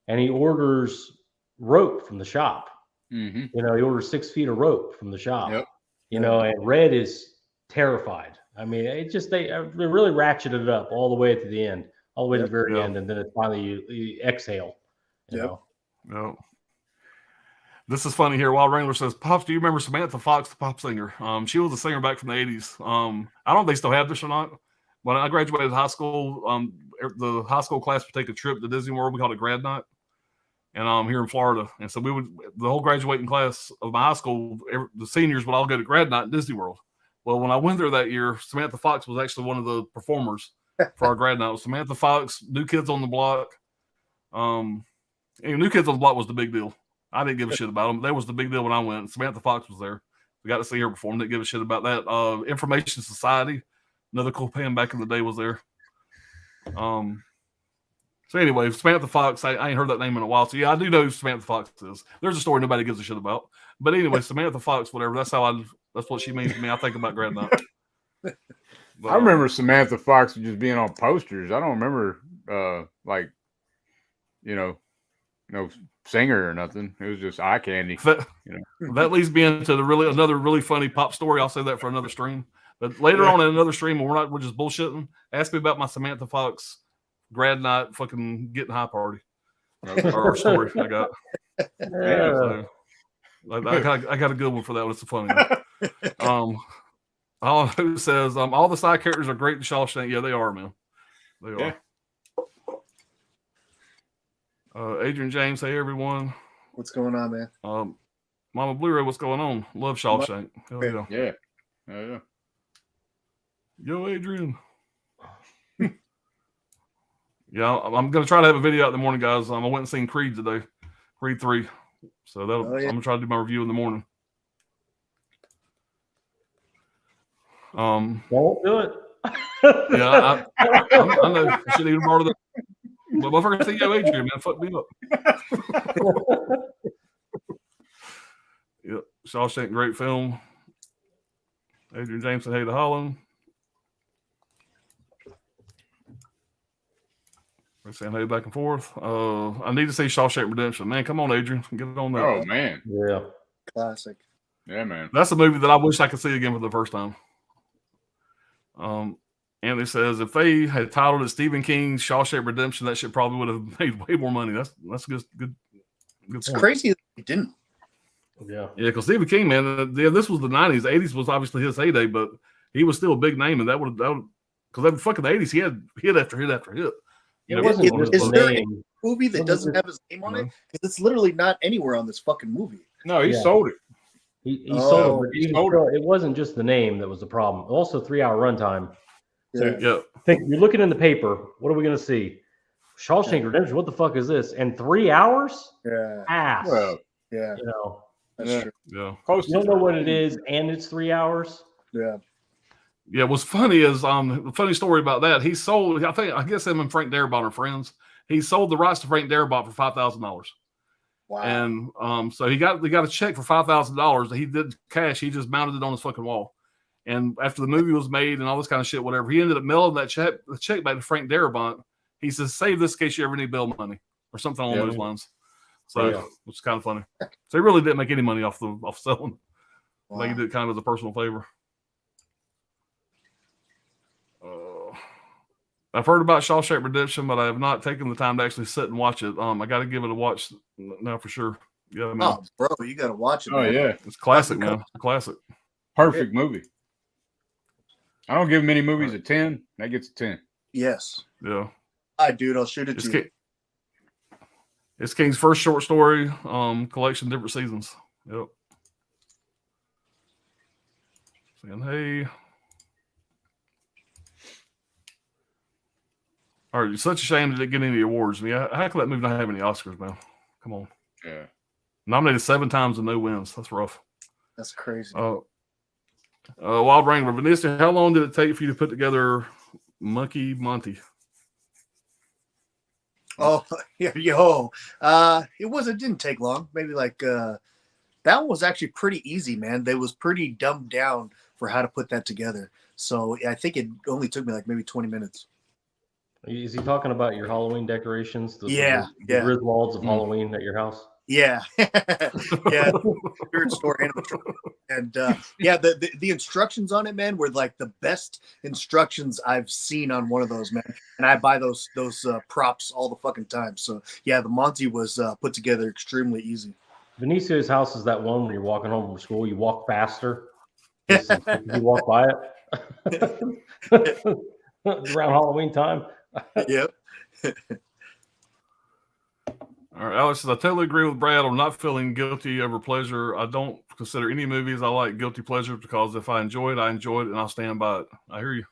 and he orders rope from the shop. Mm-hmm. He orders 6 feet of rope from the shop. Yep. And Red is terrified. I mean, they really ratcheted it up all the way to the end, all the way to the very end, and then it finally you exhale. You know. No. This is funny here. Wild Wrangler says, "Pops, do you remember Samantha Fox, the pop singer? She was a singer back from the 80s. I don't know if they still have this or not. When I graduated high school, the high school class would take a trip to Disney World. We called it grad night. And here in Florida. And so the whole graduating class of my high school, the seniors would all go to grad night in Disney World. Well, when I went there that year, Samantha Fox was actually one of the performers for our grad night. It was Samantha Fox, New Kids on the Block. New Kids on the Block was the big deal. I didn't give a shit about them. That was the big deal when I went. Samantha Fox was there. We got to see her perform. Didn't give a shit about that. Information Society, another cool band back in the day, was there. So anyway, Samantha Fox, I ain't heard that name in a while. So yeah, I do know who Samantha Fox is. There's a story nobody gives a shit about. But anyway, Samantha Fox, whatever. That's what she means to me. I think about Grad Night. But, I remember Samantha Fox just being on posters. I don't remember like, you know, no singer or nothing. It was just eye candy. That leads me into another really funny pop story. I'll say that for another stream. But later on in another stream, we're just bullshitting. Ask me about my Samantha Fox Grad Night fucking getting high party. Or story I got. Yeah. So, I got a good one for that one. It's a funny one. Who says all the side characters are great in Shawshank? Yeah, they are, man. They are. Adrian James, hey everyone. What's going on, man? Mama Blu-ray, what's going on? Love Shawshank. Hell yeah. Yeah. Yo, Adrian. Yeah, I'm gonna try to have a video out in the morning, guys. I went and seen Creed today, Creed 3. So I'm gonna try to do my review in the morning. Don't do it. Yeah, I know. I should even borrow the. But motherfucker, say yo, Adrian, man, fuck me up. Yep, Shawshank, great film. Adrian Jameson, hey to Holland. We're saying hey back and forth. I need to see Shawshank Redemption. Man, come on, Adrian. Get it on that. Oh, man. Yeah. Classic. Yeah, man. That's a movie that I wish I could see again for the first time. Anthony says if they had titled it Stephen King's Shawshank Redemption, that shit probably would have made way more money. That's good. It's crazy that he didn't. Yeah, because Stephen King, man, this was the 90s. The 80s was obviously his heyday, but he was still a big name, and that would because in fucking the 80s he had hit after hit after hit. You know, is there a movie that doesn't have his name on it? Because it's literally not anywhere on this fucking movie. No, he sold it. He sold it. It wasn't just the name that was the problem. Also, 3-hour runtime. Yeah. Think you're looking in the paper. What are we going to see? Shawshank Redemption. What the fuck is this? And 3 hours? Yeah. Ass. Well, yeah. You know. That's true. Yeah. You don't know what it is, and it's 3 hours. Yeah. Yeah, what's funny is the funny story about that. He sold, I guess him and Frank Darabont are friends. He sold the rights to Frank Darabont for $5,000. Wow. And so he got a check for $5,000 that he did cash. He just mounted it on his fucking wall. And after the movie was made and all this kind of shit, whatever, he ended up mailing the check back to Frank Darabont. He says, "Save this in case you ever need bail money," or something along those lines. So, which is kind of funny. So he really didn't make any money off selling. Wow. I think he did it kind of as a personal favor. I've heard about Shawshank Redemption, but I have not taken the time to actually sit and watch it. I got to give it a watch now for sure. Yeah, man. Oh, bro, you got to watch it. Oh, man. yeah. It's classic, man. Classic. Perfect movie. I don't give many movies a 10. That gets a 10. Yes. Yeah. All right, dude. I'll shoot it to you. It's King's first short story collection, different seasons. Yep. Saying hey. All right, it's such a shame that it didn't get any awards. I mean, how can that movie not have any Oscars, man? Come on. Yeah. Nominated 7 times and no wins. That's rough. That's crazy. Wild Wrangler. Vinicio, how long did it take for you to put together Monkey Monty? Oh, yo. It didn't take long. Maybe like that one was actually pretty easy, man. They was pretty dumbed down for how to put that together. So I think it only took me like maybe 20 minutes. Is he talking about your Halloween decorations? The Griswolds of Halloween at your house? Yeah. Yeah. Spirit store and the instructions on it, man, were like the best instructions I've seen on one of those, man. And I buy those props all the fucking time. So yeah, the Monty was put together extremely easy. Vinicio's house is that one when you're walking home from school, you walk faster. You walk by it around Halloween time. Yep. All right, Alex says, I totally agree with Brad on not feeling guilty over pleasure. I don't consider any movies I like guilty pleasures because if I enjoy it, and I'll stand by it. I hear you.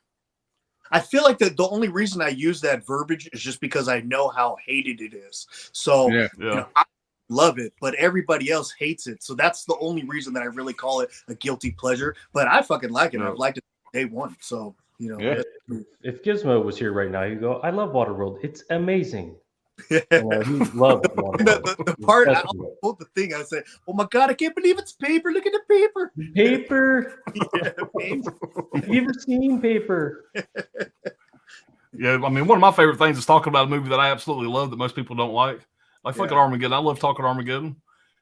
I feel like the only reason I use that verbiage is just because I know how hated it is. So, yeah. You know, love it, but everybody else hates it. So that's the only reason that I really call it a guilty pleasure. But I fucking like it. Yeah. I've liked it day one. So, you know, Yeah. If Gizmo was here right now, he'd go, "I love Waterworld. It's amazing." You know, he loves Waterworld. the part I That's pulled the thing, I said, "Oh my god, I can't believe it's paper! Look at the paper!" paper. Yeah, paper. Have you ever seen paper? Yeah, I mean, one of my favorite things is talking about a movie that I absolutely love that most people don't like. Like fucking Armageddon. I love talking Armageddon.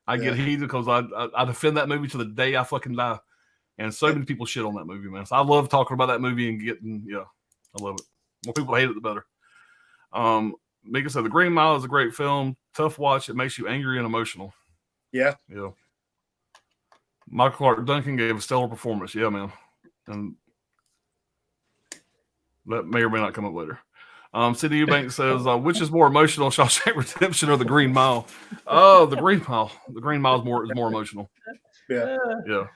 I get heated because I defend that movie to the day I fucking die. And so many people shit on that movie, man. So I love talking about that movie and getting, I love it. More people hate it, the better. Mika said, The Green Mile is a great film. Tough watch. It makes you angry and emotional. Yeah. Yeah. Michael Clark Duncan gave a stellar performance. Yeah, man. And that may or may not come up later. Cindy Eubank says, which is more emotional, Shawshank Redemption or The Green Mile? Oh, The Green Mile. The Green Mile is more emotional. Yeah. Yeah.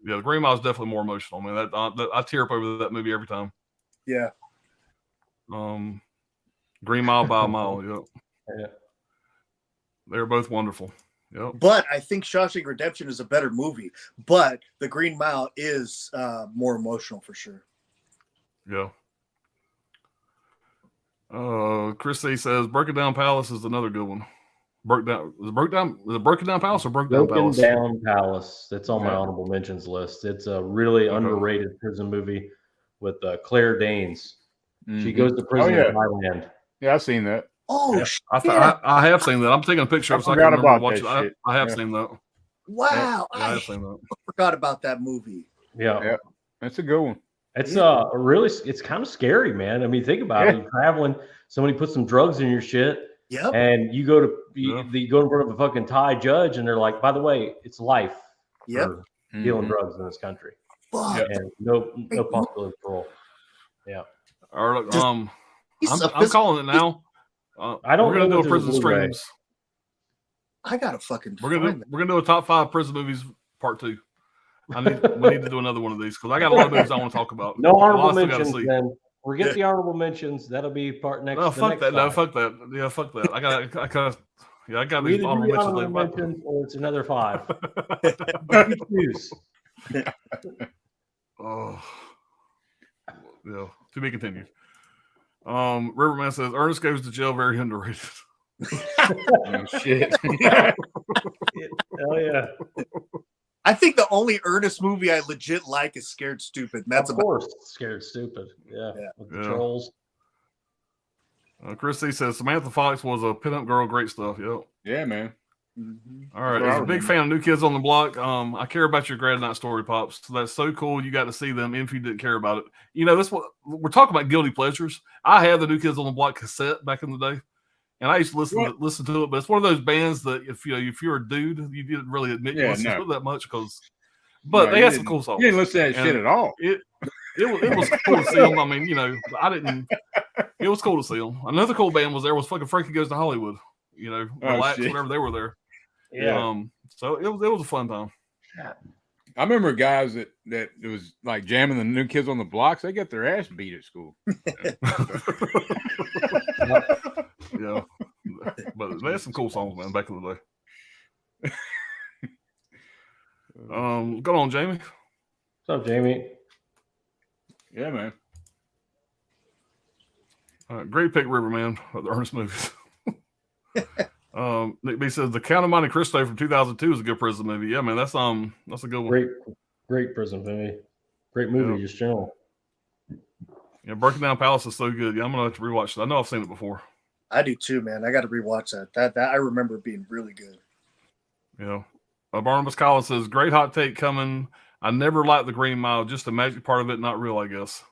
Yeah, The Green Mile is definitely more emotional, man. That I tear up over that movie every time. Yeah. Green Mile by a Mile. Yep. Yeah. They're both wonderful. Yep. But I think Shawshank Redemption is a better movie. But The Green Mile is more emotional for sure. Yeah. Chris C says Broken Down Palace is another good one. Is it Broken Down Palace or Broken Down Palace? Down Palace. That's on my honorable mentions list. It's a really underrated prison movie with Claire Danes. She goes to prison in Thailand. Yeah, I've seen that. Oh, shit. I have seen that. I'm taking a picture of it so I can remember watching it. I have seen that. Wow. I have seen that. Forgot about that movie. Yeah. That's a good one. It's really, it's kind of scary, man. I mean, think about it. You're traveling, somebody puts some drugs in your shit. Yep. And you go to you go in front of a fucking Thai judge, and they're like, "By the way, it's life for dealing drugs in this country, and no possibility of parole." Yeah. All right. I'm calling it now. I don't. We're gonna do a prison streams. I gotta fucking. We're gonna do a top 5 prison movies part 2. We need to do another one of these because I got a lot of movies I want to talk about. No honorable mentions, then. Forget the honorable mentions. That'll be part next. No, fuck that. No, fuck that. Yeah, fuck that. I got these honorable mentions. Or it's another 5. Choose. Oh, yeah. To be continued. Riverman says Ernest Goes to Jail very underrated. Oh, shit. Hell yeah. I think the only Ernest movie I legit like is Scared Stupid. And that's of course, Scared Stupid. Yeah. With the trolls. Chris C says Samantha Fox was a pinup girl. Great stuff. Yep. Yeah, man. All right. As a big fan of New Kids on the Block, I care about your grad night story, Pops. So that's so cool. You got to see them if you didn't care about it. You know, this we're talking about guilty pleasures. I had the New Kids on the Block cassette back in the day. And I used to listen to it, but it's one of those bands that if you're a dude, you didn't really admit you listened to it that much they had some cool songs. You didn't listen to that shit at all. It was cool to see them. I mean, I didn't. It was cool to see them. Another cool band was fucking Frankie Goes to Hollywood. Relax, whenever they were there. Yeah. So it was a fun time. I remember guys that it was like jamming the New Kids on the Blocks. They got their ass beat at school. Yeah, but they had some cool songs, man, back in the day. Go on, Jamie. What's up, Jamie? Yeah, man. Great pick, Riverman, of the Ernest movies. Nick B says The Count of Monte Cristo from 2002 is a good prison movie. Yeah, man, that's a good one. Great prison movie. Great movie, just general. Yeah, Breaking Down Palace is so good. Yeah, I'm gonna have to rewatch it. I know I've seen it before. I do too, man. I got to rewatch that. That I remember being really good. Yeah. Barnabas Collins says, great hot take coming. I never liked The Green Mile. Just the magic part of it, not real, I guess.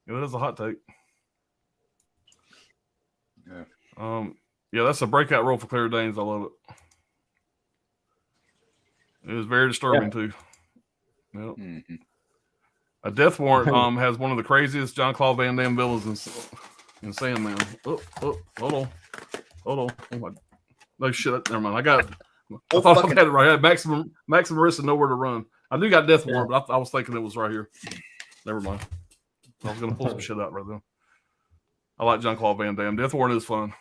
Yeah, that is a hot take. Yeah. Yeah, that's a breakout role for Claire Danes. I love it. It was very disturbing too. Yep. Mm-hmm. A Death Warrant has one of the craziest Jean-Claude Van Damme villains in Sandman. Oh, hold on. Oh my! No shit. Never mind. I got it. I thought I had it right. I had maximum risk and nowhere to run. I do got Death Warrant, but I was thinking it was right here. Never mind. I was gonna pull some shit out right there. I like Jean-Claude Van Damme. Death Warrant is fun.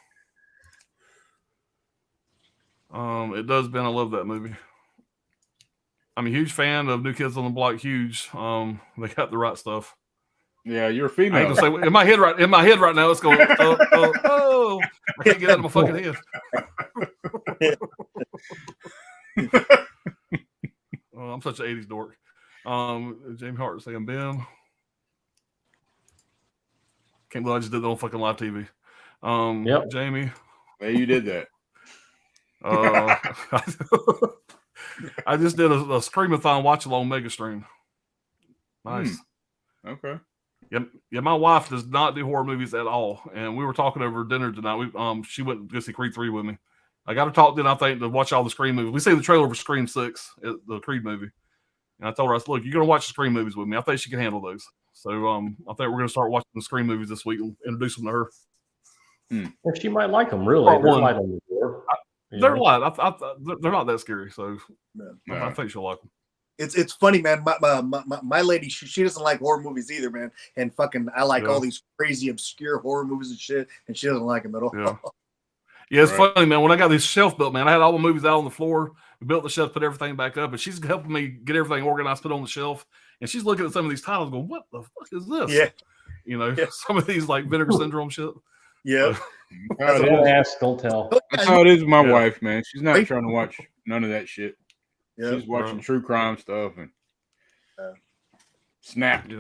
It does, Ben. I love that movie. I'm a huge fan of New Kids on the Block. Huge. They got the right stuff. Yeah, you're a I female. ain't gonna say in my head right now. It's going. Oh! I can't get out of my fucking head. Oh, I'm such an '80s dork. Jamie Hart saying Ben. Can't believe I just did that on fucking live TV. Yep. Jamie. Yeah, you did that. I just did a Screamathon watch along mega stream. Nice. Okay. Yeah, my wife does not do horror movies at all. And we were talking over dinner tonight. She went to go see Creed 3 with me. I got to talk then, I think, to watch all the Scream movies. We see the trailer for Scream 6, the Creed movie. And I told her, I said, look, you're going to watch the Scream movies with me. I think she can handle those. So I think we're going to start watching the Scream movies this week and introduce them to her. Well, she might like them, really. Part They're one. light on the door. They're light. They're not that scary. So No. I think she'll like them. It's funny, man. My lady, she doesn't like horror movies either, man. And fucking, I like all these crazy, obscure horror movies and shit, and she doesn't like them at all. Yeah. Yeah, it's funny, man. When I got this shelf built, man, I had all the movies out on the floor. We built the shelf, put everything back up, and she's helping me get everything organized, put on the shelf. And she's looking at some of these titles, going, "What the fuck is this?" Yeah, you know, some of these like Vinegar Syndrome shit. Yeah, don't ask, don't tell. That's how it is with my wife, man. She's not trying to watch none of that shit. Yeah. She's watching true crime stuff and Snap,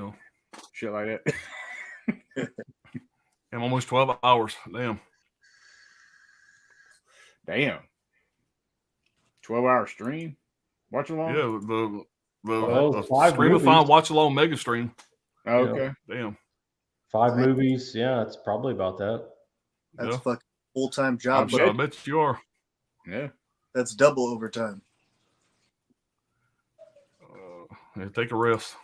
shit like that. I'm almost 12 hours. Damn. 12-hour stream? Watch along? Yeah, the Screamathon watch along mega stream. Oh, okay. Damn. 5 movies. Yeah, it's probably about that. That's fucking full-time job. I bet you are. Yeah. That's double overtime. Take a rest.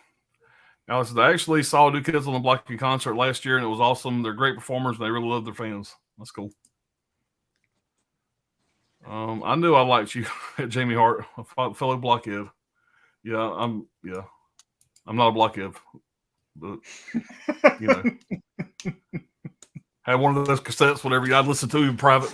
Alex, I actually saw New Kids on the Block in concert last year, and it was awesome. They're great performers, and they really love their fans. That's cool. I knew I liked you, Jamie Hart, a fellow blockhead. I'm not a blockhead, but you know, had one of those cassettes, whatever I'd listen to in private.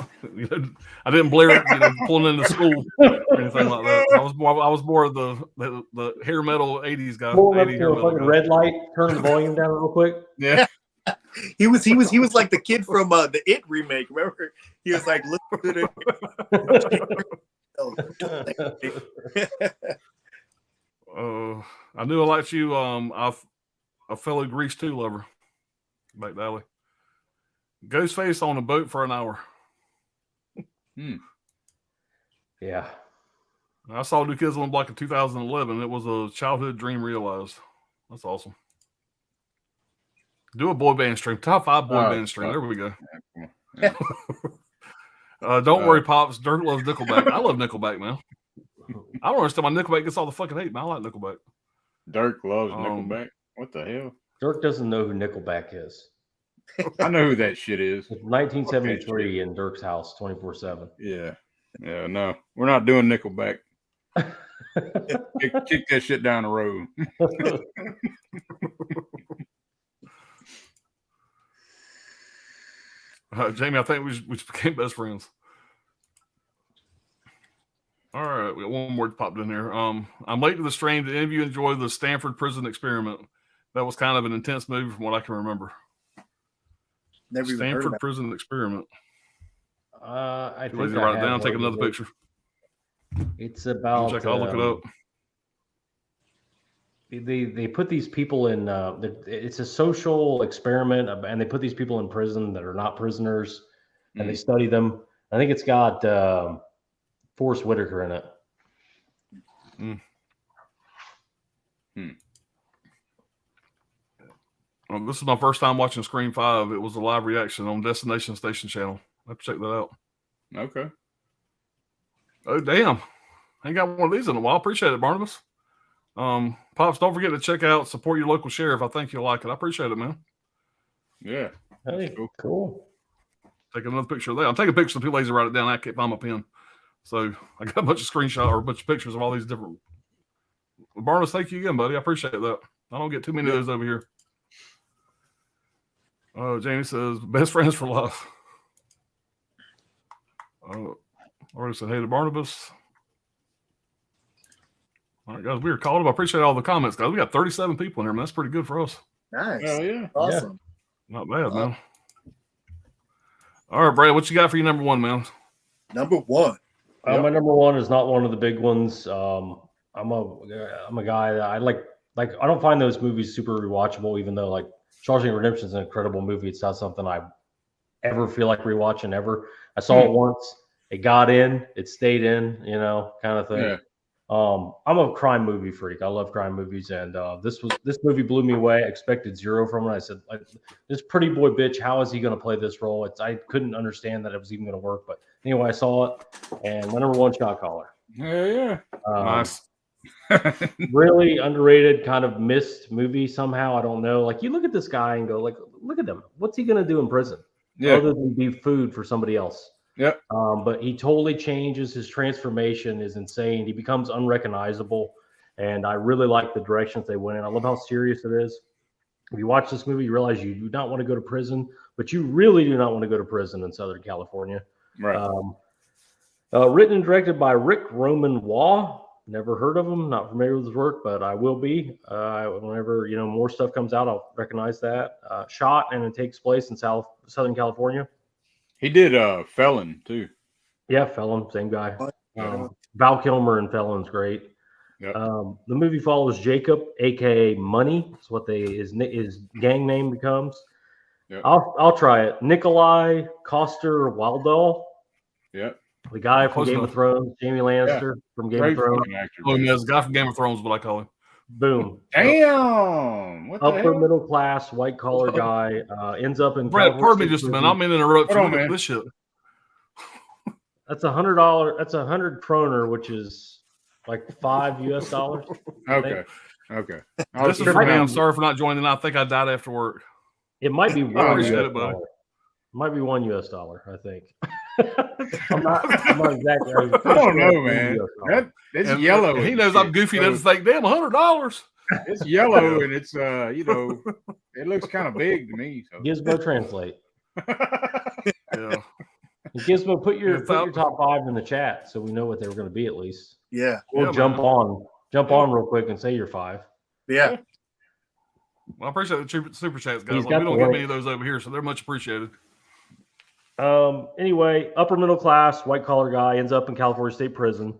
I didn't blare it, pulling into school or anything like that. I was more of the hair metal '80s guy. Pull up to a fucking red light, turn the volume down real quick. Yeah. He was like the kid from the It remake. Remember, he was like, "Look at it." I knew I liked you. A fellow Grease 2 lover, back to Alley. Ghostface on a boat for an hour. Yeah. I saw New Kids on the Block in 2011. It was a childhood dream realized. That's awesome. Do a boy band stream. Top 5 boy band stream. There we go. Yeah. Don't worry, Pops. Dirk loves Nickelback. I love Nickelback, man. I don't understand why Nickelback gets all the fucking hate, man. I like Nickelback. Dirk loves Nickelback. What the hell? Dirk doesn't know who Nickelback is. I know who that shit is. It's 1973 in Dirk's house, 24/7. Yeah. Yeah, no. We're not doing Nickelback. Kick that shit down the road. Jamie, I think we just became best friends. All right, we got one more popped in here. I'm late to the stream. Did any of you enjoy the Stanford Prison Experiment? That was kind of an intense movie from what I can remember. Never even heard Stanford about Prison Experiment. I think write it down. Take another picture. It's about. I'll look it up. They put these people in. It's a social experiment, and they put these people in prison that are not prisoners, and they study them. I think it's got Forrest Whitaker in it. This is my first time watching Scream 5. It was a live reaction on Destination Station channel. I have to check that out. Okay. Oh, damn. I ain't got one of these in a while. Appreciate it, Barnabas. Pops, don't forget to check out, support your local sheriff. I think you'll like it. I appreciate it, man. Yeah. Hey, cool. Take another picture of that. I'm taking pictures of people lazy write it down. I can't find my pen. So I got a bunch of screenshots or a bunch of pictures of all these different. Barnabas, thank you again, buddy. I appreciate that. I don't get too many of those over here. Jamie says, best friends for life. Already said hey to Barnabas. All right, guys, we are called up. I appreciate all the comments, guys. We got 37 people in here, man. That's pretty good for us. Nice. Hell yeah. Awesome. Not bad, man. All right, Brad, what you got for your number one, man? Number one. My number one is not one of the big ones. I'm a guy that I like. I don't find those movies super rewatchable, even though like Shawshank Redemption is an incredible movie. It's not something I ever feel like rewatching ever. I saw it once. It got in. It stayed in. Kind of thing. Yeah. I'm a crime movie freak. I love crime movies, and this movie blew me away. I expected zero from it. I said, this pretty boy bitch, how is he going to play this role? I couldn't understand that it was even going to work. But anyway, I saw it, and my number one, Shot Caller. Yeah. Nice. Really underrated, kind of missed movie somehow. I don't know. Like, you look at this guy and go, like, look at him. What's he going to do in prison? Yeah. Other than be food for somebody else. Yep. But he totally changes. His transformation is insane. He becomes unrecognizable, and I really like the directions they went in. I love how serious it is. If you watch this movie, you realize you do not want to go to prison, but you really do not want to go to prison in Southern California. Right. Written and directed by Rick Roman Waugh. Never heard of him. Not familiar with his work, but I will be. Whenever more stuff comes out, I'll recognize that. Shot, and it takes place in Southern California. He did Felon too. Yeah, Felon, same guy. Val Kilmer in Felon's great. Yep. The movie follows Jacob, aka Money. That's what his gang name becomes. Yep. I'll try it. Nikolai Coster-Waldau. Yep. The guy from Game of Thrones, Jamie Lannister from Game of Thrones. Oh, yeah, the guy from Game of Thrones is what I call him. Boom. Damn. What the Upper hell? middle class, white collar guy, ends up in. Brad, pardon me just a minute. I'm in interrupt. Hold on, man. This shit. That's $100. That's 100 kroner, which is like $5 US. Okay. This is for me. I'm sorry for not joining. I think I died after work. It might be I $1 appreciate US. it, buddy. It might be $1 US, I think. I'm not exactly. I don't know, man. It's yellow. He knows I'm goofy. He doesn't think, damn, $100. It's yellow and it's it looks kind of big to me. So. Gizmo translate. Yeah. Gizmo, put your top 5 in the chat so we know what they were going to be at least. Yeah. Or jump on real quick and say your 5. Yeah. Well, I appreciate the super chats, guys. He's We got don't the get link. many of those over here, so they're much appreciated. Anyway, upper middle class, white collar guy ends up in California State Prison.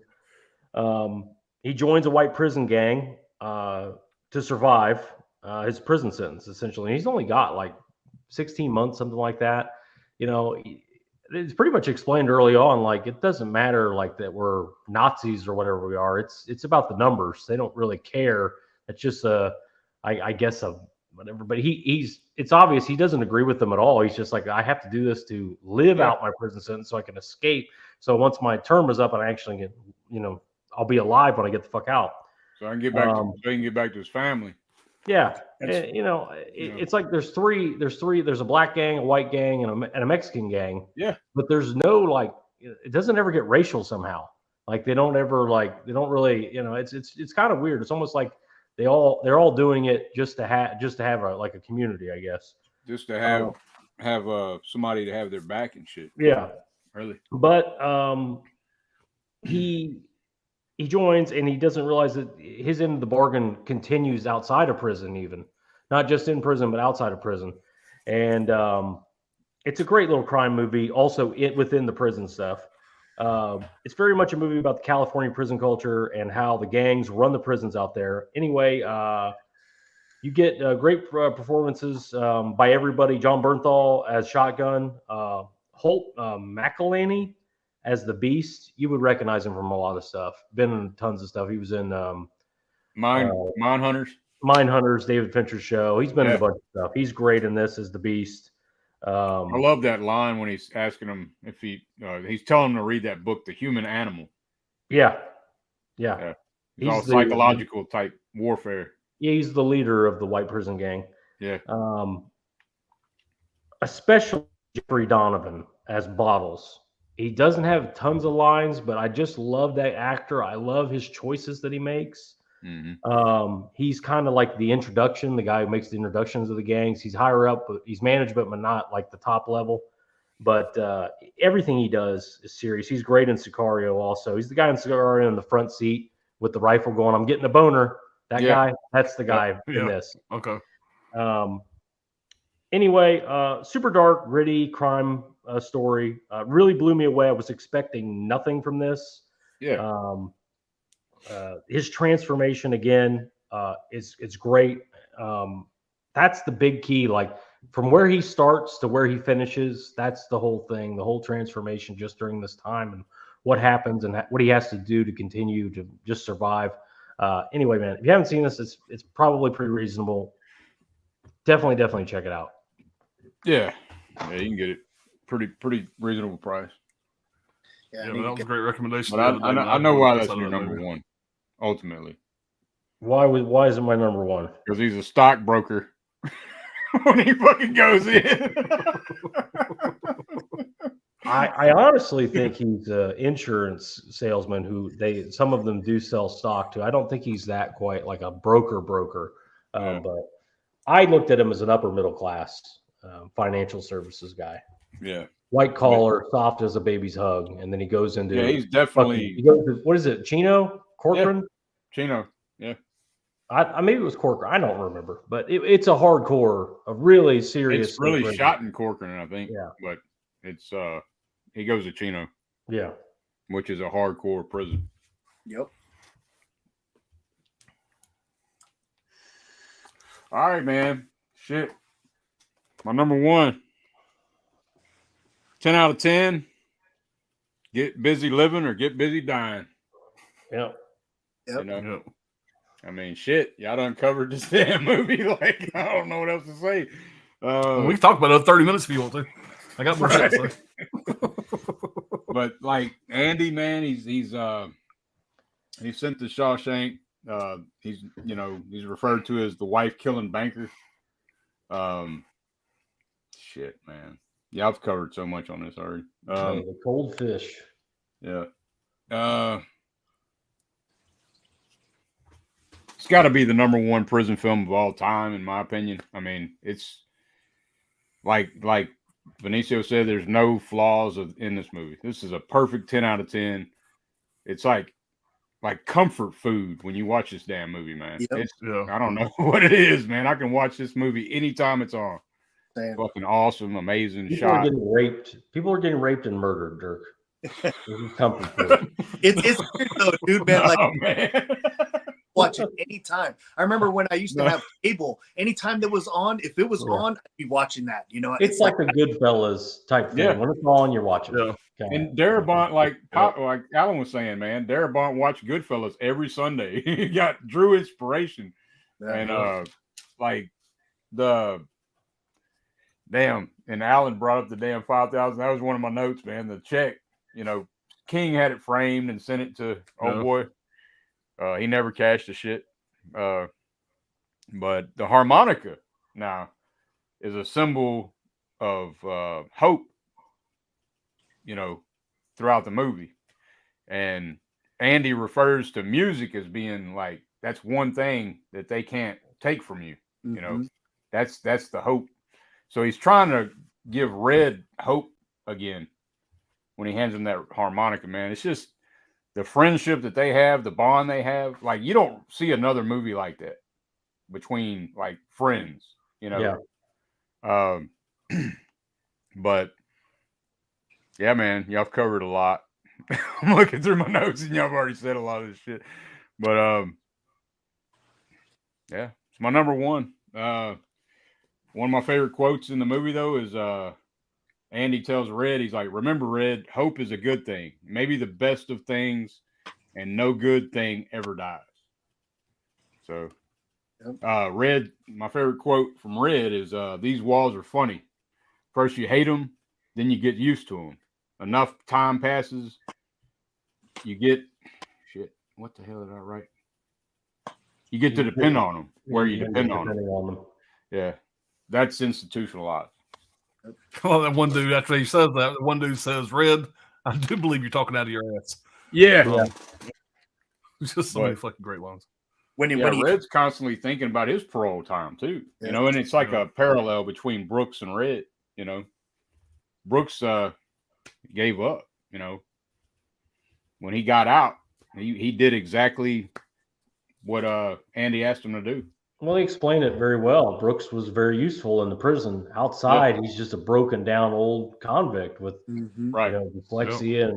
He joins a white prison gang to survive his prison sentence, essentially. And he's only got like 16 months, something like that. It's pretty much explained early on. Like, it doesn't matter like that we're Nazis or whatever we are. It's about the numbers. They don't really care. It's just I guess whatever. But it's obvious he doesn't agree with them at all. He's just like, I have to do this to live out my prison sentence so I can escape. So once my term is up and I actually get, I'll be alive when I get the fuck out. So I can get back to his family. Yeah. It's like there's three, there's a black gang, a white gang, and a Mexican gang. Yeah. But there's no it doesn't ever get racial somehow. Like they don't really, it's kind of weird. It's almost like they're all doing it just to have a community, I guess. Just to have somebody to have their back and shit. Yeah. Really. But he joins and he doesn't realize that his end of the bargain continues outside of prison, even not just in prison, but outside of prison. And it's a great little crime movie. Also within the prison stuff. It's very much a movie about the California prison culture and how the gangs run the prisons out there. Anyway, you get great performances by everybody. John Bernthal as Shotgun, Holt McElhaney as the Beast. You would recognize him from a lot of stuff. Been in tons of stuff. He was in Mindhunters. Mindhunters, David Fincher's show. He's been in a bunch of stuff. He's great in this as the Beast. I love that line when he's asking him if he's telling him to read that book, The Human Animal. Yeah. It's all psychological type warfare. Yeah, he's the leader of the white prison gang. Yeah. Especially Jeffrey Donovan as Bottles. He doesn't have tons of lines, but I just love that actor. I love his choices that he makes. Mm-hmm. He's kind of like the introduction, the guy who makes the introductions of the gangs. He's higher up, but he's management, but not like the top level. but everything he does is serious. He's great in Sicario also. He's the guy in Sicario in the front seat with the rifle going, I'm getting a boner. That guy, that's the guy in this. Okay. Anyway, super dark, gritty crime story. Really blew me away. I was expecting nothing from this. Yeah. His transformation again is great. That's the big key. Like from where he starts to where he finishes, that's the whole thing. The whole transformation just during this time and what happens and what he has to do to continue to just survive. Anyway, man, if you haven't seen this, it's probably pretty reasonable. Definitely check it out. Yeah, you can get it pretty reasonable price. Yeah, that was a great recommendation. But I know why that's your number one. Ultimately, why is it my number one? Because he's a stockbroker when he fucking goes in. I honestly think he's an insurance salesman who some of them do sell stock to. I don't think he's that quite like a broker. But I looked at him as an upper middle class financial services guy. Yeah. White collar, soft as a baby's hug. And then he goes into he's definitely he goes to, what is it, Chino? Corcoran? Yeah. Chino, yeah. I maybe it was Corcoran. I don't remember. But it's a hardcore, a really serious. It's really shot in Corcoran, I think. Yeah. But it's he goes to Chino. Yeah. Which is a hardcore prison. Yep. All right, man. Shit. My number one. 10 out of 10. Get busy living or get busy dying. Yep. You know? I mean, shit. Y'all done covered this damn movie. Like, I don't know what else to say. We can talk about it 30 minutes if you want to. I got more shit to say. But like Andy, man, he's sent to Shawshank. He's referred to as the wife killing banker. Shit, man. Yeah, I've covered so much on this already. The cold fish. Yeah. It's got to be the number one prison film of all time, in my opinion. I mean, it's like Vinicio said, there's no flaws in this movie. This is a perfect 10 out of 10. It's like comfort food when you watch this damn movie, man. Yep. I don't know what it is, man. I can watch this movie anytime it's on. Damn. Fucking awesome, amazing People shot. People are getting raped and murdered, Dirk. This is comfort food. It's weird though, dude, man. Like, man. Watch it anytime. I remember when I used to have cable. Anytime that was on, if it was on, I'd be watching that. You know, it's like a Goodfellas type thing. Yeah. When it's on, you're watching. Yeah. Okay. And Darabont, like Alan was saying, man, Darabont watched Goodfellas every Sunday. He drew inspiration, and and Alan brought up the damn 5,000. That was one of my notes, man. The check, King had it framed and sent it to old boy. He never cashed the shit. But the harmonica now is a symbol of hope, throughout the movie. And Andy refers to music as being like, that's one thing that they can't take from you. Mm-hmm. That's the hope. So he's trying to give Red hope again when he hands him that harmonica, man. It's just the friendship that they have, the bond they have. Like, you don't see another movie like that between like friends, Yeah. But yeah, man, y'all have covered a lot. I'm looking through my notes and y'all have already said a lot of this shit. But yeah, it's my number one. One of my favorite quotes in the movie though is Andy tells Red, he's like, remember, Red, hope is a good thing, maybe the best of things, and no good thing ever dies. So Red, my favorite quote from Red is, these walls are funny. First you hate them, then you get used to them. Enough time passes, you get shit. What the hell did I write? You get to depend on them where you depend on them. Yeah, that's institutionalized. Well, that one dude, after he says that, one dude says, Red, I do believe you're talking out of your ass. Yeah. Just so many fucking great ones. When Red's constantly thinking about his parole time too, and it's like a parallel between Brooks and Red, Brooks gave up. You know, when he got out, he did exactly what Andy asked him to do. Well, he explained it very well. Brooks was very useful in the prison. Outside, he's just a broken down old convict with Right. dyslexia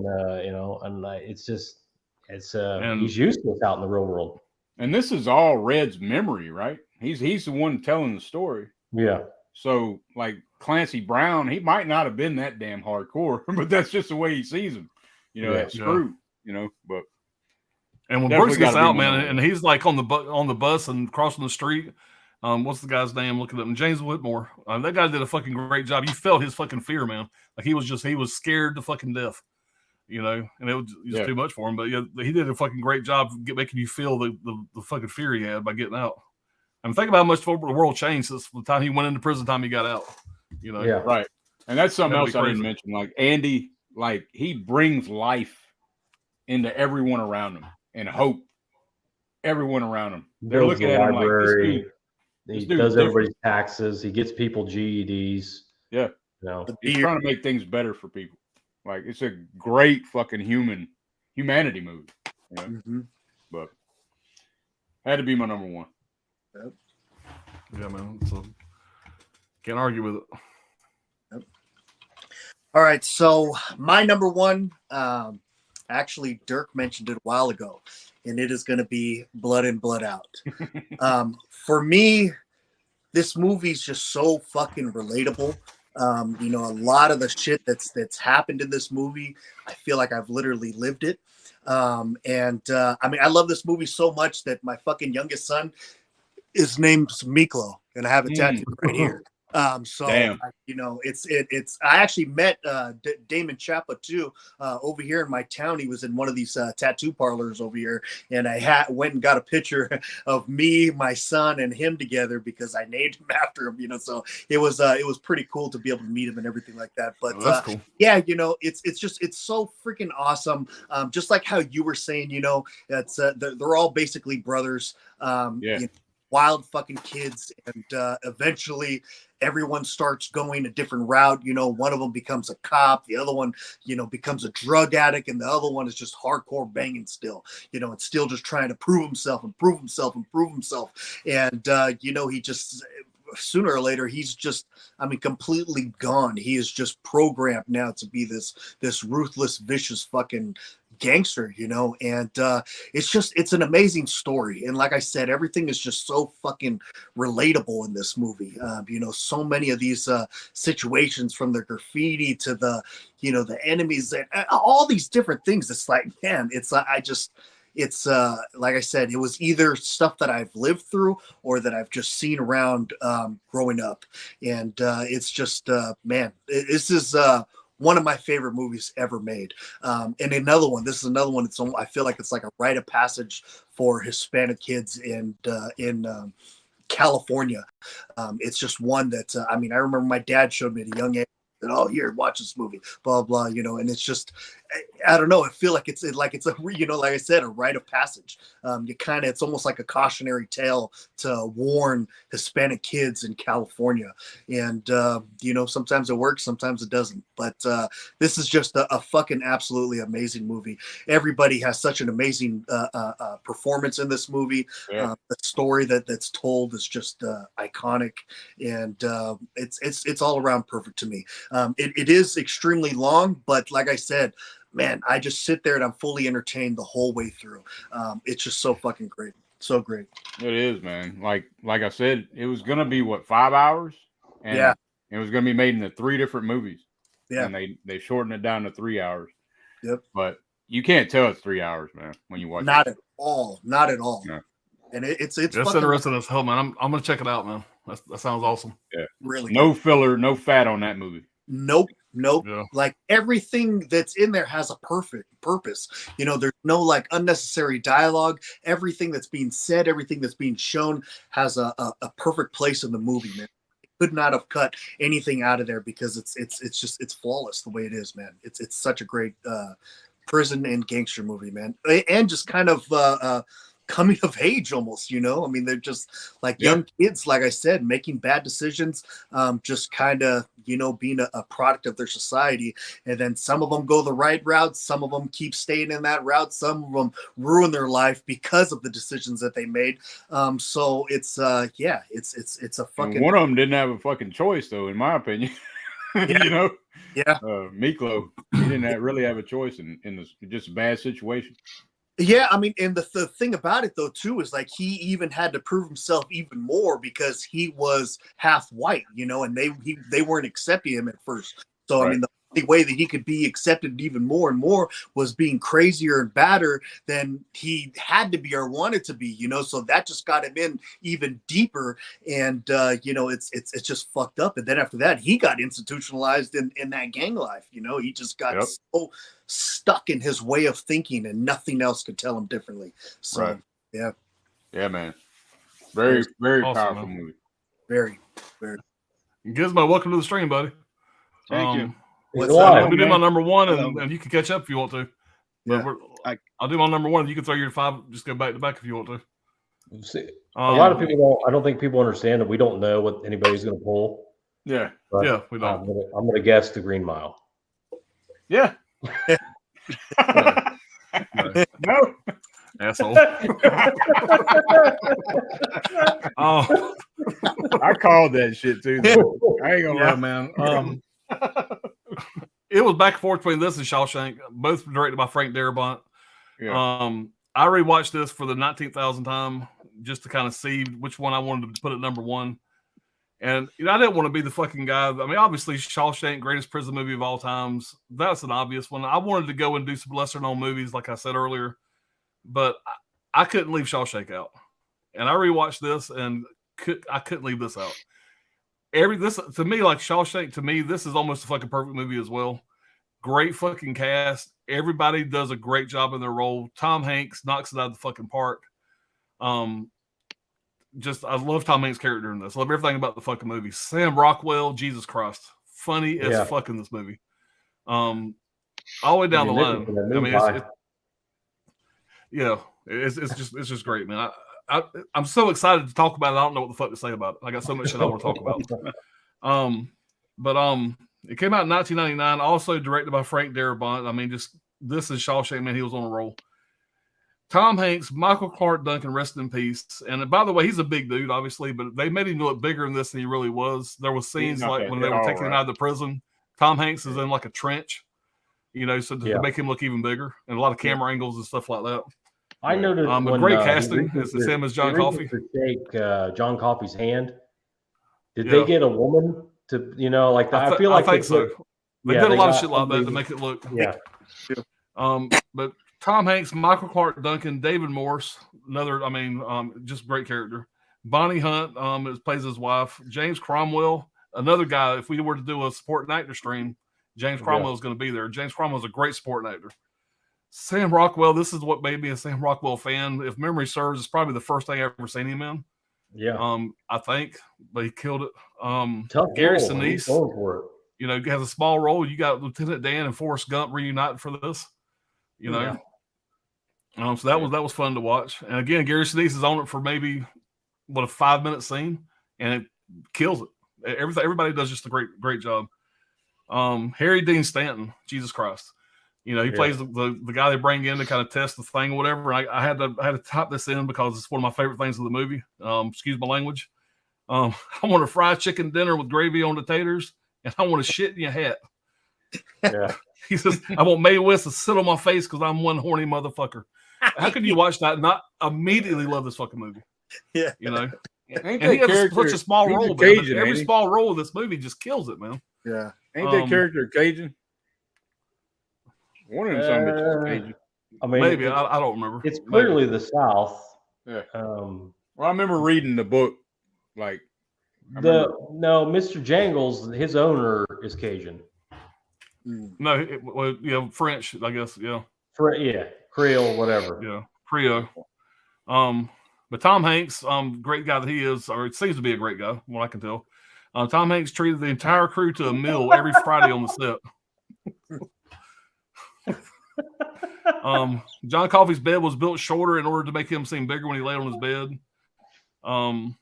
and he's useless out in the real world. And this is all Red's memory, right? He's the one telling the story. Yeah. So like Clancy Brown, he might not have been that damn hardcore, but that's just the way he sees him. You know, that screw. You know, but. And when Brooks gets out, man, and he's like on the bus and crossing the street, what's the guy's name? Looking at him, James Whitmore. That guy did a fucking great job. You felt his fucking fear, man. Like he was scared to fucking death, you know, and it was just too much for him. But yeah, he did a fucking great job making you feel the fucking fear he had by getting out. I mean, think about how much the world changed since the time he went into prison, time he got out. You know, right. And that's something else I didn't mention. Like Andy, like he brings life into everyone around him. And hope everyone around him. They're looking at him like he does everybody's taxes. He gets people GEDs. Yeah. You know, he's trying to make things better for people. Like it's a great fucking humanity movie. You know? But had to be my number one. Yep. Yeah, man. So can't argue with it. Yep. All right. So my number one, actually, Dirk mentioned it a while ago, and it is going to be Blood In, Blood Out. For me, this movie is just so fucking relatable. You know, a lot of the shit that's happened in this movie, I feel like I've literally lived it. I mean, I love this movie so much that my fucking youngest son, his name's Miklo, and I have a tattoo right here. You know, it's I actually met Damon Chapa too over here in my town. He was in one of these tattoo parlors over here, and I went and got a picture of me, my son, and him together because I named him after him. You know, so it was pretty cool to be able to meet him and everything like that. But that's cool. Yeah, you know, it's so freaking awesome. Just like how you were saying, you know, that's they're all basically brothers. You know, wild fucking kids, and eventually everyone starts going a different route. You know, one of them becomes a cop, the other one, you know, becomes a drug addict, and the other one is just hardcore banging still, you know, and still just trying to prove himself. And you know, he just sooner or later he's just, I mean, completely gone. He is just programmed now to be this ruthless, vicious fucking gangster, you know. And it's an amazing story, and like I said, everything is just so fucking relatable in this movie. You know, so many of these situations, from the graffiti to the, you know, the enemies, and all these different things. It's like, man, it's like I said, it was either stuff that I've lived through or that I've just seen around growing up. And it's just, man, this is one of my favorite movies ever made. And this is another one. I feel like it's like a rite of passage for Hispanic kids in California. It's just one that, I mean, I remember my dad showed me at a young age. Oh, here, watch this movie, blah, blah, you know, and it's just, I don't know. I feel like it's a, you know, like I said, a rite of passage. It's almost like a cautionary tale to warn Hispanic kids in California. And, you know, sometimes it works, sometimes it doesn't. But this is just a fucking absolutely amazing movie. Everybody has such an amazing performance in this movie. The story that's told is just iconic, and it's all around perfect to me. It is extremely long, but like I said, man, I just sit there and I'm fully entertained the whole way through. It's just so fucking great. So great. It is, man. Like I said, it was going to be 5 hours? And it was going to be made into 3 different movies. Yeah. And they shortened it down to 3 hours. Yep. But you can't tell it's 3 hours, man, when you watch it. Not at all. Not at all. No. And it's that's interesting as hell, man. I'm gonna check it out, man. That sounds awesome. Yeah. Really. No filler, no fat on that movie. Nope. Yeah. Like everything that's in there has a perfect purpose. You know, there's no like unnecessary dialogue. Everything that's being said, everything that's being shown has a perfect place in the movie, man. It could not have cut anything out of there because it's flawless the way it is, man. It's such a great prison and gangster movie, man. And just kind of coming of age almost, you know. I mean, they're just like young kids, like I said, making bad decisions, just kind of, you know, being a product of their society. And then some of them go the right route, some of them keep staying in that route, some of them ruin their life because of the decisions that they made. So it's it's a fucking, and one of them didn't have a fucking choice though, in my opinion. You know, Miklo, he didn't really have a choice in this, just a bad situation. Yeah, I mean, and the thing about it though too is like he even had to prove himself even more because he was half white, you know, and they weren't accepting him at first. So I mean, the only way that he could be accepted even more and more was being crazier and badder than he had to be or wanted to be, you know. So that just got him in even deeper, and you know, it's just fucked up. And then after that, he got institutionalized in that gang life. You know, he just got so stuck in his way of thinking, and nothing else could tell him differently. So yeah, man, very awesome, powerful man. movie. Very. Gizmo, welcome to the stream, buddy. Thank you. Let me do my number one, and you can catch up if you want to. But I'll do my number one. You can throw your 5. Just go back to back if you want to. See, a lot of people don't. I don't think people understand that we don't know what anybody's going to pull. Yeah, but we don't. I'm going to guess the Green Mile. Yeah. No. Asshole. Oh, I called that shit too. I ain't gonna lie, man. It was back and forth between this and Shawshank, both directed by Frank Darabont. Yeah. I rewatched this for the 19,000th time just to kind of see which one I wanted to put at number one. And you know, I didn't want to be the fucking guy. I mean, obviously, Shawshank, greatest prison movie of all times. That's an obvious one. I wanted to go and do some lesser-known movies, like I said earlier, but I couldn't leave Shawshank out. And I rewatched this, and I couldn't leave this out. This to me, like Shawshank, to me, this is almost a fucking perfect movie as well. Great fucking cast. Everybody does a great job in their role. Tom Hanks knocks it out of the fucking park. Just I love Tom Hanks' character in this. I love everything about the fucking movie. Sam Rockwell, Jesus Christ, funny as fuck in this movie. All the way down the line. I mean, it's just great, man. I'm so excited to talk about it. I don't know what the fuck to say about it. I got so much shit I want to talk about. But it came out in 1999, also directed by Frank Darabont. I mean, just this is Shawshank, man. He was on a roll. Tom Hanks, Michael Clark Duncan, rest in peace. And by the way, he's a big dude, obviously, but they made him look bigger in this than he really was. There was scenes like when they were taking him out of the prison. Tom Hanks is in like a trench, you know, so to make him look even bigger, and a lot of camera angles and stuff like that. I noted when, great casting. It's the same as John Coffey. Take John Coffey's hand. Did they get a woman to, you know, like that? I feel like I think so. They did a lot of shit like that to make it look. Yeah. But Tom Hanks, Michael Clark Duncan, David Morse, another. I mean, just great character. Bonnie Hunt plays his wife. James Cromwell, another guy. If we were to do a supporting actor stream, James Cromwell is going to be there. James Cromwell is a great supporting actor. Sam Rockwell, this is what made me a Sam Rockwell fan. If memory serves, it's probably the first thing I've ever seen him in. Yeah. I think, but he killed it. Gary Sinise, you know, has a small role. You got Lieutenant Dan and Forrest Gump reuniting for this, you know. Yeah. So that was fun to watch. And again, Gary Sinise is on it for maybe a 5-minute scene, and it kills it. Everybody does just a great job. Harry Dean Stanton, Jesus Christ. You know, he plays the guy they bring in to kind of test the thing or whatever. And I had to type this in because it's one of my favorite things of the movie. Excuse my language. I want a fried chicken dinner with gravy on the taters, and I want a shit in your hat. Yeah. He says, I want Mae West to sit on my face because I'm one horny motherfucker. How could you watch that and not immediately love this fucking movie? Yeah. You know? Ain't and he has such a small role, but Cajun, every small role in this movie just kills it, man. Yeah. Ain't that character Cajun? One of them some bitches Cajun. I mean, maybe I don't remember. It's clearly the South. Yeah. Well, I remember reading the book. Like Mr. Jangles, his owner is Cajun. No, French, I guess. Yeah. Creole, whatever. Yeah, Creole. But Tom Hanks, great guy that he is, or it seems to be a great guy, from what I can tell. Tom Hanks treated the entire crew to a meal every Friday on the set. John Coffey's bed was built shorter in order to make him seem bigger when he laid on his bed. I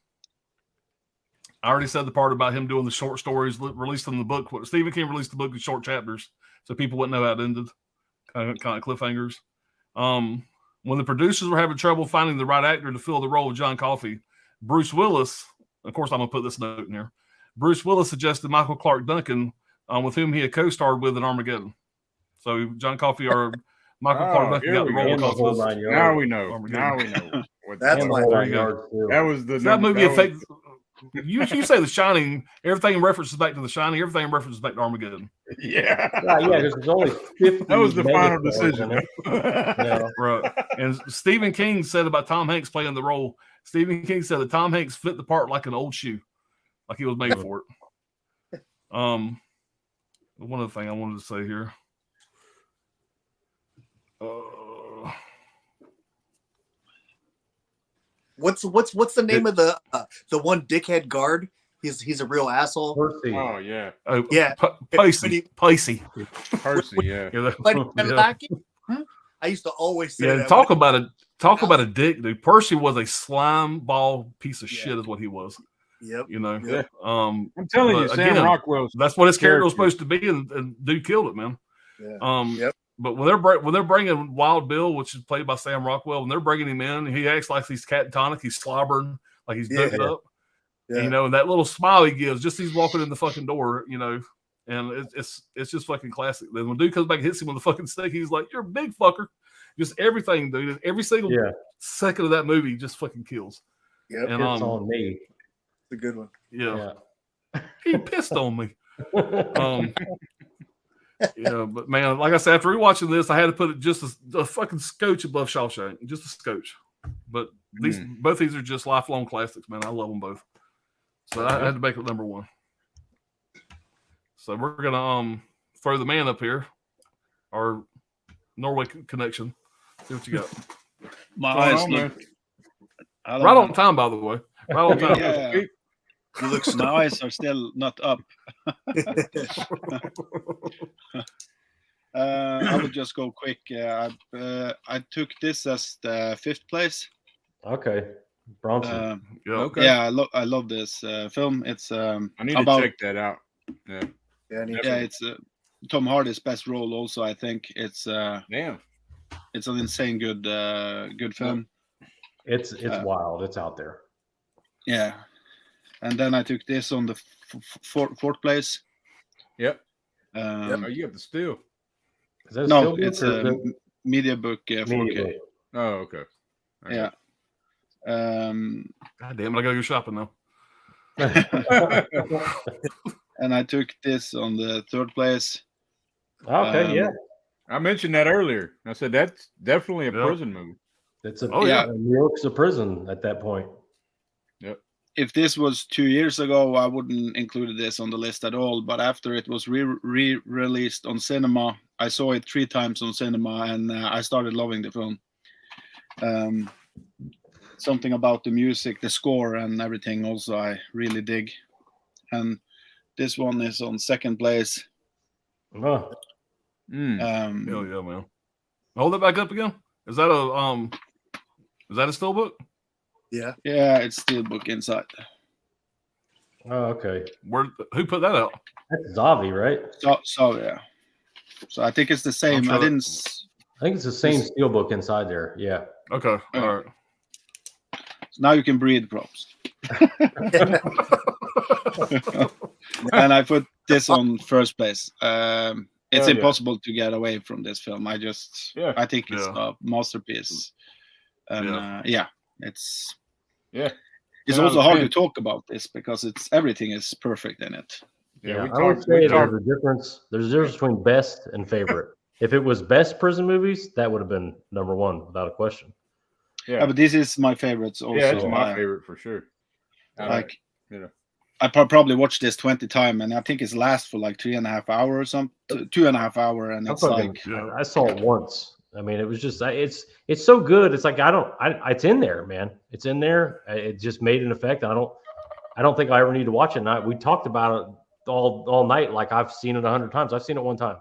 already said the part about him doing the short stories released in the book. Stephen King released the book in short chapters, so people wouldn't know how it ended. Kind of cliffhangers. When the producers were having trouble finding the right actor to fill the role of John Coffey, Bruce Willis, of course, I'm going to put this note in here. Bruce Willis suggested Michael Clark Duncan, with whom he had co-starred with in Armageddon. So John Coffey or Michael Clark Duncan got the role because of this. Now we know. Now we know. That's why. There you go. That was the that movie. You say The Shining, everything references back to The Shining, everything references back to Armageddon. Yeah, because there's only 50. That was the final decision. Right. And Stephen King said about Tom Hanks playing the role, Stephen King said that Tom Hanks fit the part like an old shoe, like he was made for it. One other thing I wanted to say here. What's the name of the one dickhead guard? He's a real asshole. Percy. Oh yeah. Yeah. Percy. Percy, yeah. I used to always say that. Talk about a dick, dude. Percy was a slime ball piece of shit, is what he was. Yep. You know. Yeah. I'm telling you, Sam Rockwell. That's what his character was supposed to be, and dude killed it, man. Yeah. Yep. But when they're bringing Wild Bill, which is played by Sam Rockwell, when they're bringing him in, he acts like he's catatonic, he's slobbering, like he's doped up. Yeah. You know, and that little smile he gives, just he's walking in the fucking door, you know, and it's just fucking classic. Then when dude comes back and hits him with a fucking stick, he's like, "You're a big fucker." Just everything, dude. Every single second of that movie just fucking kills. Yep. And it's on me. It's a good one. Yeah. He pissed on me. Yeah, but man, like I said, after rewatching this, I had to put it just a fucking scotch above Shawshank, just a scotch. But both these are just lifelong classics, man. I love them both. So I had to make it number one. So we're gonna throw the man up here, our Norway connection. See what you got. My eyes look right on time, by the way. Right on time. Yeah. My eyes are still not up. I would just go quick. I took this as the 5th place. Okay, Bronson. Okay. Yeah, I love this film. It's I need to check that out. Yeah. It's Tom Hardy's best role. Also, I think it's it's an insane good film. It's wild. It's out there. Yeah. And then I took this on the 4th place. Yep. Oh, you have the still. Is that no, it's a media book 4K. Oh, okay. All yeah. God damn it, I gotta go shopping now. And I took this on the 3rd place. Okay, yeah. I mentioned that earlier. I said that's definitely a prison movie. It's New York's a prison at that point. Yep. If this was 2 years ago, I wouldn't include this on the list at all. But after it was re-released on cinema, I saw it 3 times on cinema, and I started loving the film. Something about the music, the score, and everything also I really dig. And this one is on 2nd place. Hell yeah, man! Hold it back up again. Is that a still book? Yeah. Yeah, it's steelbook inside. Oh, okay. Who put that out? That's Zavi, right? So yeah. So I think it's the same. I think it's the same steelbook inside there. Yeah. Okay. All right. So now you can breathe, props. And I put this on 1st place. It's impossible to get away from this film. I think it's a masterpiece. And it's also hard to talk about this because everything is perfect in it. Yeah, I would say there's a difference. There's a difference between best and favorite. If it was best prison movies, that would have been number one without a question. Yeah, but this is my favorites also. Yeah, it's my favorite for sure. I probably watched this 20 times, and I think it lasts for like 3.5 hours or something, 2.5 hours, and it's like I saw it once. I mean, it was just it's so good. It's like it's in there, man. It's in there. It just made an effect. I don't think I ever need to watch it. We talked about it all night. Like I've seen it 100 times. I've seen it one time.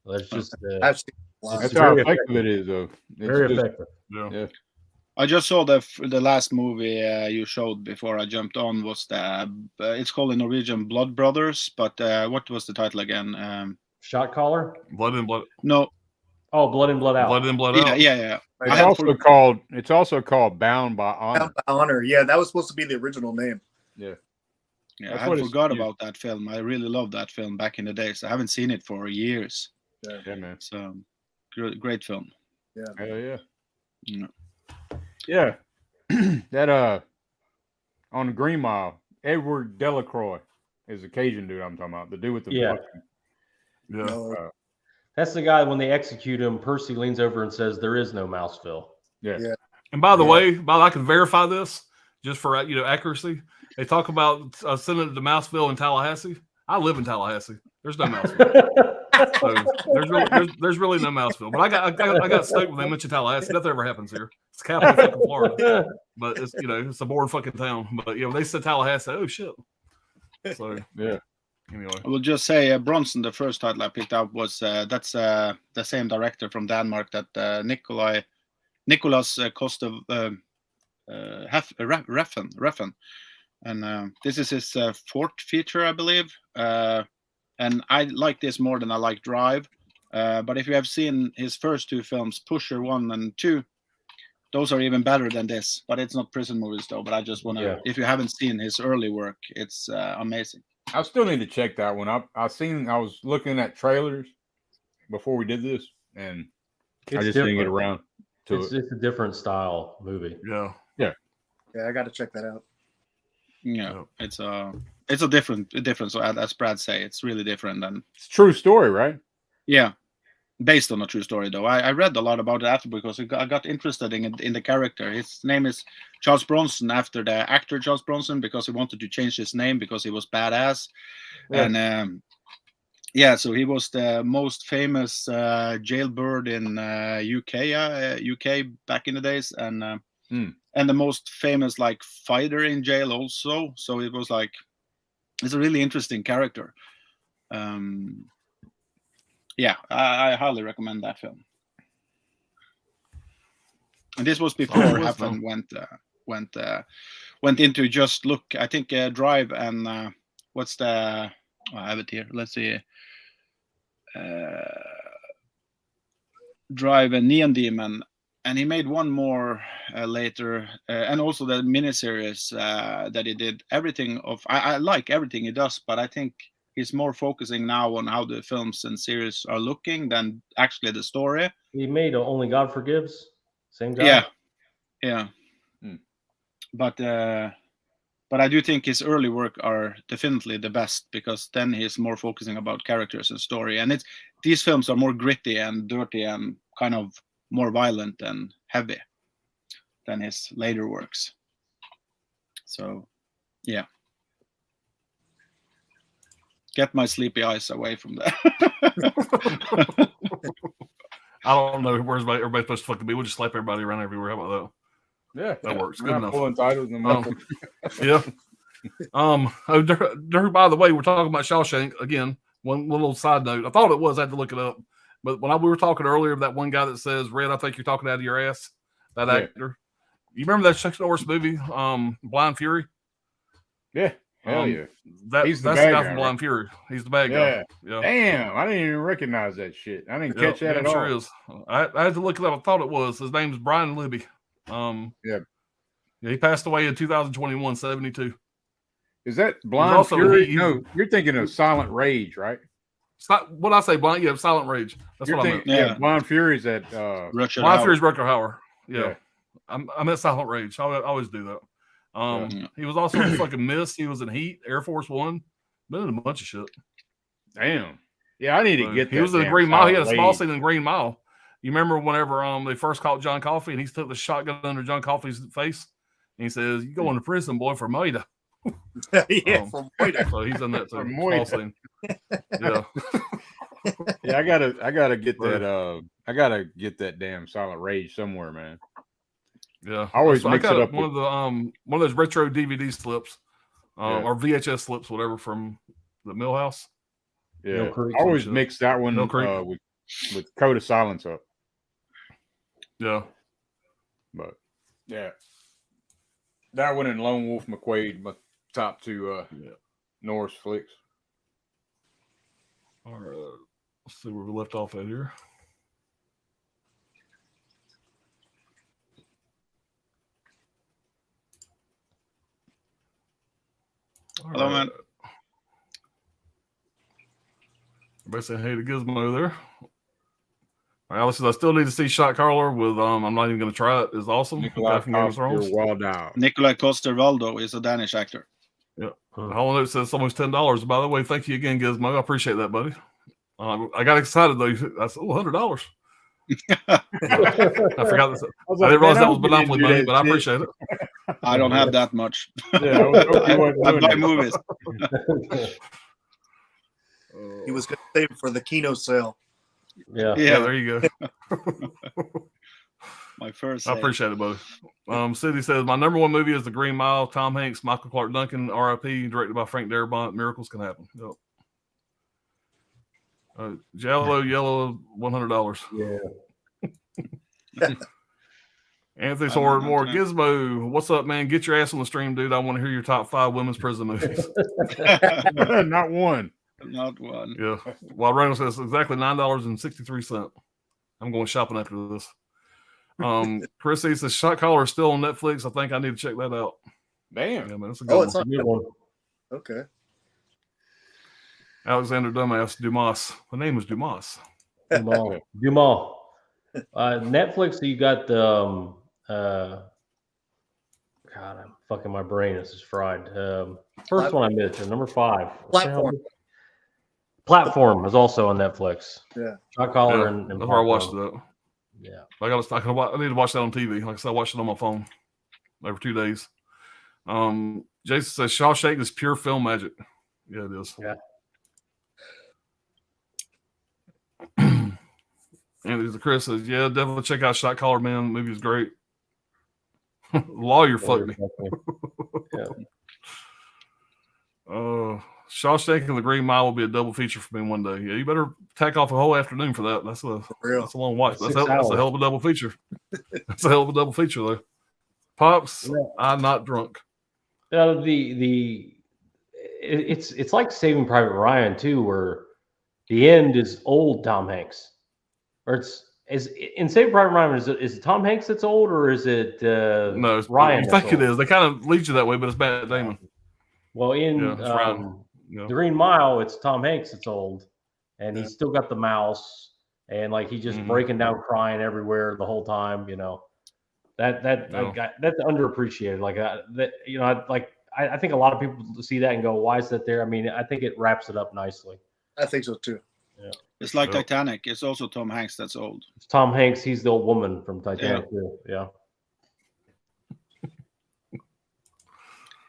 It's just That's how effective it is, though. It's very effective. Yeah. I just saw the last movie you showed before I jumped on was it's called in Norwegian Blood Brothers, but what was the title again? Shot Caller? Blood in, Blood. No. Oh, Blood in, Blood Out. Blood in, Blood Out. Yeah. It's also called Bound by Honor. Bound by Honor. Yeah, that was supposed to be the original name. Yeah. I had forgot about that film. I really loved that film back in the days. I haven't seen it for years. Yeah, man. So great film. Yeah. Hell yeah. Yeah. That on the Green Mile, Edward Delacroix is the Cajun dude I'm talking about. The dude with the that's the guy when they execute him, Percy leans over and says, "There is no Mouseville." Yeah. And by the way, I can verify this just for accuracy. They talk about sending it to Mouseville in Tallahassee. I live in Tallahassee. There's no Mouseville. So there's really no Mouseville. But I got stoked when they mentioned Tallahassee. Nothing ever happens here. It's the capital of fucking Florida. But it's it's a boring fucking town. But when they said Tallahassee, oh shit. So yeah. Anyway, I will just say Bronson. The first title I picked up was that's the same director from Denmark that Nicholas Kostov Refn. And this is his fourth feature, I believe. And I like this more than I like Drive. But if you have seen his first two films, Pusher 1 and 2, those are even better than this. But it's not prison movies, though. But I just want to, if you haven't seen his early work, it's amazing. I still need to check that one. I was looking at trailers before we did this, and I just didn't get around to it. It's a different style movie. Yeah. Yeah, I got to check that out. Yeah, it's a different. So as Brad say, it's really different than it's a true story, right? Yeah, based on a true story though. I read a lot about it after because I got interested in the character. His name is Charles Bronson after the actor Charles Bronson because he wanted to change his name because he was badass, and so he was the most famous jailbird in UK back in the days, and the most famous fighter in jail also. So it was it's a really interesting character. I highly recommend that film. And this was before Heflin went into just look. I think Drive and what's the? I have it here. Let's see. Drive and Neon Demon. And he made one more later, and also the miniseries that he did. I like everything he does, but I think he's more focusing now on how the films and series are looking than actually the story. He made Only God Forgives. Same guy. Yeah. But I do think his early work are definitely the best because then he's more focusing about characters and story. And these films are more gritty and dirty and kind of more violent and heavy than his later works. So, yeah. Get my sleepy eyes away from that. I don't know where's everybody's supposed to fucking be. We'll just slap everybody around everywhere. How about that? Yeah, that works. Good enough. Pulling titles and yeah. By the way, we're talking about Shawshank again. One little side note. I thought it was. I had to look it up. But when we were talking earlier, that one guy that says, "Red, I think you're talking out of your ass." That actor. You remember that Chuck Norris movie, Blind Fury? Yeah. Hell yeah. That's the guy from Blind Fury. He's the bad guy. Yeah. Damn, I didn't even recognize that shit. I didn't catch that at all. Sure is. I had to look it up. I thought it was. His name's Brian Libby. He passed away in 2021, 72. Is that Blind Fury? No, you're thinking of Silent Rage, right? It's not what I say, Blind. Yeah, Silent Rage. That's what I meant. Yeah, Blind Fury's at Blind Fury's Rutger Hauer. Yeah. I'm at Silent Rage. I always do that. He was also in fucking Mist. He was in Heat, Air Force One. Been in a bunch of shit. Damn. Yeah, I need to get that. He was in Green Mile. He had a small scene in Green Mile. You remember whenever they first caught John Coffey and he took the shotgun under John Coffey's face and he says, "You going to prison, boy, for murder." For murder. So he's in that too. Small scene. Yeah. Yeah, I gotta get that. I gotta get that damn Silent Rage somewhere, man. Yeah, I always mix it up. One of those retro DVD slips, or VHS slips, whatever, from the Millhouse. Yeah, I always mix that one with Code of Silence up. Yeah. But yeah, that one and Lone Wolf McQuade, my top two Norse flicks. All right. Let's see where we left off at here. All Hello, right. man. Everybody saying hey to Gizmo there. All right, Alex says, I still need to see Shot Caller with I'm not even going to try it. It's awesome. Nikolai Coster-Waldau is a Danish actor. Yeah. Hollow Note says it's almost $10. By the way, thank you again, Gizmo. I appreciate that, buddy. I got excited though. I said, $100. I forgot this. I didn't realize that was Monopoly money, but I appreciate it. I don't have that much. Yeah, I buy movies. He was going to save it for the Kino sale. Yeah, there you go. My first. I appreciate it, buddy. City says my number one movie is The Green Mile. Tom Hanks, Michael Clark Duncan, R.I.P. Directed by Frank Darabont. Miracles can happen. Yep. Jello Yellow, $100. Yeah. Anthony Sword more Gizmo. What's up, man? Get your ass on the stream, dude. I want to hear your top 5 women's prison movies. Not one. Not one. Yeah. Well, Reynolds says exactly $9.63. I'm going shopping after this. Chris E says Shot Caller is still on Netflix. I think I need to check that out. Damn. Yeah, man, that's a good one. Okay. Alexander Dumbass Dumas. The name is Dumas. Dumas. Netflix, you got the God, I'm fucking my brain. This is fried. First one I mentioned, number 5. Platform is also on Netflix. Yeah. Shot Caller Yeah, and that's where I watched it. Yeah. I need to watch that on TV. Like I said, I watched it on my phone over 2 days. Jason says Shawshank is pure film magic. Yeah, it is. Yeah. And Chris says, yeah, definitely check out Shot Caller, man. The movie is great. Lawyer fucked me. Shawshank and The Green Mile will be a double feature for me one day. Yeah, you better tack off a whole afternoon for that. That's a long watch. That's a hell of a double feature. That's a hell of a double feature, though. Pops, I'm not drunk. It's like Saving Private Ryan too, where the end is old Tom Hanks, or is in Saving Private Ryan. Is it Tom Hanks that's old, or is it no? It's Ryan? You think it is? They kind of lead you that way, but it's Matt Damon. Well, in The Green Mile, it's Tom Hanks that's old, and he's still got the mouse, and like he's just breaking down, crying everywhere the whole time. You know, that's underappreciated. Like that, you know, I think a lot of people see that and go, "Why is that there?" I mean, I think it wraps it up nicely. I think so too. Yeah, it's like Titanic. It's also Tom Hanks that's old. It's Tom Hanks. He's the old woman from Titanic too. Yeah.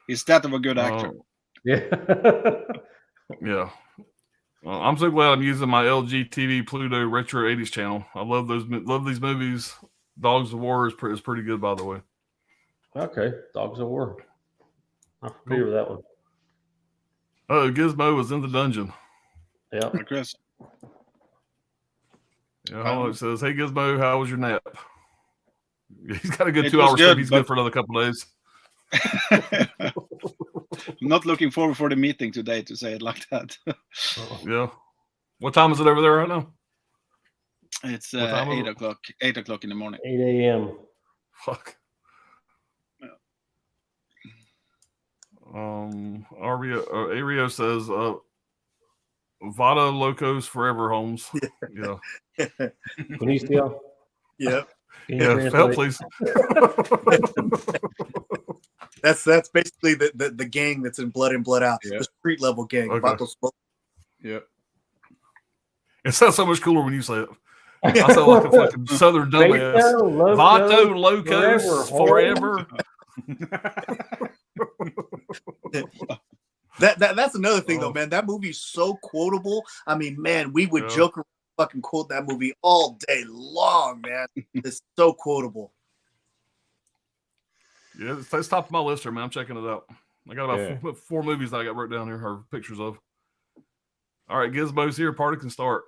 He's that of a good actor. Yeah. Yeah. I'm so glad I'm using my LG TV Pluto Retro 80s channel. I love these movies. Dogs of War is pretty good, by the way. Okay, Dogs of War. I'm familiar with that one. Oh, Gizmo was in the dungeon. Yeah. Chris. Yeah, it says, hey, Gizmo, how was your nap? He's got a good 2 hours sleep. He's good for another couple of days. I'm not looking forward for the meeting today, to say it like that. Yeah. What time is it over there right now? It's 8 o'clock. 8 o'clock in the morning. 8 a.m. Fuck. Ario says, Vada Locos Forever Homes. Yeah. Vinicio? Yep. Yeah, help, please. That's basically the gang that's in Blood In, Blood Out. Yeah. The street level gang. Okay. Yep. It sounds so much cooler when you say it. I sound like a fucking southern dumbass. Vato Locos Forever. That's another thing though, man. That movie's so quotable. I mean, man, we would joke around, fucking quote that movie all day long, man. It's so quotable. Yeah, it's top of my list here, man. I'm checking it out. I got about 4 movies that I got wrote down here, or pictures of. All right, Gizmo's here. Party can start.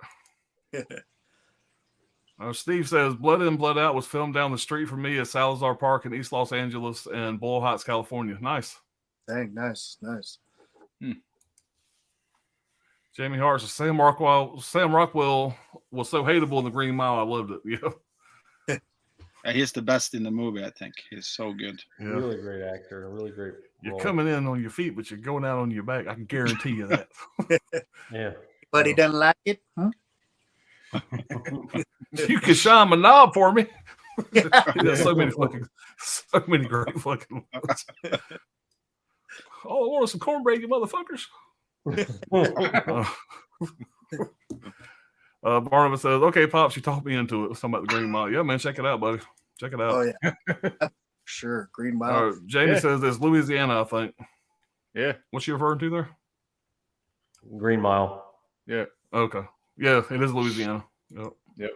Steve says, Blood In, Blood Out was filmed down the street from me at Salazar Park in East Los Angeles and Boyle Heights, California. Nice. Dang, nice. Jamie Hart says, Sam Rockwell was so hateable in The Green Mile. I loved it. Yeah. He's the best in the movie, I think. He's so good. Yeah. Really great actor. Really great. You're role. coming in on your feet, but you're going out on your back. I can guarantee you that. Yeah. But he doesn't like it, huh? You can shine my knob for me. There's so many great fucking ones. Oh, I want some cornbread, you motherfuckers. Barnabas says, okay, Pops, you talked me into it. Something about the Green Mile. Yeah, man, check it out, buddy. Check it out. Oh, yeah. Sure. Green Mile. Jamie says it's Louisiana, I think. Yeah. What's she referring to there? Green Mile. Yeah. Okay. Yeah, it is Louisiana. Yep. Yep.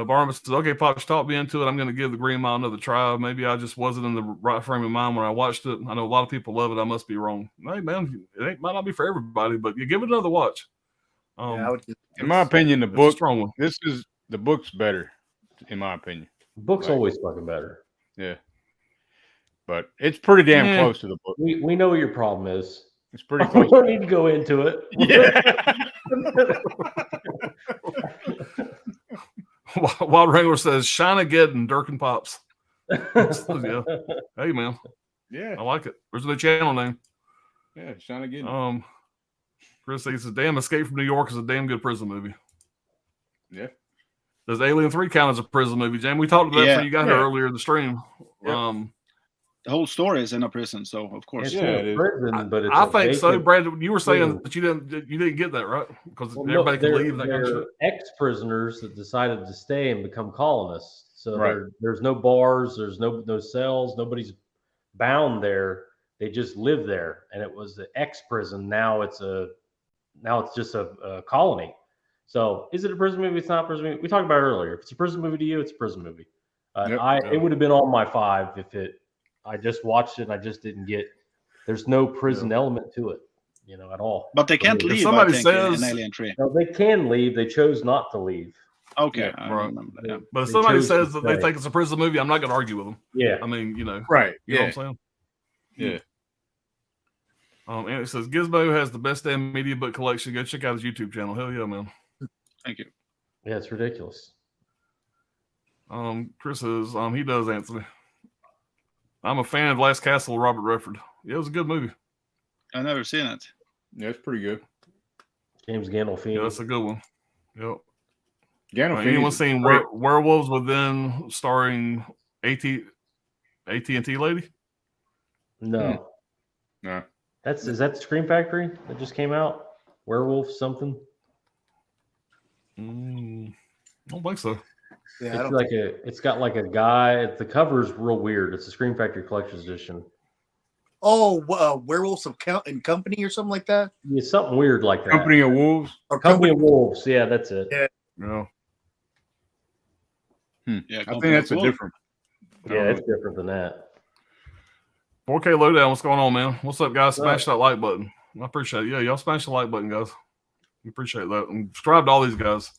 Barnabas says, okay, Pops, talked me into it. I'm going to give the Green Mile another try. Maybe I just wasn't in the right frame of mind when I watched it. I know a lot of people love it. I must be wrong. Hey, man, might not be for everybody, but you give it another watch. In my opinion, the book, strong one. The book's better, in my opinion. The book's always fucking better. Yeah. But it's pretty damn close to the book. We know what your problem is. It's pretty We close. don't need to go into it. Yeah. Wild Wrangler says, Shine-a-Geddon, Dirk and Pops. Yeah. Hey, man. Yeah. I like it. There's a new channel name. Yeah, Shine-a-Geddon. Chris says, Damn, Escape from New York is a damn good prison movie. Yeah. Does Alien 3 count as a prison movie, Jam? We talked about that when you got here earlier in the stream. Yep. The whole story is in a prison, so of course. It's in prison, but it's I think so, Brad. You were saying prison. that you didn't get that, right? Because everybody can leave. That kind of shit. Ex-prisoners that decided to stay and become colonists. So Right. there's no bars, there's no cells, nobody's bound there. They just live there, and it was the ex-prison. Now it's just a colony. So is it a prison movie? It's not a prison movie. We talked about it earlier. If it's a prison movie to you, it's a prison movie. It would have been on my 5 if I just watched it and I just didn't get. There's no prison element to it, at all. But they can't leave. Somebody I think, says in Alien 3. No, they can leave. They chose not to leave. Okay, Yeah, I right. remember that. Yeah. But if They somebody chose says to that they stay. think it's a prison movie, I'm not going to argue with them. Yeah. I mean, Right. You know Yeah. what I'm saying? Yeah. And it says Gizmo has the best damn media book collection. Go check out his YouTube channel. Hell yeah, man. Thank you. Yeah, it's ridiculous. Chris says he does, Anthony. I'm a fan of Last Castle, Robert Redford. Yeah, it was a good movie. I've never seen it. Yeah, it's pretty good. James Gandolfini. Yeah, that's a good one. Yep. Gandolfini's Anyone seen great. Werewolves Within starring AT&T lady? No. No. Is that Scream Factory that just came out? Werewolf something? I don't think so. Yeah, It's got like a guy. The cover's real weird. It's a Scream Factory Collector's Edition. Werewolves of Company or something like that. Yeah, something weird like that. Company of Wolves. Or Company of Wolves. Yeah, that's it. Yeah. Yeah. Yeah, I think that's a different. Yeah, it's different than that. 4K Lowdown, what's going on, man? What's up, guys? Smash that like button. I appreciate it. Yeah, y'all smash the like button, guys. We appreciate that. And subscribe to all these guys.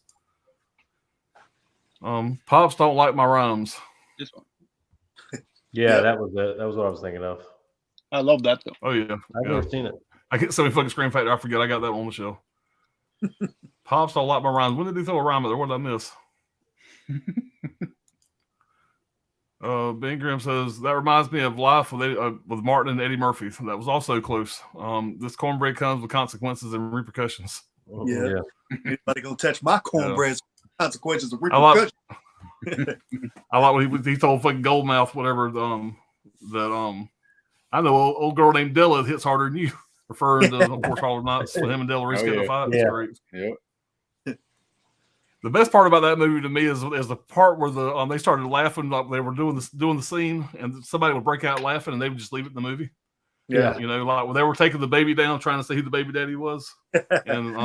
Pops don't like my rhymes. This one. Yeah, that was it. That was what I was thinking of. I love that though. Oh yeah. I've never seen it. I get so many fucking Scream Factor. I forget I got that on the show. Pops don't like my rhymes. When did he throw a rhyme at there? What did I miss? Ben Grimm says that reminds me of Life with Martin and Eddie Murphy. That was also close. This cornbread comes with consequences and repercussions. Yeah. Anybody gonna touch my cornbread? Consequences of I like repercussions. I like when he told fucking Goldmouth whatever I know old girl named Della hits harder than you, referring to of course all nights with him and Della Reese getting a fight. It's great. Yep. The best part about that movie to me is the part where they started laughing like they were doing the scene, and somebody would break out laughing, and they would just leave it in the movie. Yeah. You know, like when they were taking the baby down, trying to see who the baby daddy was, and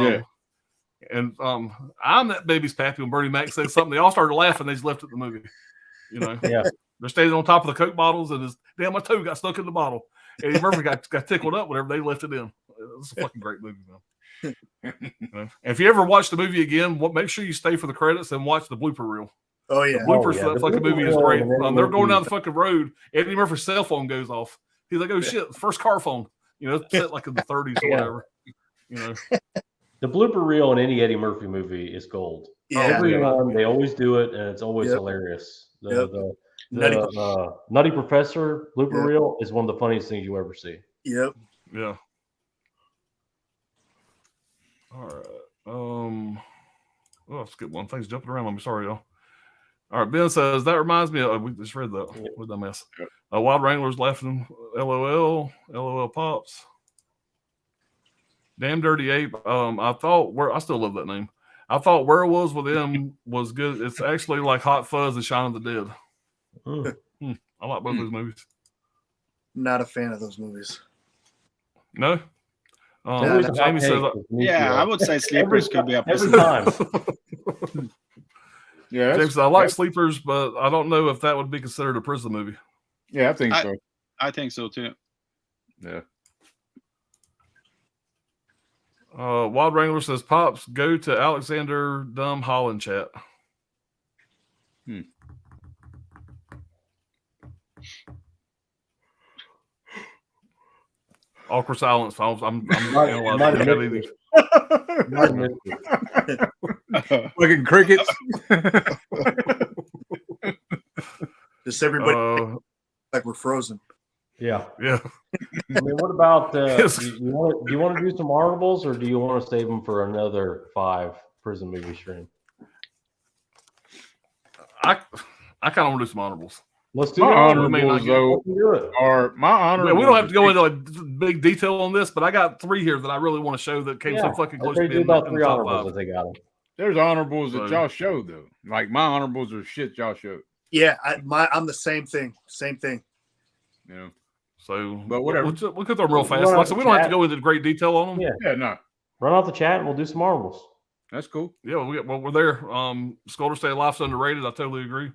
I'm that baby's pappy. When Bernie Mac said something, they all started laughing. They just left it in the movie. You know, Yeah. They're standing on top of the Coke bottles, and my toe got stuck in the bottle. Eddie Murphy got tickled up whenever they left it in. It's a fucking great movie, man. If you ever watch the movie again, make sure you stay for the credits and watch the blooper reel. Oh yeah, the bloopers yeah. for that fucking movie is great. They're going down the fucking road. Eddie Murphy's cell phone goes off. He's like, "Oh shit, first car phone." Set like in the 30s or whatever. The blooper reel in any Eddie Murphy movie is gold. Yeah. Everyone, they always do it, and it's always hilarious. The Nutty Professor blooper reel is one of the funniest things you ever see. Yep. Yeah. All right. I'll skip one. Things jumping around. I'm sorry, y'all. All right. Ben says that reminds me of. We just read that. What that mess? Wild Wranglers laughing. LOL. LOL pops. Damn Dirty Ape. I still love that name. I thought Werewolves with M was good. It's actually like Hot Fuzz and Shaun of the Dead. I like both those movies. Not a fan of those movies. No. Jamie says, I would say Sleepers could be up every time. Yeah, James says, I like Sleepers, but I don't know if that would be considered a prison movie. Yeah, I think so. I think so too. Yeah. Wild Wrangler says, Pops, go to Alexander Dumb Holland chat. Awkward silence. I'm Fucking crickets. Just everybody like we're frozen. Yeah. Yeah. I mean, what about do you want to do some honorables, or do you want to save them for another 5 prison movie stream? I kind of want to do some honorables. Let's do my it. honorables though. My honorables. We don't have to go into like big detail on this, but I got 3 here that I really want to show that came so fucking close to being about in 3 the top honorables 5. if they got them. There's honorables that y'all showed though. Like my honorables are shit y'all showed. Yeah, I'm the same thing. You know. So, but whatever. We'll get them real fast. Like, so we don't have to go into great detail on them. Yeah, no. Run out the chat and we'll do some honorables. That's cool. Yeah, we're there. Scolder State Life's underrated. I totally agree.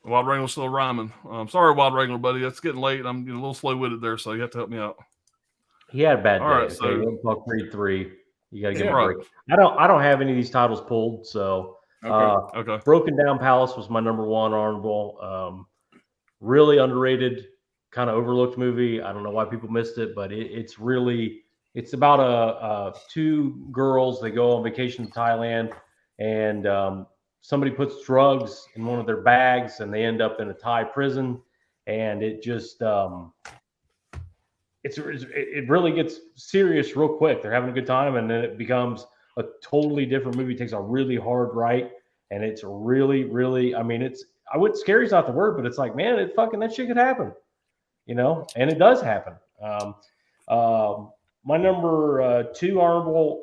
Wild Wrangler's still rhyming. Sorry, Wild Wrangler, buddy. It's getting late. I'm getting a little slow-witted there, so you have to help me out. He had a bad day. All right, so Creed 3. You got to get a break. I don't have any of these titles pulled, so okay. Broken Down Palace was my number 1 honorable. Really underrated, kind of overlooked movie. I don't know why people missed it, but it's about 2 girls. They go on vacation to Thailand, and somebody puts drugs in one of their bags, and they end up in a Thai prison. And it just it really gets serious real quick. They're having a good time, and then it becomes a totally different movie. It takes a really hard right, and it's really, really. I mean, scary's not the word, but it's like, man, that shit could happen, and it does happen. My number 2 honorable.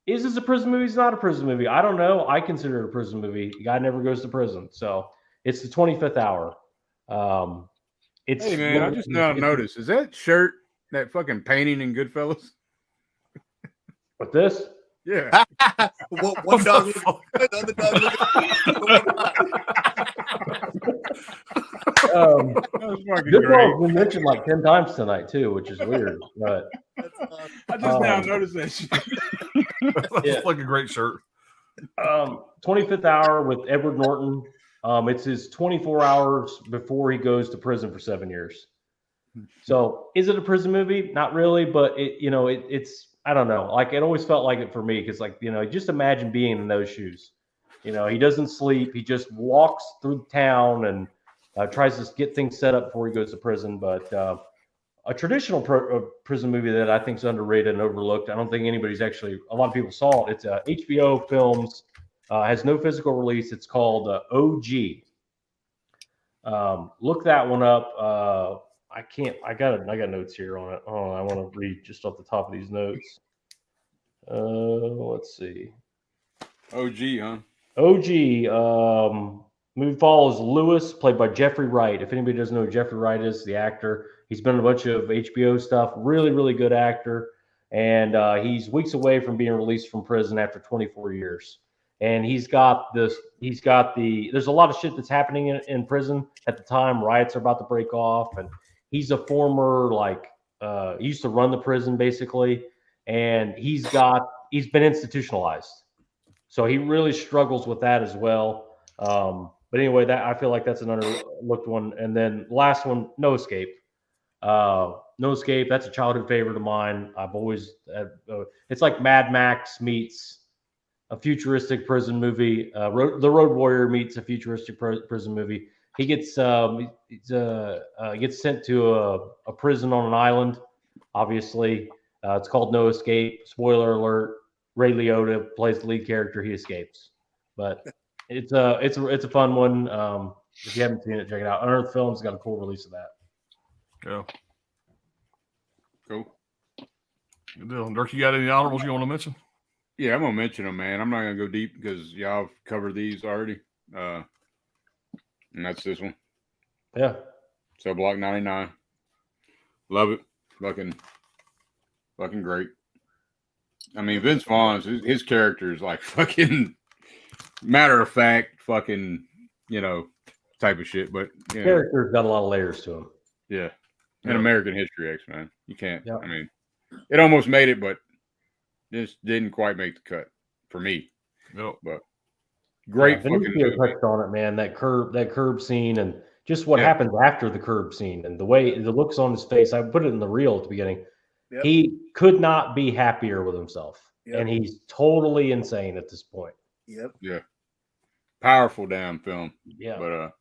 Is this a prison movie? It's not a prison movie. I don't know. I consider it a prison movie. The guy never goes to prison. So it's the 25th Hour. Hey, man, I just now noticed. Is that shirt that fucking painting in Goodfellas? With this? Yeah. One dog looking good, the other dog looking Goodfellas been mentioned like 10 times tonight, too, which is weird. But I just now noticed that shit. That's like a great shirt. 25th Hour with Edward Norton. It's his 24 hours before he goes to prison for 7 years. So is it a prison movie? Not really, but it's I don't know. Like it always felt like it for me because just imagine being in those shoes. He doesn't sleep. He just walks through town and tries to get things set up before he goes to prison. But a traditional prison movie that I think is underrated and overlooked. I don't think anybody's a lot of people saw it. It's HBO Films. Has no physical release. It's called OG. Look that one up. I got notes here on it. Oh, I want to read just off the top of these notes. Let's see. OG, huh? OG. Movie follows Lewis, played by Jeffrey Wright. If anybody doesn't know who Jeffrey Wright is, the actor. He's been in a bunch of HBO stuff. Really, really good actor. And he's weeks away from being released from prison after 24 years. And there's a lot of shit that's happening in prison at the time. Riots are about to break off. And he's a former, he used to run the prison basically, and he's been institutionalized, so he really struggles with that as well. But anyway, that I feel like that's an underlooked one. And then last one, No Escape. No Escape. That's a childhood favorite of mine. I've always it's like Mad Max meets a futuristic prison movie. The Road Warrior meets a futuristic prison movie. He gets gets sent to a prison on an island. Obviously, it's called No Escape. Spoiler alert: Ray Liotta plays the lead character. He escapes, but it's a fun one. If you haven't seen it, check it out. Unearthed Films got a cool release of that. Yeah. Cool. Good deal. Dirk, you got any honorables you want to mention? Yeah, I'm gonna mention them, man. I'm not gonna go deep because y'all have covered these already. And that's this one. Yeah. Cell Block 99. Love it. Fucking great. I mean, Vince Vaughn's his character is like fucking matter of fact, fucking, type of shit. But Character's got a lot of layers to him. Yeah. And American History X, man. You can't. I mean, it almost made it, but just didn't quite make the cut for me. Yep. But great fucking movie. Touched on it, man. That curb scene and just what happens after the curb scene and the way the looks on his face. I put it in the reel at the beginning. Yep. He could not be happier with himself. Yep. And he's totally insane at this point. Yep. Yeah. Powerful damn film. Yeah. But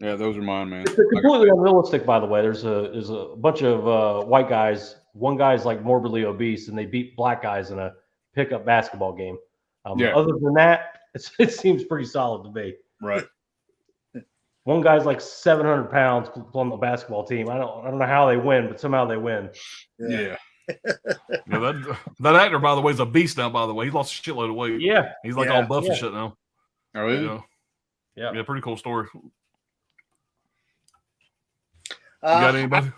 yeah, those are mine, man. It's completely unrealistic, by the way. There's a bunch of white guys. One guy's like morbidly obese, and they beat black guys in a pickup basketball game. Other than that, it seems pretty solid to me. Right. One guy's like 700 pounds on the basketball team. I don't know how they win, but somehow they win. Yeah. That actor, by the way, is a beast now. By the way, he lost a shitload of weight. Yeah. He's like all buff and shit now. Oh, is he? Yeah. Pretty cool story. You got anybody?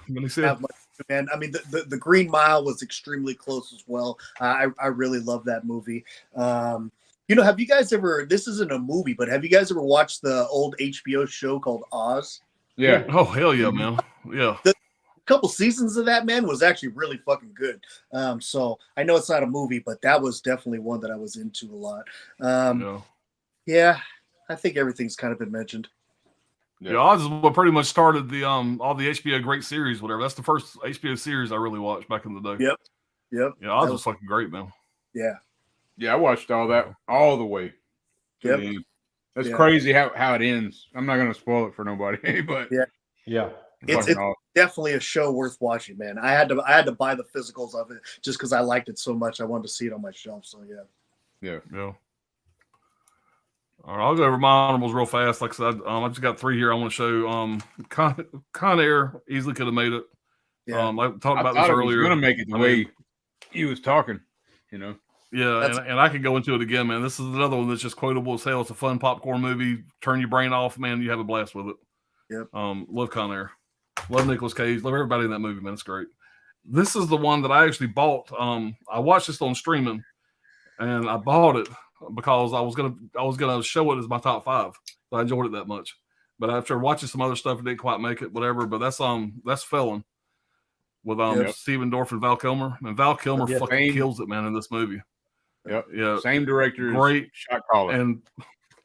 Man, I mean, the Green Mile was extremely close as well. I really love that movie. Have you guys ever? This isn't a movie, but have you guys ever watched the old HBO show called Oz? Yeah. Oh hell yeah, man. Yeah. The couple seasons of that, man, was actually really fucking good. So I know it's not a movie, but that was definitely one that I was into a lot. Yeah, I think everything's kind of been mentioned. Yeah, Oz is what pretty much started the all the HBO great series, whatever. That's the first HBO series I really watched back in the day. Yep. Yeah, Oz was fucking great, man. Yeah. Yeah, I watched all that all the way. Yep. That's crazy how it ends. I'm not gonna spoil it for nobody, but yeah. It's definitely a show worth watching, man. I had to buy the physicals of it just because I liked it so much. I wanted to see it on my shelf. So yeah. All right, I'll go over my honorables real fast. Like I said, I just got 3 here I want to show. Con Air easily could have made it. Yeah. I talked about this earlier. Going to make it the way he was talking, Yeah, and I could go into it again, man. This is another one that's just quotable as hell. It's a fun popcorn movie. Turn your brain off, man. You have a blast with it. Yep. Love Con Air. Love Nicolas Cage. Love everybody in that movie, man. It's great. This is the one that I actually bought. I watched this on streaming, and I bought it because I was gonna show it as my top 5. I enjoyed it that much. But after watching some other stuff, it didn't quite make it. Whatever. But that's Felon with Stephen Dorff and Val Kilmer. And Val Kilmer fucking kills it, man, in this movie. Yep. Yeah. Same director. Great shot caller.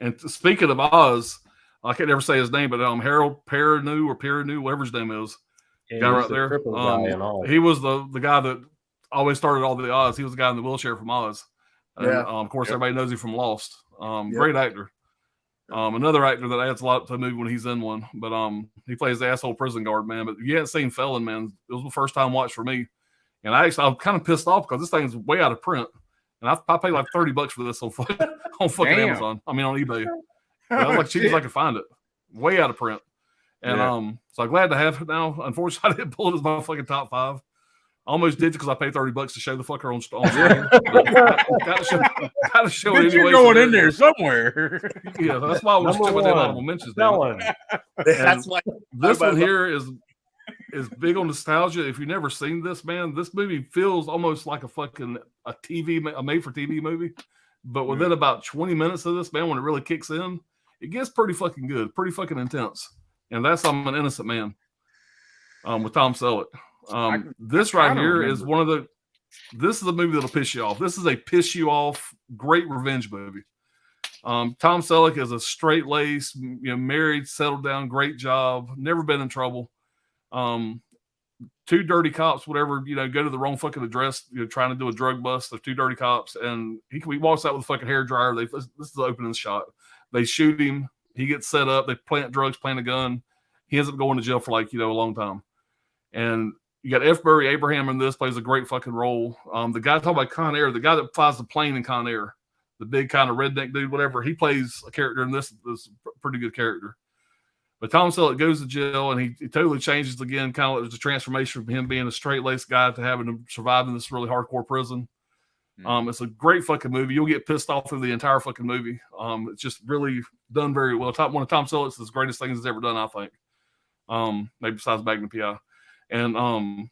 And speaking of Oz, I can't never say his name, but Harold Perrineau, whatever his name is, guy right there. He was the guy that always started all the Oz. He was the guy in the wheelchair from Oz. And, of course, everybody knows him from Lost. Great actor. Another actor that adds a lot to the movie when he's in one. But he plays the asshole prison guard, man. But you hadn't seen Felon, man. It was the first time watch for me. And I'm kind of pissed off because this thing's way out of print. And I paid like $30 for this on fucking Amazon. I mean, on eBay. I was like, cheap as I could find it. Way out of print. And so I'm glad to have it now. Unfortunately, I didn't pull it as my fucking top 5. I almost did because I paid $30 to show the fucker on screen. Gotta show it anyway. You're going in there somewhere. Yeah, that's why I was with them honorable mentions. That's why this one here is big on nostalgia. If you've never seen this, man, this movie feels almost like a made-for-TV movie. But within about 20 minutes of this, man, when it really kicks in, it gets pretty fucking good, pretty fucking intense. And that's I'm an Innocent Man with Tom Selleck. This right here is one of the. This is a movie that'll piss you off. This is a piss you off, great revenge movie. Tom Selleck is a straight laced, married, settled down, great job, never been in trouble. Two dirty cops, whatever, go to the wrong fucking address, trying to do a drug bust. There's two dirty cops, and he walks out with a fucking hairdryer. This is the opening shot. They shoot him. He gets set up. They plant drugs, plant a gun. He ends up going to jail for a long time. And you got F. Murray Abraham in this, plays a great fucking role. The guy talking about Con Air, the guy that flies the plane in Con Air, the big kind of redneck dude, whatever, he plays a character in this pretty good character. But Tom Selleck goes to jail, and he totally changes again. Kind of there's a transformation from him being a straight-laced guy to having to survive in this really hardcore prison. It's a great fucking movie. You'll get pissed off through the entire fucking movie. It's just really done very well. One of Tom Selleck's greatest things he's ever done, I think. Maybe besides Magnum P.I. And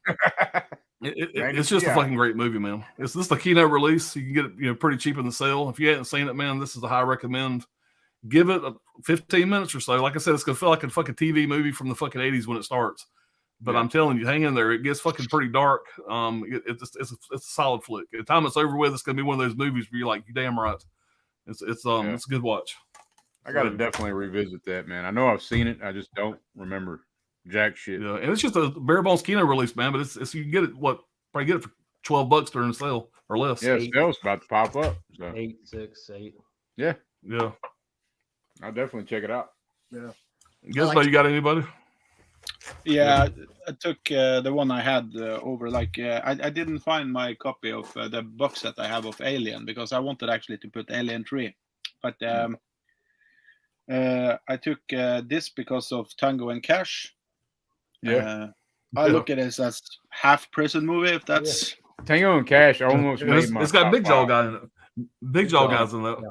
it's just a fucking great movie, man. This is the keynote release. You can get it pretty cheap in the sale. If you hadn't seen it, man, this is a high recommend. Give it 15 minutes or so. Like I said, it's gonna feel like a fucking TV movie from the fucking 80s when it starts. But I'm telling you, hang in there. It gets fucking pretty dark. It's a solid flick. By the time it's over with, it's gonna be one of those movies where you're like, you damn right. It's a good watch. I gotta definitely revisit that, man. I know I've seen it. I just don't remember jack shit. Yeah, and it's just a bare bones kino release, man. But it's you can get it probably get it for $12 during the sale or less. Yeah, sale's about to pop up. So. 8, 6, 8. Yeah. I'll definitely check it out. Yeah. Gizmo, you got anybody? Yeah, I took the one I had over. I didn't find my copy of the box set I have of Alien because I wanted actually to put Alien 3. But I took this because of Tango and Cash. Yeah. I look at it as half prison movie, if that's... Tango and Cash almost made my It's got Big Jaw five. guy in it. Big Jaw guys in that.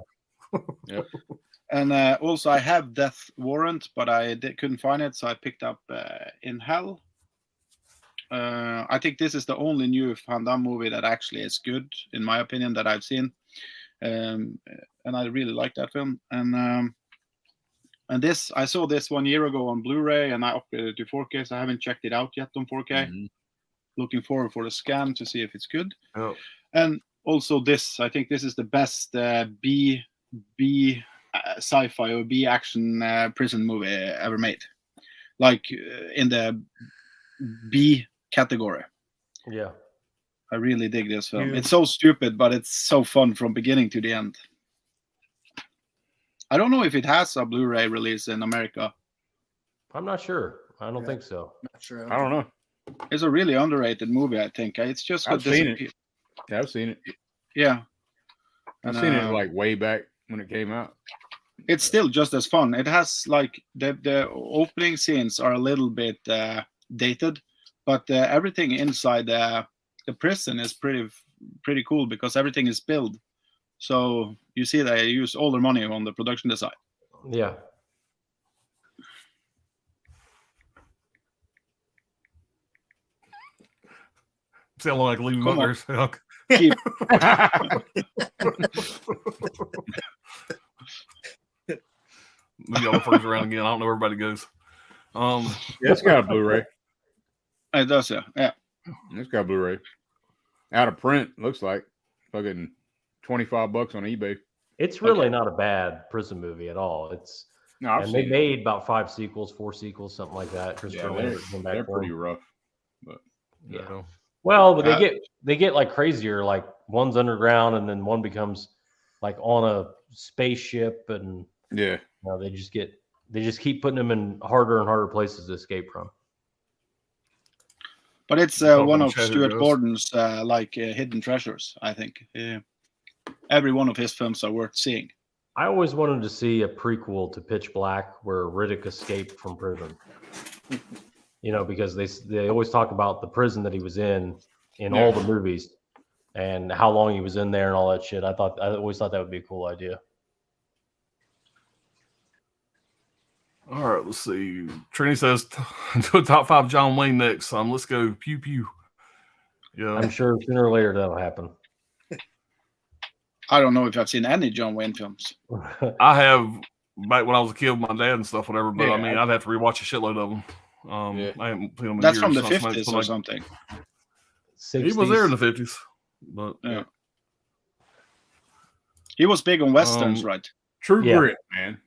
Yep. And also I have Death Warrant, but I couldn't find it, so I picked up In Hell. I think this is the only new Van Damme movie that actually is good, in my opinion, that I've seen. And I really like that film. And this, I saw this 1 year ago on Blu-ray, and I upgraded it to 4K, so I haven't checked it out yet on 4K. Mm-hmm. Looking forward for the scan to see if it's good. Oh. And also this, I think this is the best B sci-fi or B action prison movie ever made. In the B category. Yeah. I really dig this film. It's so stupid, but it's so fun from beginning to the end. I don't know if it has a Blu-ray release in America. I'm not sure. I don't think so. Not sure. I don't know. It's a really underrated movie, I think. It's just I've seen it. Yeah, I've seen it. Yeah. I've seen it way back when it came out. It's still just as fun. It has the opening scenes are a little bit dated, but everything inside the prison is pretty cool because everything is built. So you see they use all their money on the production design. Yeah. See how long I can leave them up there. Keep. Maybe I'll first around again. I don't know where everybody goes. Yeah, it's got a Blu-ray. It does, yeah. It's got a Blu-ray. Out of print, looks like. Fucking $25 on eBay. It's really not a bad prison movie at all. They made about 5 sequels, 4 sequels, something like that. Yeah, they're pretty rough. But yeah. Well, but they get like crazier. Like one's underground, and then one becomes like on a spaceship, and yeah, they just keep putting them in harder and harder places to escape from. But it's one of Stuart Gordon's hidden treasures, I think. Every one of his films are worth seeing. I always wanted to see a prequel to Pitch Black where Riddick escaped from prison. Because they always talk about the prison that he was in all the movies and how long he was in there and all that shit. I always thought that would be a cool idea. All right, let's see. Trini says do a top 5 John Wayne next. Let's go pew pew. Yeah, I'm sure sooner or later that'll happen. I don't know if I've seen any John Wayne films. I have back when I was a kid with my dad and stuff, whatever. But I mean, I'd have to rewatch a shitload of them. Yeah. I haven't seen him in That's years. from the So I might 50s feel or like- something. 60s. He was there in the 50s, but Yeah. He was big on westerns, right? True Yeah. Grit, man.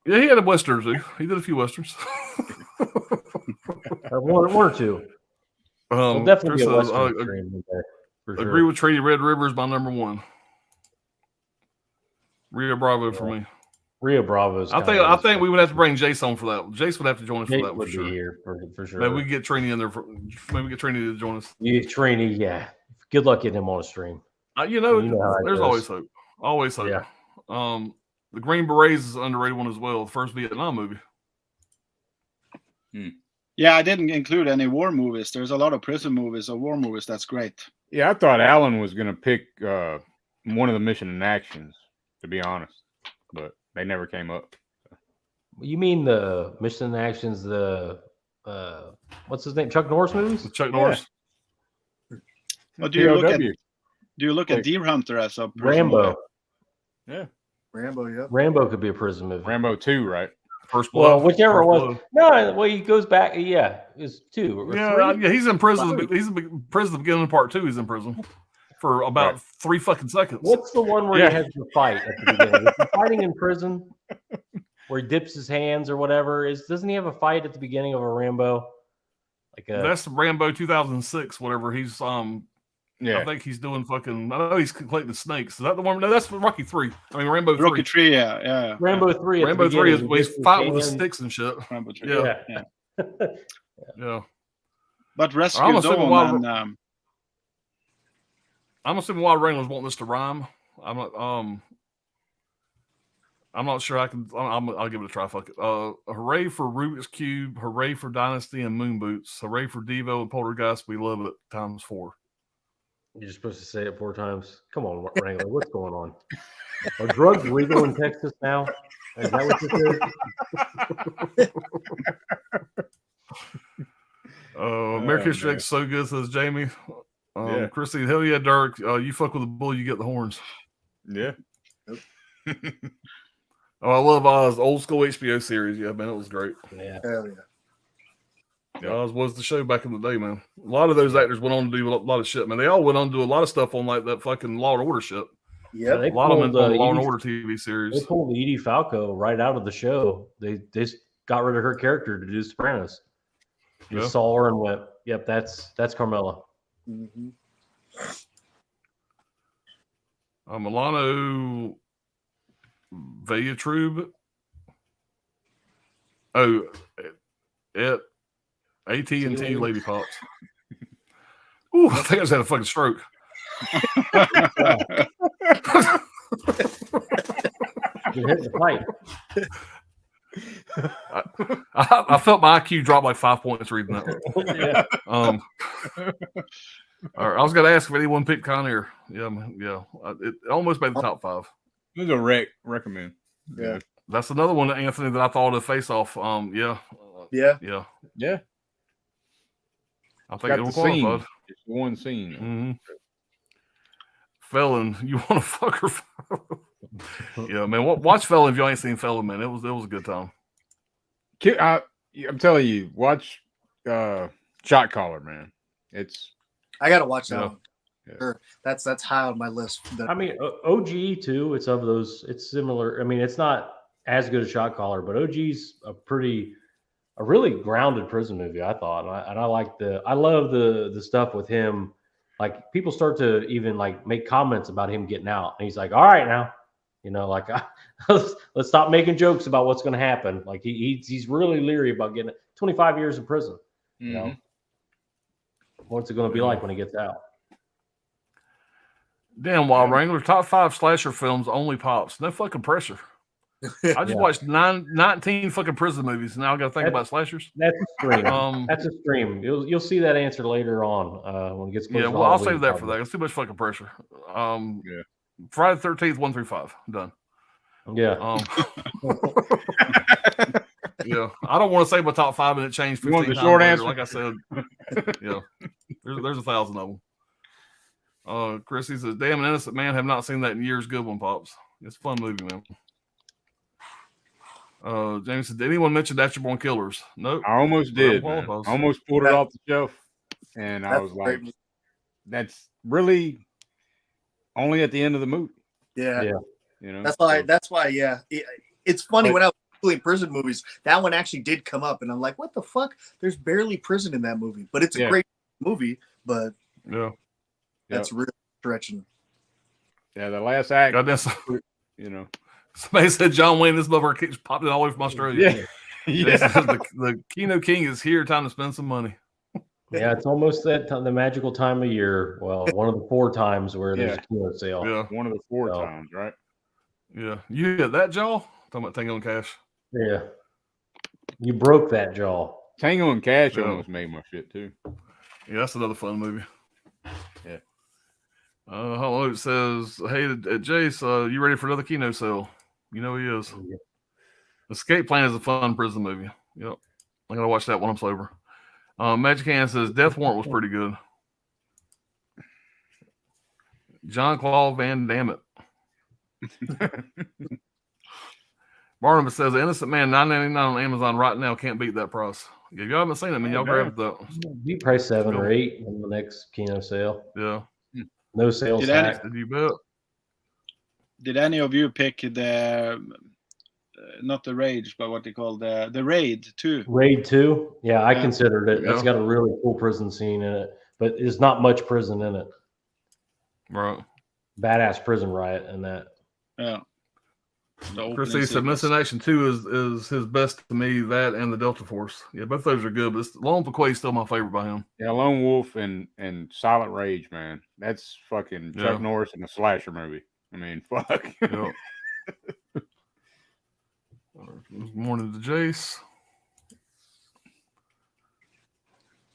yeah, he had a western too. He did a few westerns. One or two. Well, definitely Chris a says, Western stream in there. For agree sure. with Treaty. Red River is my number one. Rio Bravo for me. Rio Bravo's. I think we would have to bring Jace on for that. Jace would have to join us for that for would sure. be here for sure. Maybe we can get Trini in there. Maybe get Trini to join us. You, Trini, yeah. Good luck getting him on a stream. You know how it there's goes. always hope. Always hope. Yeah. The Green Berets is an underrated one as well. The first Vietnam movie. Yeah, I didn't include any war movies. There's a lot of prison movies or war movies. That's great. Yeah, I thought Alan was going to pick one of the Mission in Actions, to be honest, but they never came up. You mean the Mission in Actions, the what's his name? Chuck Norris movies? Chuck Norris. Well, do you look Like- at Deer Hunter as a prison Rambo. movie? Yeah, Rambo, yeah. Rambo could be a prison movie. Rambo 2, right? First Well, Blood. whichever it First was. Blood. No, well, he goes back. Yeah, it's 2 or 3. Yeah, he's in prison. He's in prison at the beginning of part 2. He's in prison for about 3 fucking seconds. What's the one where Yeah. he has the fight at the beginning? Is he fighting in prison where he dips his hands or whatever? Doesn't he have a fight at the beginning of a Rambo? That's Rambo 2006. Whatever. He's Yeah. I think he's doing fucking. I know he's collecting snakes. Is that the one? No, that's Rocky 3. I mean Rambo 3. Rocky 3, yeah. Rambo 3. At Rambo the 3 is beginning, where he he's dips his fighting with hand. sticks and shit. Rambo 3. Yeah. Yeah. Yeah. But Rescue I'm assuming Dawn while- and I'm assuming Wild Wranglers want this to rhyme. I'm not sure I can. I'll give it a try. Fuck it. Hooray for Rubik's Cube. Hooray for Dynasty and Moon Boots. Hooray for Devo and Poltergeist. We love it ×4. You're supposed to say it 4 times. Come on, Wrangler. What's going on? Are drugs legal in Texas now? Is that what you said? American History X is so good, says Jamie. Yeah. Chrissy, hell yeah, Dirk. You fuck with the bull, you get the horns. Yeah. Oh, I love Oz, old school HBO series. Yeah, man, it was great. Yeah. Hell yeah. Oz was the show back in the day, man. A lot of those actors went on to do a lot of shit, man. They all went on to do a lot of stuff on like that fucking Law and Order shit. Yep. They A lot of them pulled, on the Law and Edie- Order TV series. They pulled Edie Falco right out of the show. They just got rid of her character to do Sopranos. Just Yeah. saw her and went, "Yep, that's Carmela." Mm-hmm. Milano Vallatrube. Oh, at AT&T Lady Pops. Ooh, I think I just had a fucking stroke. You hit the pipe. I felt my IQ drop like 5 points reading that. Yeah. All right, I was going to ask if anyone picked Con Air. Yeah, man, yeah. It almost made the top 5. It was a recommend. Yeah. That's another one, Anthony, that I thought of Face Off. Yeah. Yeah. Yeah. Yeah. I think Got it the was scene. qualified. It's one scene. Mm-hmm. Felon, you want to fuck her? Yeah, man. Watch Felon if you ain't seen Felon, man. It was a good time. I'm telling you, watch Shot Caller, man. I gotta watch that Yeah. one. Sure. That's high on my list. I mean, OG too. It's of those. It's similar. I mean, it's not as good as Shot Caller, but OG's a really grounded prison movie. I thought, and I like I love the stuff with him. Like people start to even like make comments about him getting out, and he's like, "All right, now, like let's stop making jokes about what's going to happen." Like he's really leery about getting 25 years in prison. You know, what's it going to be like when he gets out? Damn, Wild Wrangler, top 5 slasher films, only Pops. No fucking pressure. I just watched 19 fucking prison movies. Now I got to think about slashers. That's a stream. Um, That's a stream. You'll see that answer later on when it gets closer. Yeah, to well, I'll Halloween, save that for probably. that. It's too much fucking pressure. Friday the 13th, 1 through 5. Done. Yeah. Yeah. I don't want to say my top 5 and it changed 15 You want the times short later, answer? like I said. Yeah. There's 1,000 of them. Chrissy says, "Damn, an innocent man. Have not seen that in years. Good one, Pops. It's a fun movie, man." James said, did anyone mention Natural Born Killers? Nope. I almost did. Man. I almost pulled it off the shelf, and I was like, "That's really only at the end of the movie." Yeah. You know, that's why. Yeah, it's funny when I was doing prison movies, that one actually did come up, and I'm like, "What the fuck?" There's barely prison in that movie, but it's a great movie. But that's really stretching. Yeah, the last act. Goodness. You know, somebody said John Wayne. This motherfucker keeps popping all the way from Australia. Yeah. The Kino King is here. Time to spend some money. Yeah, it's almost that time, the magical time of year. Well, one of the 4 times where there's a Kino sale. Yeah, one of the 4 times, right? Yeah, you hit that jaw. Talking about Tango and Cash. Yeah, you broke that jaw. Tango and Cash almost made my shit too. Yeah, that's another fun movie. Yeah. Hello, it says, hey, Jace, you ready for another Kino sale? You know he is. Yeah. Escape Plan is a fun prison movie. Yep. I'm going to watch that when I'm sober. Magic Hand says, Death Warrant was pretty good. John Claude Van Damme it. Barnabas says, Innocent Man, $9.99 on Amazon right now. Can't beat that price. If y'all haven't seen it, I mean, y'all grab the... You price 7 or 8 in the next Kino sale. Yeah. No sales tax. Did you bet? Did any of you pick the not the Rage, but what they call the Raid 2? Raid 2? Yeah, I considered it. It's got a really cool prison scene in it, but there's not much prison in it. Right. Badass prison riot in that. Yeah. Chris said Missing Action 2 is his best to me, that and the Delta Force. Yeah, both those are good, but Lone Paquet is still my favorite by him. Yeah, Lone Wolf and Silent Rage, man. That's fucking Chuck Norris in a slasher movie. I mean, fuck. Good morning to Jace.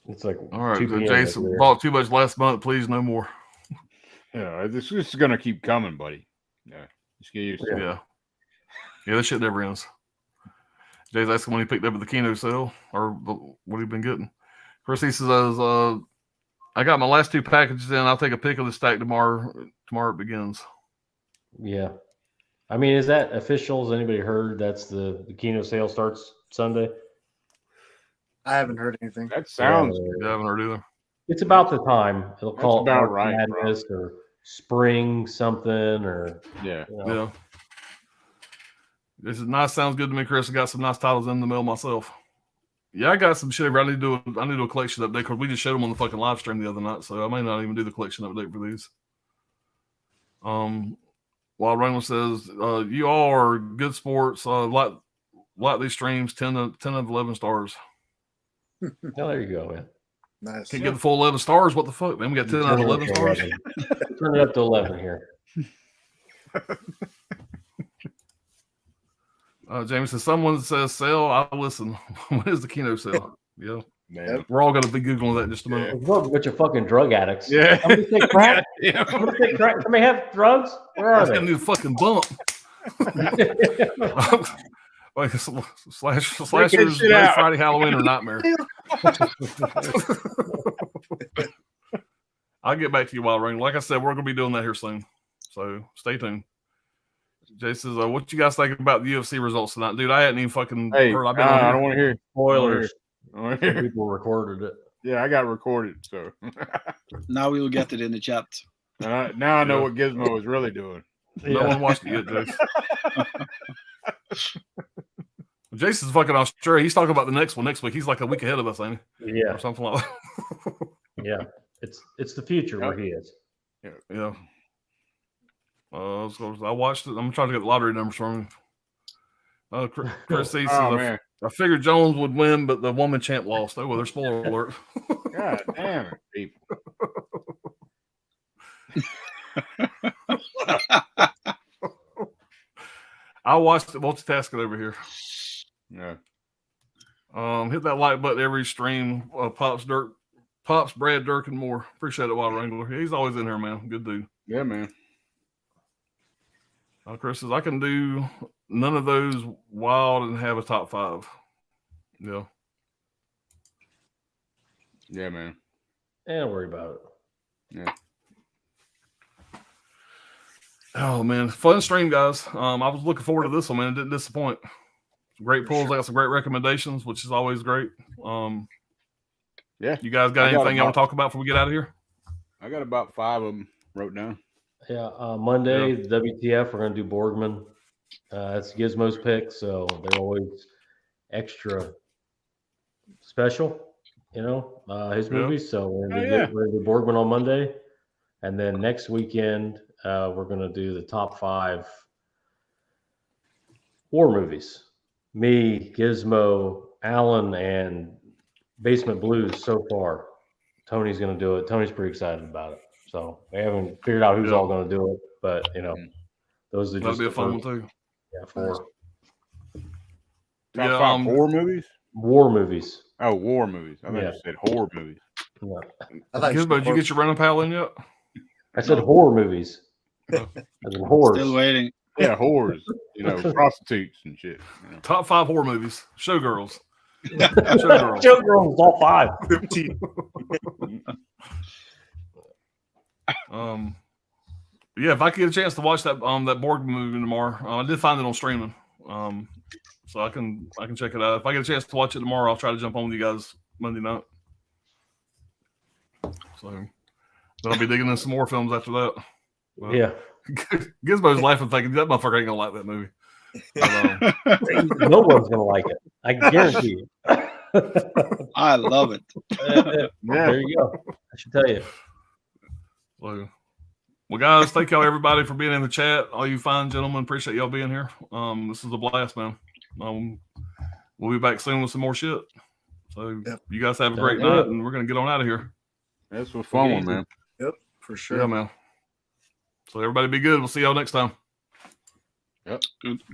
It's like all right, Jason bought too much last month. Please, no more. Yeah, this is gonna keep coming, buddy. Yeah, just get used to it. Yeah, this shit never ends. Jay's asking when he picked up at the Kino sale or what he been getting. Chris, he says, I got my last 2 packages in. I'll take a pick of the stack tomorrow. Tomorrow it begins. Yeah. I mean, is that official? Has anybody heard that's the Kino sale starts Sunday? I haven't heard anything. That sounds I haven't heard either. It's about the time. It'll call it about right, Madness or spring something or yeah. This is nice. Sounds good to me, Chris. I got some nice titles in the mail myself. Yeah, I got some shit. I need to do a collection update because we just showed them on the fucking live stream the other night, so I may not even do the collection update for these. While Raymond says, you all are good sports. Like these streams, 10 of 11 stars. Oh, there you go, man. Nice. Can't get the full 11 stars. What the fuck, man? We got 10 out of 11 stars. Turn it up to 11 here. James says, someone says sale. I listen. When is the Kino sale? Yeah. Man. We're all going to be Googling that in just a minute. We're a bunch of fucking drug addicts. Yeah. Somebody take crack? Somebody take crack? Somebody have drugs? Where are they? I need a fucking bump. Like slashers, Friday, Halloween, or Nightmare. I'll get back to you, Wild Rain. Like I said, we're going to be doing that here soon. So stay tuned. Jay says, what you guys think about the UFC results tonight? Dude, I hadn't even fucking heard. I don't want to hear spoilers. People recorded it. Yeah, I got recorded. So now we'll get it in the chat. Now I know what Gizmo is really doing. No one watched it yet, Jason. Jason's fucking Australia. He's talking about the next one next week. He's like a week ahead of us, ain't he? Yeah. Or something like that. Yeah. It's the future where he is. Yeah. I watched it. I'm trying to get the lottery numbers from him. Chris says, I figured Jones would win, but the woman champ lost. Oh, well, there's spoiler alert. God damn it, people. I watched it multitasking over here. Yeah. Hit that like button every stream. Pops, Brad, Dirk, and more. Appreciate it, Wild Wrangler. He's always in here, man. Good dude. Yeah, man. Chris says, I can do none of those wild and have a top 5. Yeah. Yeah, man. Don't worry about it. Yeah. Oh, man. Fun stream, guys. I was looking forward to this one, man. It didn't disappoint. Great pulls. sure. I got some great recommendations, which is always great. Yeah. You guys got anything you want to talk about before we get out of here? I got about 5 of them wrote down. Yeah, Monday, the WTF, we're going to do Borgman. That's Gizmo's pick, so they're always extra special, his movies. So we're going to do Borgman on Monday. And then next weekend, we're going to do the top 5 war movies. Me, Gizmo, Alan, and Basement Blues so far. Tony's going to do it. Tony's pretty excited about it. So we haven't figured out who's all going to do it, but those are just That'll be a fun one too. Yeah, 4 Top 5 horror movies. War movies. Oh, war movies. I thought you said horror movies. Yeah. Gizmo, did you get your running pal in yet? I said horror movies. As in horrors. Still waiting. Yeah, whores. Prostitutes and shit. Top 5 horror movies. Showgirls. Showgirls. Showgirls, all 5. 15. Yeah, if I could get a chance to watch that Borg movie tomorrow, I did find it on streaming, so I can check it out. If I get a chance to watch it tomorrow, I'll try to jump on with you guys Monday night. So then I'll be digging in some more films after that. Yeah, Gizmo's laughing, thinking that motherfucker ain't gonna like that movie. But, no one's gonna like it. I guarantee you. I love it. There you go. I should tell you. Well, guys, thank y'all everybody for being in the chat. All you fine gentlemen, appreciate y'all being here. This is a blast, man. We'll be back soon with some more shit. So you guys have a great night, and we're gonna get on out of here. That's a fun one, man. Yep, for sure. Yeah, man. So everybody be good. We'll see y'all next time. Yep.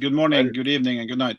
Good morning, good evening, and good night.